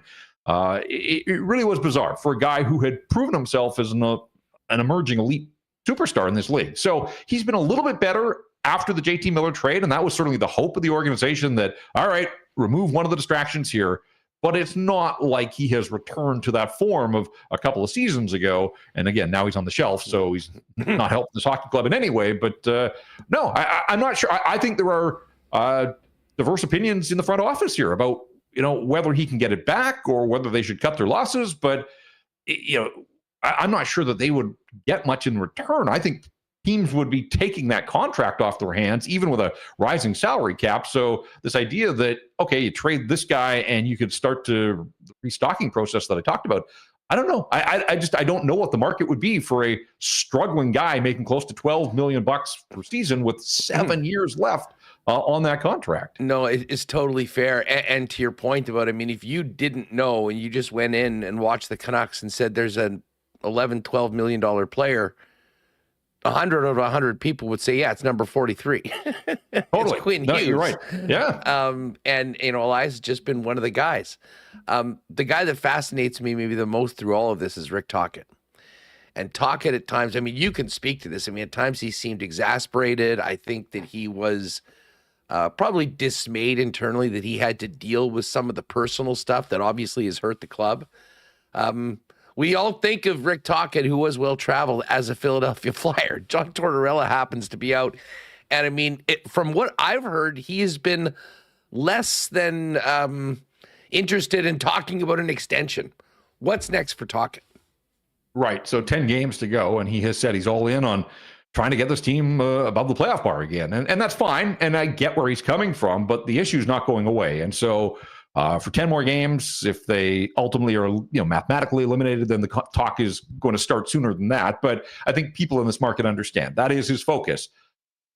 it really was bizarre for a guy who had proven himself as an emerging elite superstar in this league. So he's been a little bit better after the JT Miller trade. And that was certainly the hope of the organization that, all right, remove one of the distractions here. But it's not like he has returned to that form of a couple of seasons ago. And again, now he's on the shelf, so he's not helping this hockey club in any way. But no, I'm not sure. I think there are diverse opinions in the front office here about, whether he can get it back or whether they should cut their losses. But, I'm not sure that they would get much in return. I think teams would be taking that contract off their hands, even with a rising salary cap. So this idea that, okay, you trade this guy and you could start to the restocking process that I talked about, I don't know. I don't know what the market would be for a struggling guy making close to $12 million per season with 7 years left on that contract. No, it's totally fair. And to your point about, if you didn't know and you just went in and watched the Canucks and said there's an $11, $12 million player, 100 out of 100 people would say, yeah, it's number 43. Totally. It's Quinn Hughes. You're right. Yeah. And, Elias just been one of the guys. The guy that fascinates me maybe the most through all of this is Rick Tocchet. And Tocchet at times, you can speak to this. At times he seemed exasperated. I think that he was probably dismayed internally that he had to deal with some of the personal stuff that obviously has hurt the club. We all think of Rick Tocchet, who was well-traveled, as a Philadelphia Flyer. John Tortorella happens to be out. And from what I've heard, he has been less than interested in talking about an extension. What's next for Tocchet? Right. So 10 games to go, and he has said he's all in on trying to get this team above the playoff bar again. And that's fine, and I get where he's coming from, but the issue is not going away. And so for 10 more games, if they ultimately are mathematically eliminated, then the talk is going to start sooner than that. But I think people in this market understand that is his focus.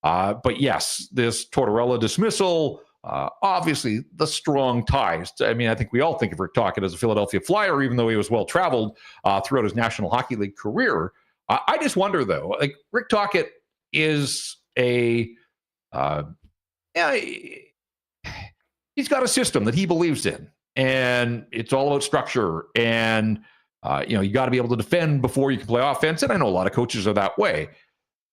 But yes, this Tortorella dismissal, obviously the strong ties. I think we all think of Rick Tocchet as a Philadelphia Flyer, even though he was well-traveled throughout his National Hockey League career. I just wonder, though, Rick Tocchet is he's got a system that he believes in, and it's all about structure. And, you got to be able to defend before you can play offense. And I know a lot of coaches are that way.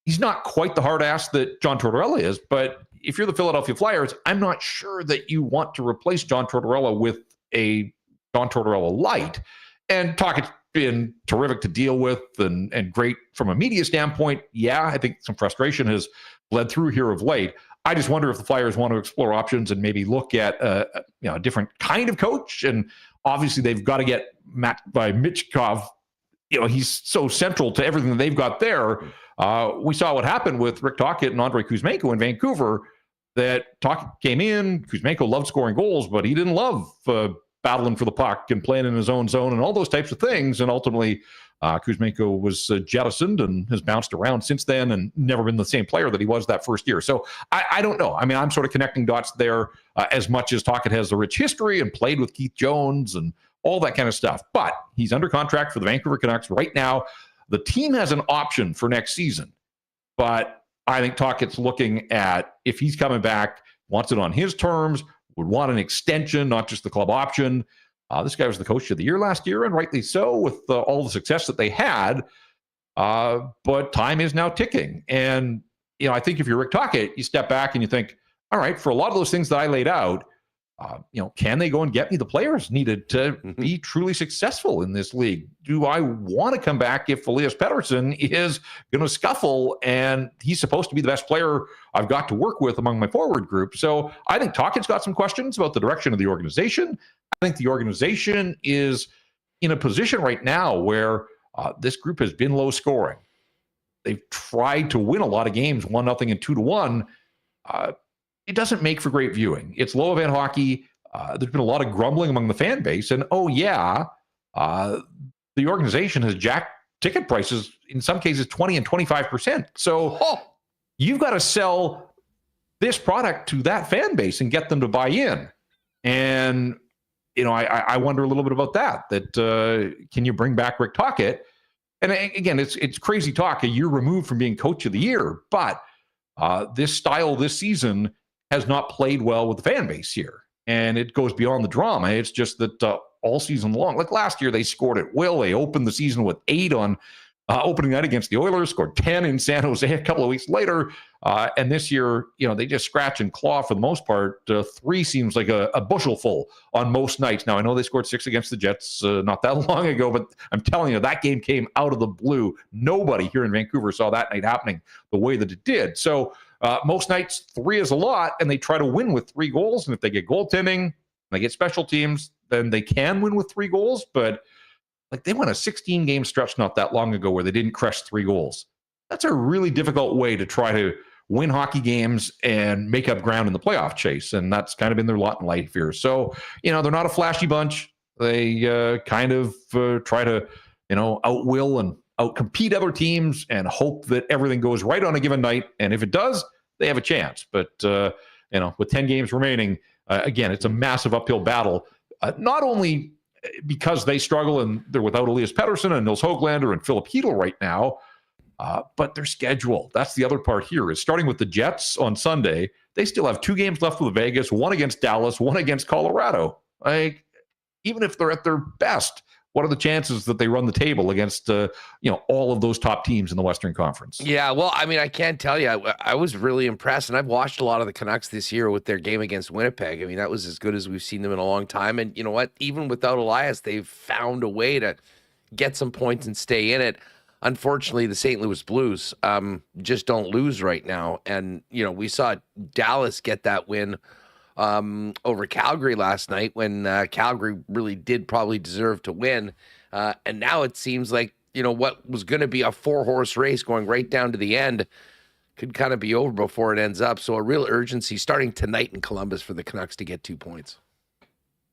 He's not quite the hard ass that John Tortorella is, but if you're the Philadelphia Flyers, I'm not sure that you want to replace John Tortorella with a John Tortorella light. And Tocchet's been terrific to deal with and great from a media standpoint. Yeah, I think some frustration has bled through here of late. I just wonder if the Flyers want to explore options and maybe look at a different kind of coach. And obviously they've got to get Michkov. He's so central to everything that they've got there. We saw what happened with Rick Tocchet and Andrei Kuzmenko in Vancouver. That Tocchet came in, Kuzmenko loved scoring goals, but he didn't love battling for the puck and playing in his own zone and all those types of things. And ultimately, Kuzmenko was jettisoned and has bounced around since then and never been the same player that he was that first year. So I don't know. I'm sort of connecting dots there as much as Tocchet has a rich history and played with Keith Jones and all that kind of stuff. But he's under contract for the Vancouver Canucks right now. The team has an option for next season, but I think Tocchet's looking at if he's coming back, wants it on his terms, would want an extension, not just the club option. This guy was the coach of the year last year, and rightly so, with all the success that they had. But time is now ticking. And, I think if you're Rick Tocchet, you step back and you think, all right, for a lot of those things that I laid out, can they go and get me the players needed to be truly successful in this league? Do I want to come back if Elias Paterson is going to scuffle and he's supposed to be the best player I've got to work with among my forward group? So I think Tocchet's got some questions about the direction of the organization. I think the organization is in a position right now where this group has been low scoring. They've tried to win a lot of games, 1-0 and 2-1. It doesn't make for great viewing. It's low event hockey. There's been a lot of grumbling among the fan base. And, the organization has jacked ticket prices, in some cases 20 and 25%. So you've got to sell this product to that fan base and get them to buy in. And, I wonder a little bit about that can you bring back Rick Tocchet? And again, it's crazy talk a year removed from being coach of the year, but this style this season has not played well with the fan base here. And it goes beyond the drama. It's just that all season long, like last year, they scored at will. They opened the season with 8 on opening night against the Oilers, scored 10 in San Jose a couple of weeks later. And this year, they just scratch and claw for the most part. 3 seems like a bushel full on most nights. Now, I know they scored 6 against the Jets not that long ago, but I'm telling you, that game came out of the blue. Nobody here in Vancouver saw that night happening the way that it did. So most nights, 3 is a lot, and they try to win with 3 goals. And if they get goaltending, they get special teams, then they can win with 3 goals. But they won a 16-game stretch not that long ago where they didn't crush 3 goals. That's a really difficult way to try to win hockey games and make up ground in the playoff chase. And that's kind of been their lot in life here. So, they're not a flashy bunch. They kind of try to, outwill and outcompete other teams and hope that everything goes right on a given night. And if it does, they have a chance. But, with 10 games remaining, again, it's a massive uphill battle. Not only because they struggle and they're without Elias Pettersson and Nils Höglander and Philip Hedl right now, But their schedule, that's the other part here, is starting with the Jets on Sunday. They still have 2 games left with Vegas, one against Dallas, one against Colorado. Like, even if they're at their best, what are the chances that they run the table against all of those top teams in the Western Conference? Yeah, well, I mean, I can't tell you. I was really impressed, and I've watched a lot of the Canucks this year with their game against Winnipeg. I mean, that was as good as we've seen them in a long time. And you know what? Even without Elias, they've found a way to get some points and stay in it. Unfortunately, the St. Louis Blues just don't lose right now. And, we saw Dallas get that win over Calgary last night when Calgary really did probably deserve to win. And now it seems like, what was going to be a 4-horse race going right down to the end could kind of be over before it ends up. So a real urgency starting tonight in Columbus for the Canucks to get 2 points.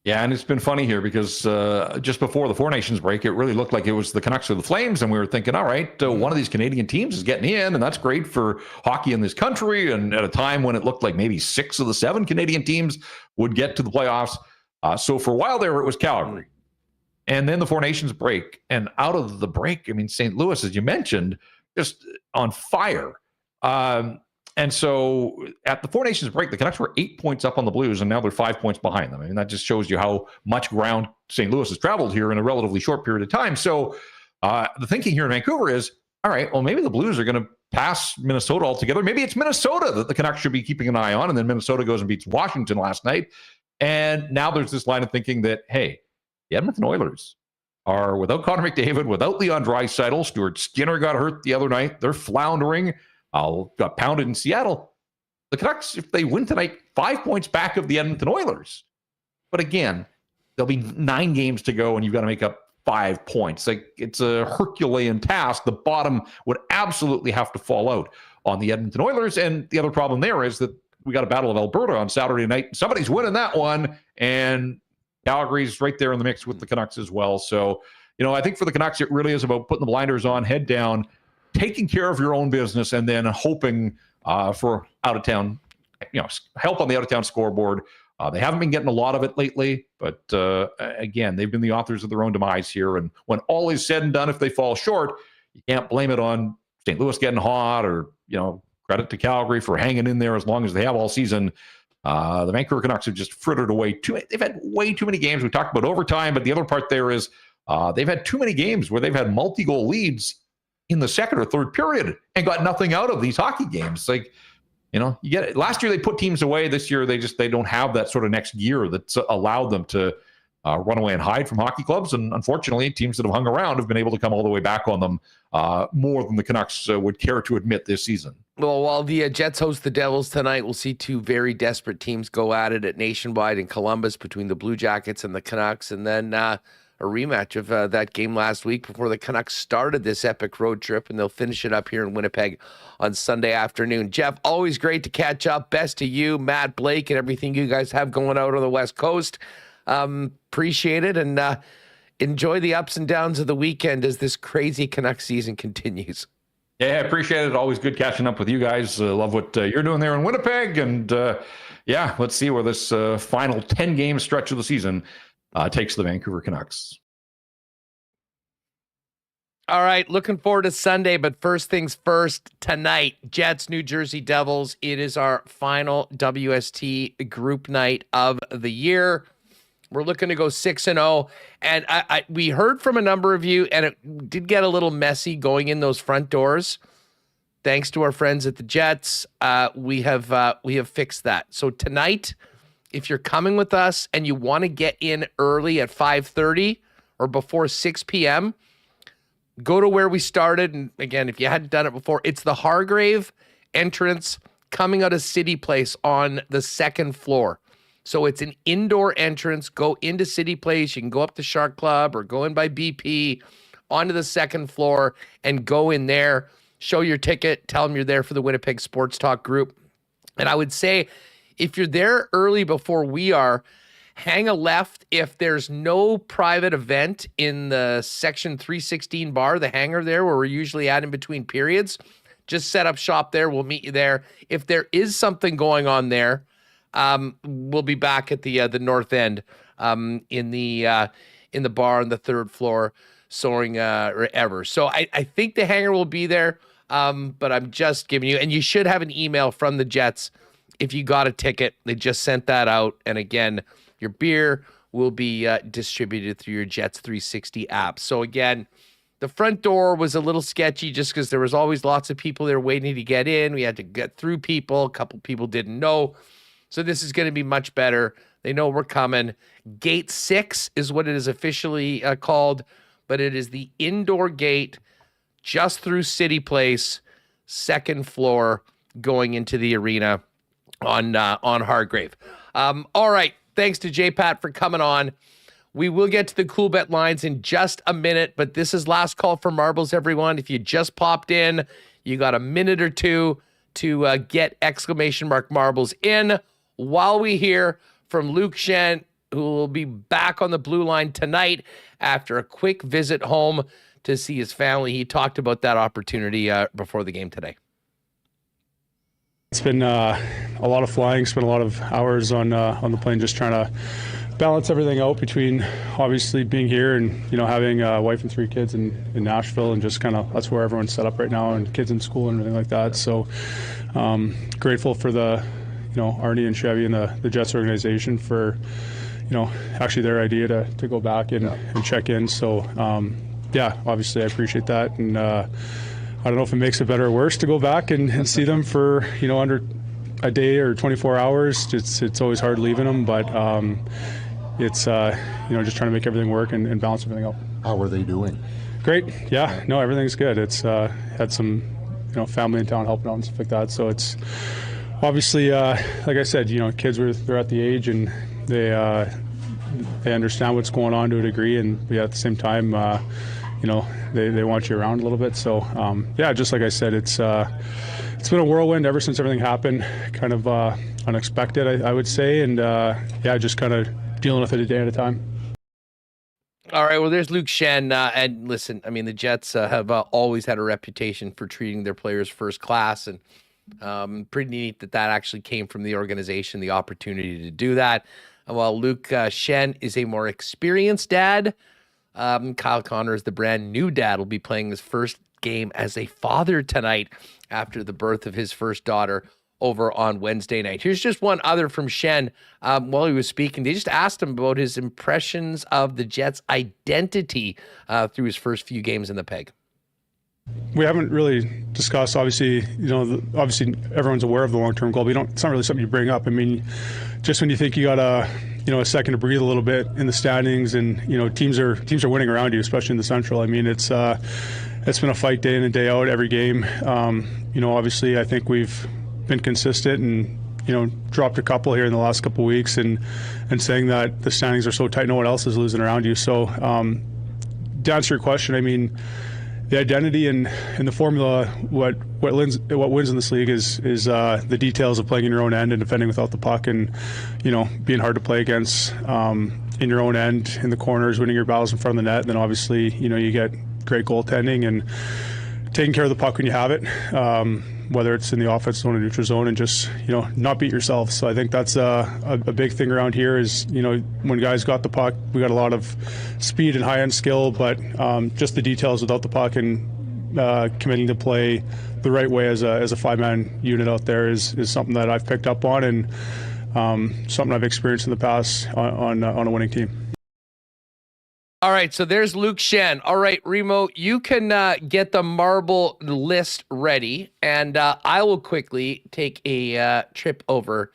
Yeah, and it's been funny here because just before the Four Nations break, it really looked like it was the Canucks or the Flames, and we were thinking, all right, one of these Canadian teams is getting in, and that's great for hockey in this country, and at a time when it looked like maybe 6 of the 7 Canadian teams would get to the playoffs. So for a while there, it was Calgary. And then the Four Nations break, and out of the break, I mean, St. Louis, as you mentioned, just on fire. And so at the Four Nations break, the Canucks were 8 points up on the Blues, and now they're 5 points behind them. I mean, that just shows you how much ground St. Louis has traveled here in a relatively short period of time. So the thinking here in Vancouver is, all right, well, maybe the Blues are going to pass Minnesota altogether. Maybe it's Minnesota that the Canucks should be keeping an eye on, and then Minnesota goes and beats Washington last night. And now there's this line of thinking that, hey, the Edmonton Oilers are without Connor McDavid, without Leon Draisaitl. Stuart Skinner got hurt the other night. They're floundering. Got pounded in Seattle. The Canucks, if they win tonight, 5 points back of the Edmonton Oilers. But again, there'll be 9 games to go, and you've got to make up 5 points. Like, it's a Herculean task. The bottom would absolutely have to fall out on the Edmonton Oilers. And the other problem there is that we got a Battle of Alberta on Saturday night. Somebody's winning that one, and Calgary's right there in the mix with the Canucks as well. So, I think for the Canucks, it really is about putting the blinders on, head down, taking care of your own business, and then hoping for out-of-town, help on the out-of-town scoreboard. They haven't been getting a lot of it lately, but again, they've been the authors of their own demise here. And when all is said and done, if they fall short, you can't blame it on St. Louis getting hot or, credit to Calgary for hanging in there as long as they have all season. The Vancouver Canucks have just frittered away they've had way too many games. We talked about overtime, but the other part there is they've had too many games where they've had multi-goal leads in the second or third period and got nothing out of these hockey games. Like, you get it. Last year they put teams away. This year they don't have that sort of next gear that's allowed them to run away and hide from hockey clubs. And unfortunately, teams that have hung around have been able to come all the way back on them more than the Canucks would care to admit this season. Well, while the Jets host the Devils tonight, we'll see 2 very desperate teams go at it at Nationwide in Columbus between the Blue Jackets and the Canucks. And then a rematch of that game last week before the Canucks started this epic road trip, and they'll finish it up here in Winnipeg on Sunday afternoon. Jeff, always great to catch up. Best to you, Matt, Blake, and everything you guys have going out on the West Coast. Appreciate it, and enjoy the ups and downs of the weekend as this crazy Canucks season continues. Yeah, I appreciate it. Always good catching up with you guys. Love what you're doing there in Winnipeg. And let's see where this final 10-game stretch of the season takes the Vancouver Canucks. All right, looking forward to Sunday, but first things first, tonight, Jets, New Jersey Devils. It is our final WST group night of the year. We're looking to go 6-0, and we heard from a number of you, and it did get a little messy going in those front doors. Thanks to our friends at the Jets, we have fixed that. So tonight, if you're coming with us and you want to get in early at 5:30 or before 6 p.m., go to where we started. And again, if you hadn't done it before, it's the Hargrave entrance coming out of City Place on the second floor. So it's an indoor entrance. Go into City Place. You can go up to Shark Club or go in by BP onto the second floor and go in there, show your ticket, tell them you're there for the Winnipeg Sports Talk group. And I would say if you're there early before we are, hang a left. If there's no private event in the section 316 bar, the hangar there where we're usually at in between periods, just set up shop there. We'll meet you there. If there is something going on there, we'll be back at the north end in the bar on the third floor, soaring ever. So I think the hangar will be there. But I'm just giving you, and you should have an email from the Jets if you got a ticket. They just sent that out. And again, your beer will be distributed through your Jets 360 app. So again, the front door was a little sketchy just because there was always lots of people there waiting to get in. We had to get through people. A couple people didn't know. So this is going to be much better. They know we're coming. Gate 6 is what it is officially called, but it is the indoor gate just through City Place, second floor, going into the arena on Hargrave. All right. Thanks to J-Pat for coming on. We will get to the Coolbet lines in just a minute, but this is last call for marbles, everyone. If you just popped in, you got a minute or two to get exclamation mark marbles in while we hear from Luke Schenn, who will be back on the blue line tonight after a quick visit home to see his family. He talked about that opportunity before the game today. It's been a lot of flying, spent a lot of hours on the plane just trying to balance everything out between obviously being here and, having a wife and 3 kids in Nashville, and just kind of that's where everyone's set up right now, and kids in school and everything like that. So grateful for the, Arnie and Chevy and the Jets organization for, actually their idea to go back and check in. So obviously I appreciate that. And I don't know if it makes it better or worse to go back and see them for, under a day or 24 hours. It's always hard leaving them, but it's, just trying to make everything work and balance everything out. How are they doing? Great. Yeah, no, everything's good. It's had some, family in town helping out and stuff like that. So it's obviously, like I said, kids they're at the age and they understand what's going on to a degree, and at the same time, they want you around a little bit. So just like I said, it's been a whirlwind ever since everything happened, kind of unexpected, I would say, and just kind of dealing with it a day at a time. All right, well, there's Luke Schenn, and listen, I mean, the Jets have always had a reputation for treating their players first class, and pretty neat that actually came from the organization, the opportunity to do that. While Luke Schenn is a more experienced dad, Kyle Connor is the brand new dad, will be playing his first game as a father tonight after the birth of his first daughter over on Wednesday night. Here's just one other from Schenn. While he was speaking, they just asked him about his impressions of the Jets' identity through his first few games in the Peg. We haven't really discussed, obviously, obviously everyone's aware of the long-term goal, but it's not really something you bring up. I mean, just when you think you got a second to breathe a little bit in the standings, and, teams are winning around you, especially in the Central. I mean, it's been a fight day in and day out, every game. Obviously I think we've been consistent and, dropped a couple here in the last couple of weeks and saying that the standings are so tight, no one else is losing around you. So to answer your question, I mean, the identity and the formula, what wins in this league is the details of playing in your own end and defending without the puck, and being hard to play against in your own end, in the corners, winning your battles in front of the net. And then obviously you get great goaltending and taking care of the puck when you have it, whether it's in the offense zone or neutral zone, and just not beat yourself. So I think that's a big thing around here is when guys got the puck, we got a lot of speed and high end skill, but just the details without the puck and committing to play the right way as a 5-man unit out there is something that I've picked up on, and something I've experienced in the past on a winning team. All right, so there's Luke Schenn. All right, Remo, you can get the marble list ready, and I will quickly take a trip over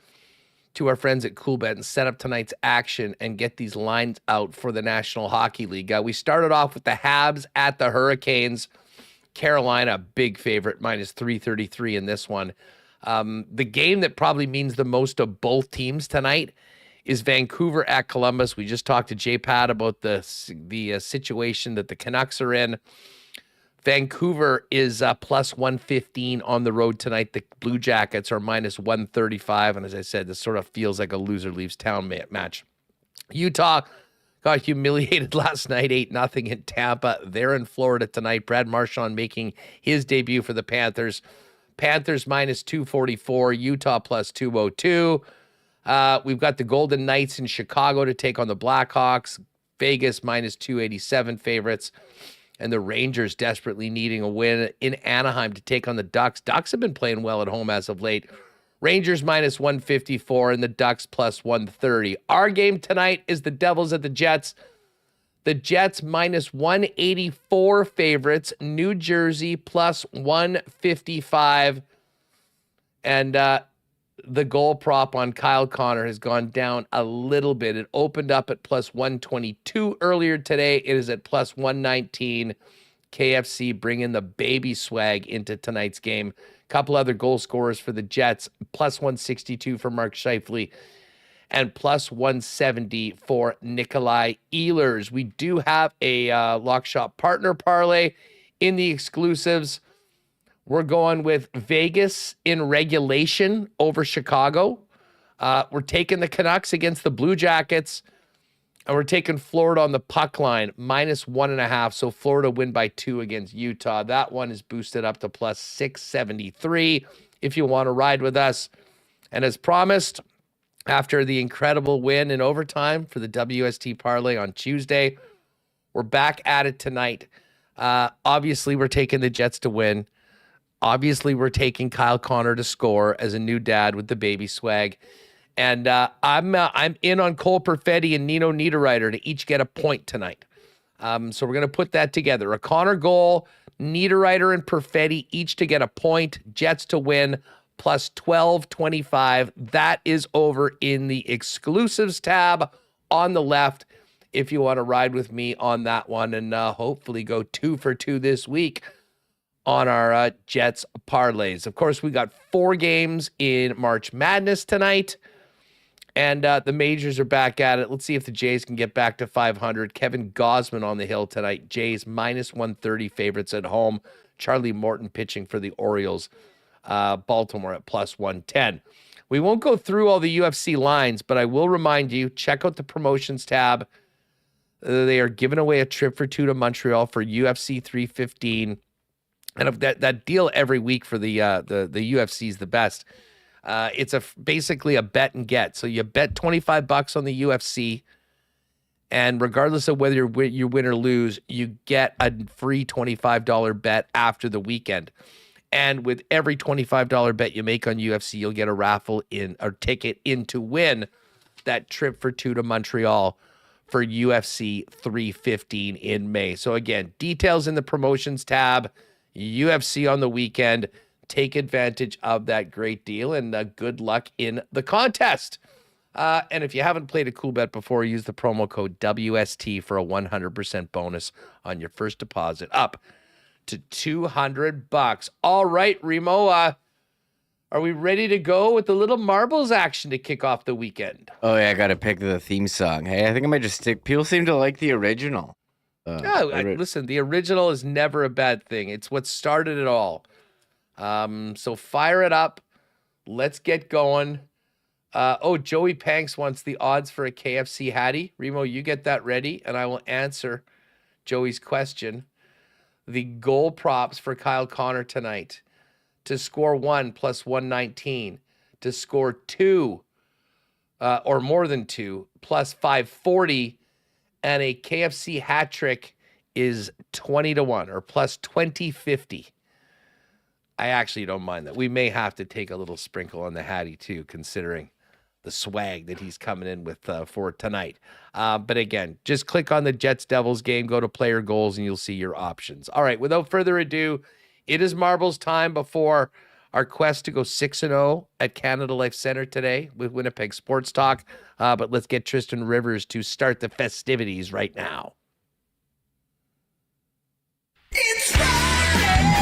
to our friends at Coolbet and set up tonight's action and get these lines out for the National Hockey League. We started off with the Habs at the Hurricanes. Carolina, big favorite, minus 333 in this one. The game that probably means the most to both teams tonight is Vancouver at Columbus. We just talked to J-Pat about the situation that the Canucks are in. Vancouver is plus 115 on the road tonight. The Blue Jackets are minus 135. And as I said, this sort of feels like a loser leaves town match. Utah got humiliated last night, 8-0 in Tampa. They're in Florida tonight. Brad Marchand making his debut for the Panthers. Panthers minus 244, Utah plus 202. We've got the Golden Knights in Chicago to take on the Blackhawks. Vegas minus 287 favorites. and the Rangers desperately needing a win in Anaheim to take on the Ducks. Ducks have been playing well at home as of late. Rangers minus 154 and the Ducks plus 130. Our game tonight is the Devils at the Jets. The Jets minus 184 favorites. New Jersey plus 155. And the goal prop on Kyle Connor has gone down a little bit. It opened up at plus 122 earlier today. It is at plus 119. KFC bringing the baby swag into tonight's game. Couple other goal scorers for the Jets, plus 162 for Mark Scheifele and plus 170 for Nikolai Ehlers. We do have a Lock Shop partner parlay in the exclusives. We're going with Vegas in regulation over Chicago. We're taking the Canucks against the Blue Jackets. And we're taking Florida on the puck line, minus 1.5. So Florida win by 2 against Utah. That one is boosted up to plus 673 if you want to ride with us. And as promised, after the incredible win in overtime for the WST parlay on Tuesday, we're back at it tonight. Obviously, we're taking the Jets to win. Obviously, we're taking Kyle Connor to score as a new dad with the baby swag. And I'm in on Cole Perfetti and Nino Niederreiter to each get a point tonight. So we're going to put that together. A Connor goal, Niederreiter and Perfetti each to get a point. Jets to win, plus 1225. That is over in the exclusives tab on the left if you want to ride with me on that one and hopefully go 2 for 2 this week on our Jets parlays. Of course, we got 4 games in March Madness tonight. And the majors are back at it. Let's see if the Jays can get back to 500. Kevin Gausman on the hill tonight. Jays minus 130 favorites at home. Charlie Morton pitching for the Orioles. Baltimore at plus 110. We won't go through all the UFC lines, but I will remind you, check out the promotions tab. They are giving away a trip for 2 to Montreal for UFC 315. And if that deal every week for the UFC is the best. It's basically a bet and get. So you bet $25 on the UFC, and regardless of whether you win or lose, you get a free $25 bet after the weekend. And with every $25 bet you make on UFC, you'll get a raffle in or ticket in to win that trip for 2 to Montreal for UFC 315 in May. So again, details in the promotions tab, UFC on the weekend. Take advantage of that great deal and good luck in the contest. And if you haven't played a Coolbet before, use the promo code WST for a 100% bonus on your first deposit up to $200. All right, Remo, are we ready to go with the little marbles action to kick off the weekend? Oh, yeah, I got to pick the theme song. Hey, I think I might just stick. People seem to like the original. Listen, the original is never a bad thing. It's what started it all. So fire it up. Let's get going. Joey Panks wants the odds for a KFC Hattie. Remo, you get that ready, and I will answer Joey's question. The goal props for Kyle Connor tonight. To score 1 plus 119. To score 2 or more than 2 plus 540. And a KFC hat trick is 20-1 or plus 2050. I actually don't mind that. We may have to take a little sprinkle on the Hattie too, considering the swag that he's coming in with for tonight. But again, just click on the Jets-Devils game, go to player goals, and you'll see your options. All right, without further ado, it is marbles time before our quest to go 6-0 at Canada Life Center today with Winnipeg Sports Talk. But let's get Tristan Rivers to start the festivities right now. It's Friday!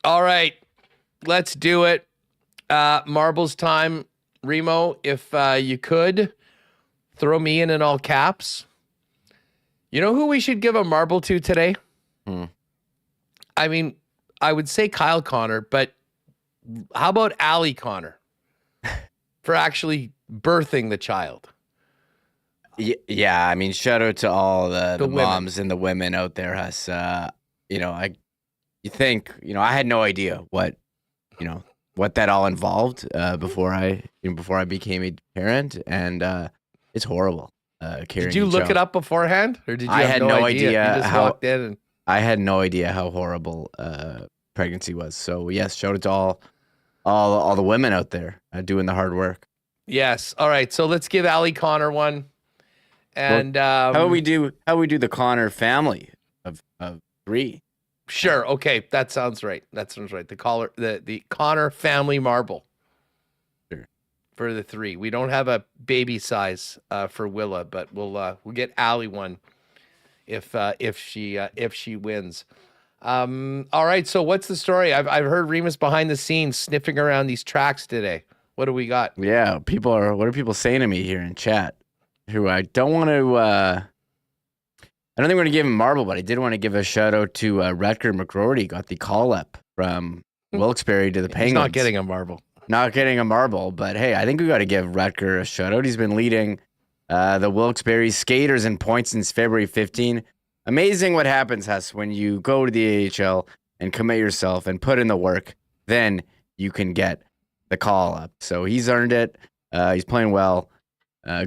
All right, let's do it. Marbles time. Remo, if you could, throw me in all caps. You know who we should give a marble to today? I mean, I would say Kyle Connor, but how about Allie Connor for actually birthing the child? Yeah, I mean, shout out to all the women. moms and the women out there. Us, you had no idea what that all involved before I became a parent, and it's horrible. Did you look it up beforehand, or did you? I have had no idea You just walked in and I had no idea how horrible pregnancy was. So yes, shout out to all the women out there doing the hard work. yes. All right, so let's give Allie Connor one. And how we do the Connor family of 3? Sure. Okay, that sounds right. The Connor family marble. Sure. For the 3. We don't have a baby size for Willa, but we'll get Allie one if she wins. All right. So what's the story? I've heard Remis behind the scenes sniffing around these tracks today. What do we got? Yeah, what are people saying to me here in chat? Who I don't want to. I don't think we're going to give him marble, but I did want to give a shout out to Rutger McGroarty. Got the call up from Wilkes-Barre to the Penguins. He's not getting a marble. Not getting a marble, but hey, I think we got to give Rutger a shout out. He's been leading the Wilkes-Barre Skaters in points since February 15. Amazing what happens, Huss, when you go to the AHL and commit yourself and put in the work, then you can get the call up. So he's earned it. He's playing well.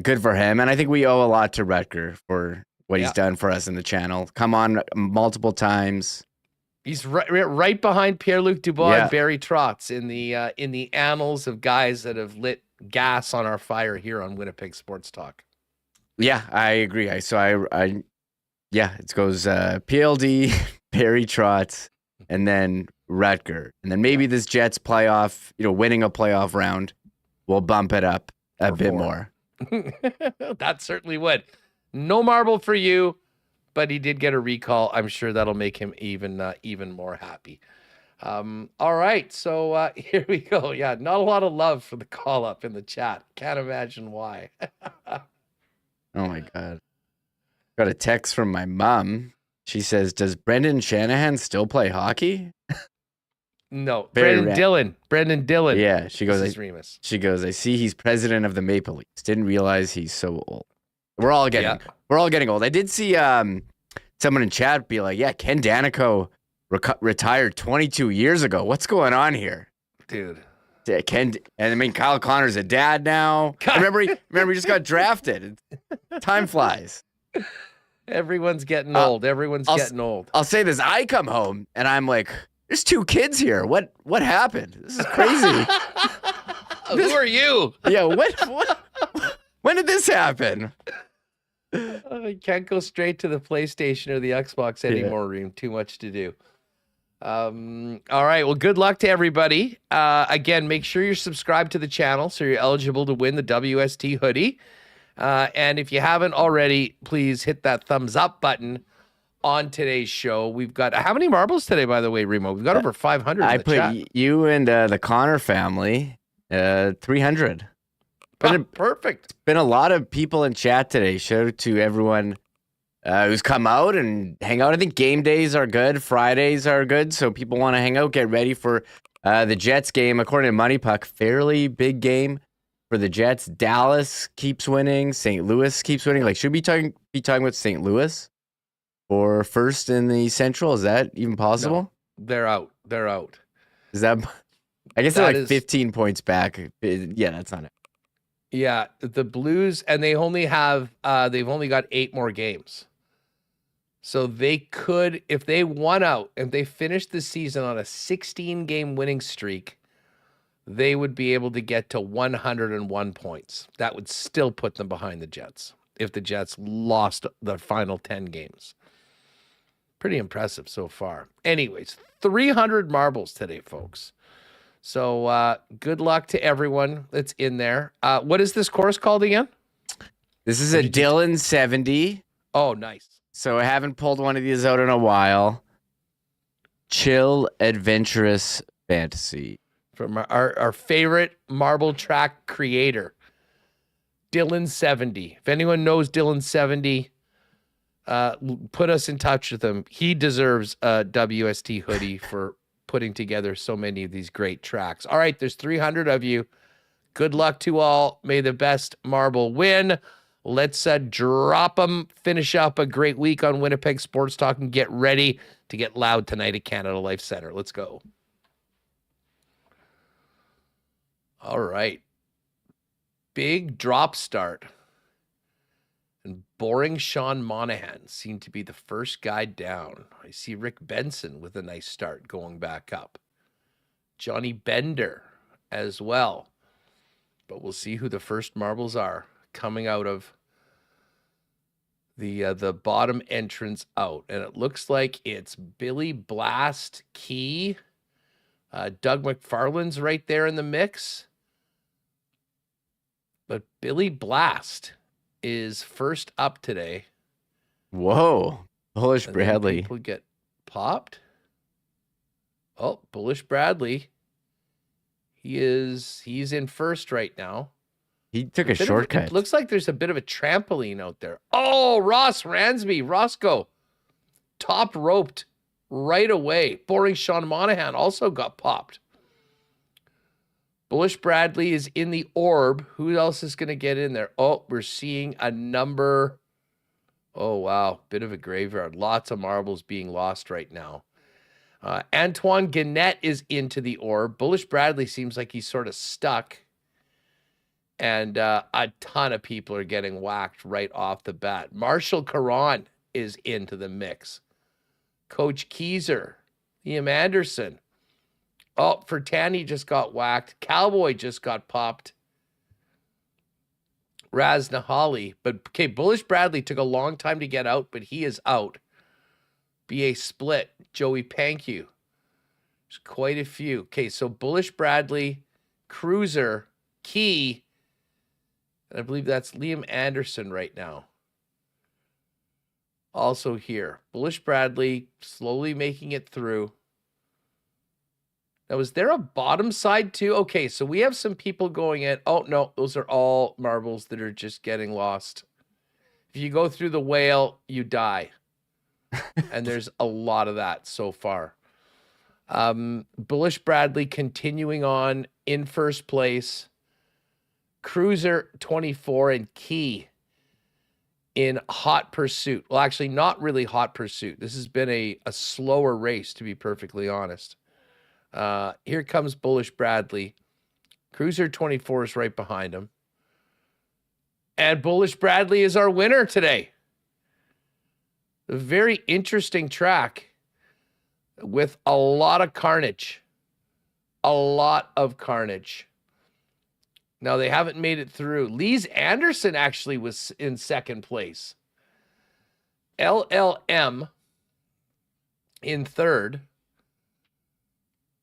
Good for him. And I think we owe a lot to Rutger for what he's done for us in the channel. Come on multiple times. He's right behind Pierre-Luc Dubois and Barry Trotz in the annals of guys that have lit gas on our fire here on Winnipeg Sports Talk. Yeah, I agree. It goes PLD, Barry Trotz, and then Rutger. And then maybe this Jets playoff, winning a playoff round will bump it up a bit more. That certainly would. No marble for you, but he did get a recall. I'm sure that'll make him even more happy. All right, so here we go. Yeah, not a lot of love for the call up in the chat. Can't imagine why. Oh my God. Got a text from my mom. She says, "Does Brendan Shanahan still play hockey?" No, Brenden Dillon. Yeah, she goes. Remis. She goes. I see he's president of the Maple Leafs. Didn't realize he's so old. We're all getting old. I did see someone in chat be like, "Yeah, Ken Daneyko retired 22 years ago. What's going on here, dude?" Yeah, Kyle Connor's a dad now. Remember he just got drafted. Time flies. Everyone's getting old. Getting old. I'll say this: I come home and I'm like, "There's 2 kids here. What happened? This is crazy." Who are you? Yeah, what? When did this happen? I can't go straight to the PlayStation or the Xbox anymore, Reem. Too much to do. All right. Well, good luck to everybody. Again, make sure you're subscribed to the channel so you're eligible to win the WST hoodie. And if you haven't already, please hit that thumbs up button on today's show. We've got how many marbles today, by the way, Remo? We've got over 500. I put you and the Connor family 300. Perfect. Been a lot of people in chat today. Shout out to everyone who's come out and hang out. I think game days are good. Fridays are good. So people want to hang out, get ready for the Jets game. According to Money Puck, fairly big game for the Jets. Dallas keeps winning. St. Louis keeps winning. Should we be talking about St. Louis for first in the Central? Is that even possible? No, they're out. Is that? I guess they're like 15 points back. Yeah, that's not it. Yeah, the Blues, and they've only got 8 more games. So they could, if they won out, if they finished the season on a 16-game winning streak, they would be able to get to 101 points. That would still put them behind the Jets if the Jets lost the final 10 games. Pretty impressive so far. Anyways, 300 marbles today, folks. So good luck to everyone that's in there. What is this course called again? This is a Dillon 70. Oh, nice. So I haven't pulled one of these out in a while. Chill Adventurous Fantasy. From our favorite marble track creator, Dylan 70. If anyone knows Dylan 70, put us in touch with him. He deserves a WST hoodie for putting together so many of these great tracks. All right, there's 300 of you. Good luck to all. May the best marble win. Let's drop them, finish up a great week on Winnipeg Sports Talk, and get ready to get loud tonight at Canada Life Center. Let's go. All right. Big drop start. And boring Sean Monahan seemed to be the first guy down. I see Rick Benson with a nice start going back up. Johnny Bender as well. But we'll see who the first marbles are coming out of the bottom entrance out. And it looks like it's Billy Blast, Key. Doug McFarland's right there in the mix. But Billy Blast is first up today. Whoa. Bullish Bradley. People get popped. Oh, Bullish Bradley. He's in first right now. He took a shortcut. It looks like there's a bit of a trampoline out there. Oh, Ross Ransby. Roscoe. Top roped right away. Boring Sean Monahan also got popped. Bullish Bradley is in the orb. Who else is going to get in there? Oh, we're seeing a number. Oh, wow. Bit of a graveyard. Lots of marbles being lost right now. Antoine Gannett is into the orb. Bullish Bradley seems like he's sort of stuck. And a ton of people are getting whacked right off the bat. Marshall Caron is into the mix. Coach Keyser. Liam Anderson. Oh, Fertani just got whacked. Cowboy just got popped. Raz Nahali. But, okay, Bullish Bradley took a long time to get out, but he is out. BA Split. Joey Pankyu. There's quite a few. Okay, so Bullish Bradley, Cruiser, Key, and I believe that's Liam Anderson right now. Also here. Bullish Bradley slowly making it through. Now, is there a bottom side too? Okay, so we have some people going in. Oh, no, those are all marbles that are just getting lost. If you go through the whale, you die. And there's a lot of that so far. Bullish Bradley continuing on in first place. Cruiser 24 and Key in hot pursuit. Well, actually, not really hot pursuit. This has been a slower race, to be perfectly honest. Here comes Bullish Bradley. Cruiser 24 is right behind him. And Bullish Bradley is our winner today. A very interesting track with a lot of carnage. A lot of carnage. Now, they haven't made it through. Lees Anderson actually was in second place. LLM in third.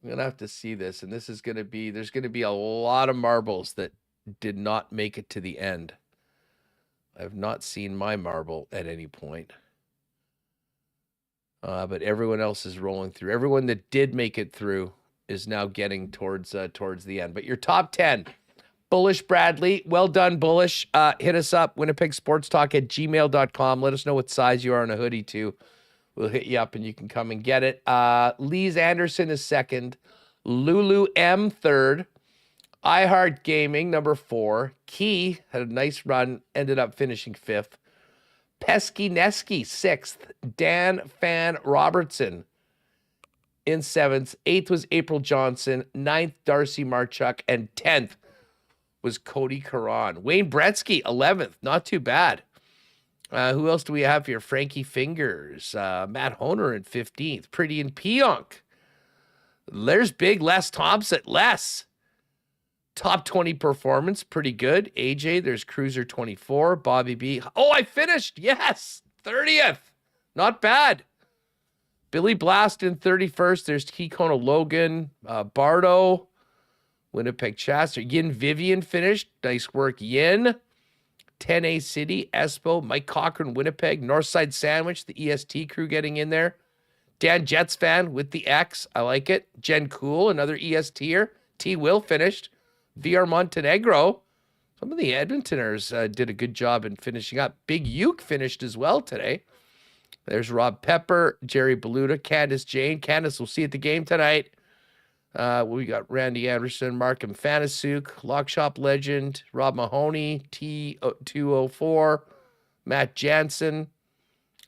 I'm going to have to see this, and this is going to be, there's going to be a lot of marbles that did not make it to the end. I have not seen my marble at any point. But everyone else is rolling through. Everyone that did make it through is now getting towards the end. But your top 10, Bullish Bradley. Well done, Bullish. Hit us up, winnipegsportstalk@gmail.com. Let us know what size you are in a hoodie, too. We'll hit you up and you can come and get it. Lees Anderson is second. Lulu M third. iHeart Gaming number 4. Key had a nice run, ended up finishing 5th. Pesky Nesky 6th. Dan Fan Robertson in 7th. 8th was April Johnson. 9th, Darcy Marchuk. And 10th was Cody Caron. Wayne Bretsky 11th. Not too bad. Who else do we have here? Frankie Fingers. Matt Honer in 15th. Pretty and Pionk. There's big Les Thompson. Les. Top 20 performance. Pretty good. AJ, there's Cruiser 24. Bobby B. Oh, I finished. Yes. 30th. Not bad. Billy Blast in 31st. There's Kekona Logan. Bardo. Winnipeg Chester. Yin Vivian finished. Nice work, Yin. 10A City, Espo, Mike Cochran, Winnipeg, Northside Sandwich, the EST crew getting in there. Dan Jets fan with the X. I like it. Jen Cool, another ESTer. T. Will finished. VR Montenegro. Some of the Edmontoners did a good job in finishing up. Big Uke finished as well today. There's Rob Pepper, Jerry Beluta, Candace Jane. Candace will see at the game tonight. We got Randy Anderson, Mark Mfanasuk, Lock Shop Legend, Rob Mahoney, T204, Matt Jansen.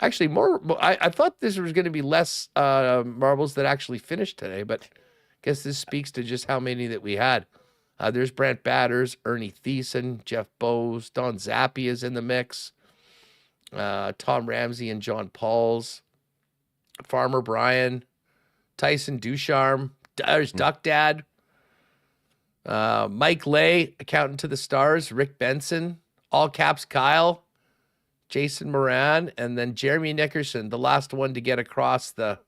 Actually, more. I thought this was going to be less marbles that actually finished today, but I guess this speaks to just how many that we had. There's Brent Batters, Ernie Thiessen, Jeff Bowes, Don Zappi is in the mix. Tom Ramsey and John Pauls, Farmer Brian, Tyson Ducharme, there's Duck Dad, Mike Lay, Accountant to the Stars, Rick Benson, All Caps Kyle, Jason Moran, and then Jeremy Nickerson, the last one to get across the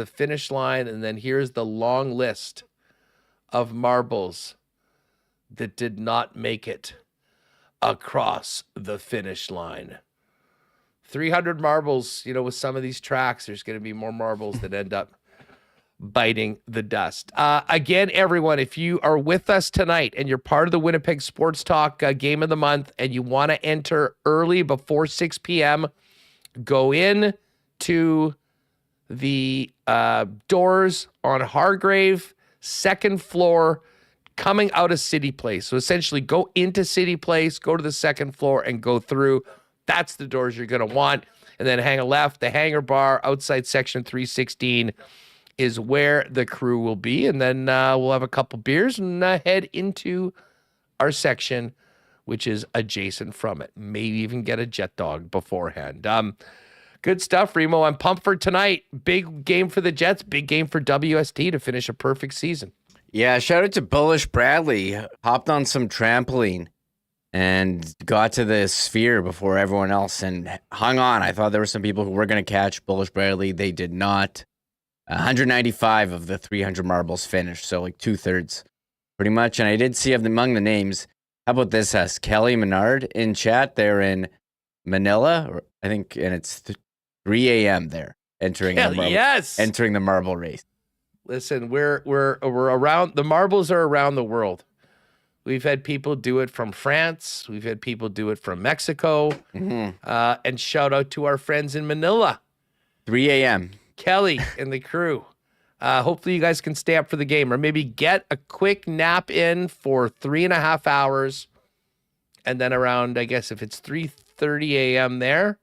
finish line. And then here's the long list of marbles that did not make it across the finish line. 300 marbles, with some of these tracks, there's going to be more marbles that end up biting the dust. Again, everyone, if you are with us tonight and you're part of the Winnipeg Sports Talk Game of the Month and you want to enter early before 6 p.m., go in to the doors on Hargrave, second floor, coming out of City Place. So essentially go into City Place, go to the second floor and go through. That's the doors you're going to want. And then hang a left. The hangar bar outside section 316 is where the crew will be. And then we'll have a couple beers and head into our section, which is adjacent from it. Maybe even get a Jet Dog beforehand. Good stuff, Remo. I'm pumped for tonight. Big game for the Jets. Big game for WST to finish a perfect season. Yeah, shout out to Bullish Bradley. Hopped on some trampoline and got to the sphere before everyone else and hung on. I thought there were some people who were going to catch Bullish Bradley. They did not. 195 of the 300 marbles finished, so like 2/3 pretty much. And I did see among the names, how about this, Kelly Menard in chat. They're in Manila, I think, and it's 3 a.m. there entering the marble race. Listen, we're around. The marbles are around the world. We've had people do it from France. We've had people do it from Mexico. Mm-hmm. And shout out to our friends in Manila. 3 a.m. Kelly and the crew. Hopefully you guys can stay up for the game or maybe get a quick nap in for 3.5 hours. And then around, I guess if it's 3:30 a.m. there,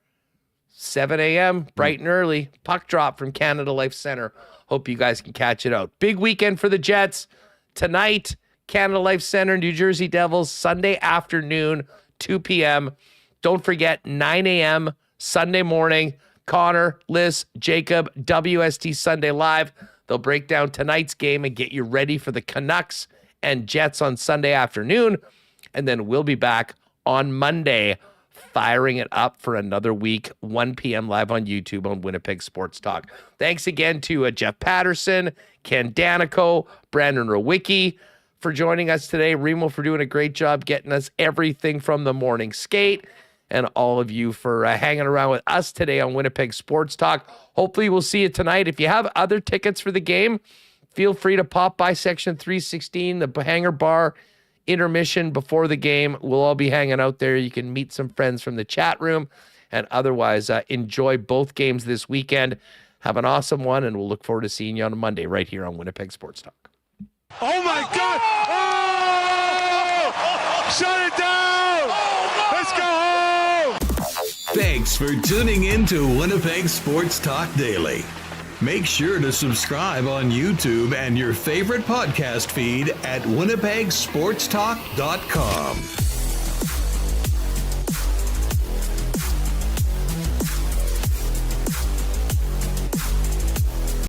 7 a.m., bright and early, puck drop from Canada Life Center. Hope you guys can catch it out. Big weekend for the Jets. Tonight, Canada Life Center, New Jersey Devils, Sunday afternoon, 2 p.m. Don't forget, 9 a.m. Sunday morning, Connor, Liz, Jacob, WST Sunday Live. They'll break down tonight's game and get you ready for the Canucks and Jets on Sunday afternoon. And then we'll be back on Monday, firing it up for another week, 1 p.m. live on YouTube on Winnipeg Sports Talk. Thanks again to Jeff Paterson, Ken Daneyko, Brandon Rewucki for joining us today. Remo for doing a great job getting us everything from the morning skate. And all of you for hanging around with us today on Winnipeg Sports Talk. Hopefully we'll see you tonight. If you have other tickets for the game, feel free to pop by section 316, the hangar bar, intermission before the game. We'll all be hanging out there. You can meet some friends from the chat room and otherwise enjoy both games this weekend. Have an awesome one, and we'll look forward to seeing you on Monday right here on Winnipeg Sports Talk. Oh my God! Oh! Shut it down! Let's go home! Thanks for tuning in to Winnipeg Sports Talk Daily. Make sure to subscribe on YouTube and your favorite podcast feed at winnipegsportstalk.com.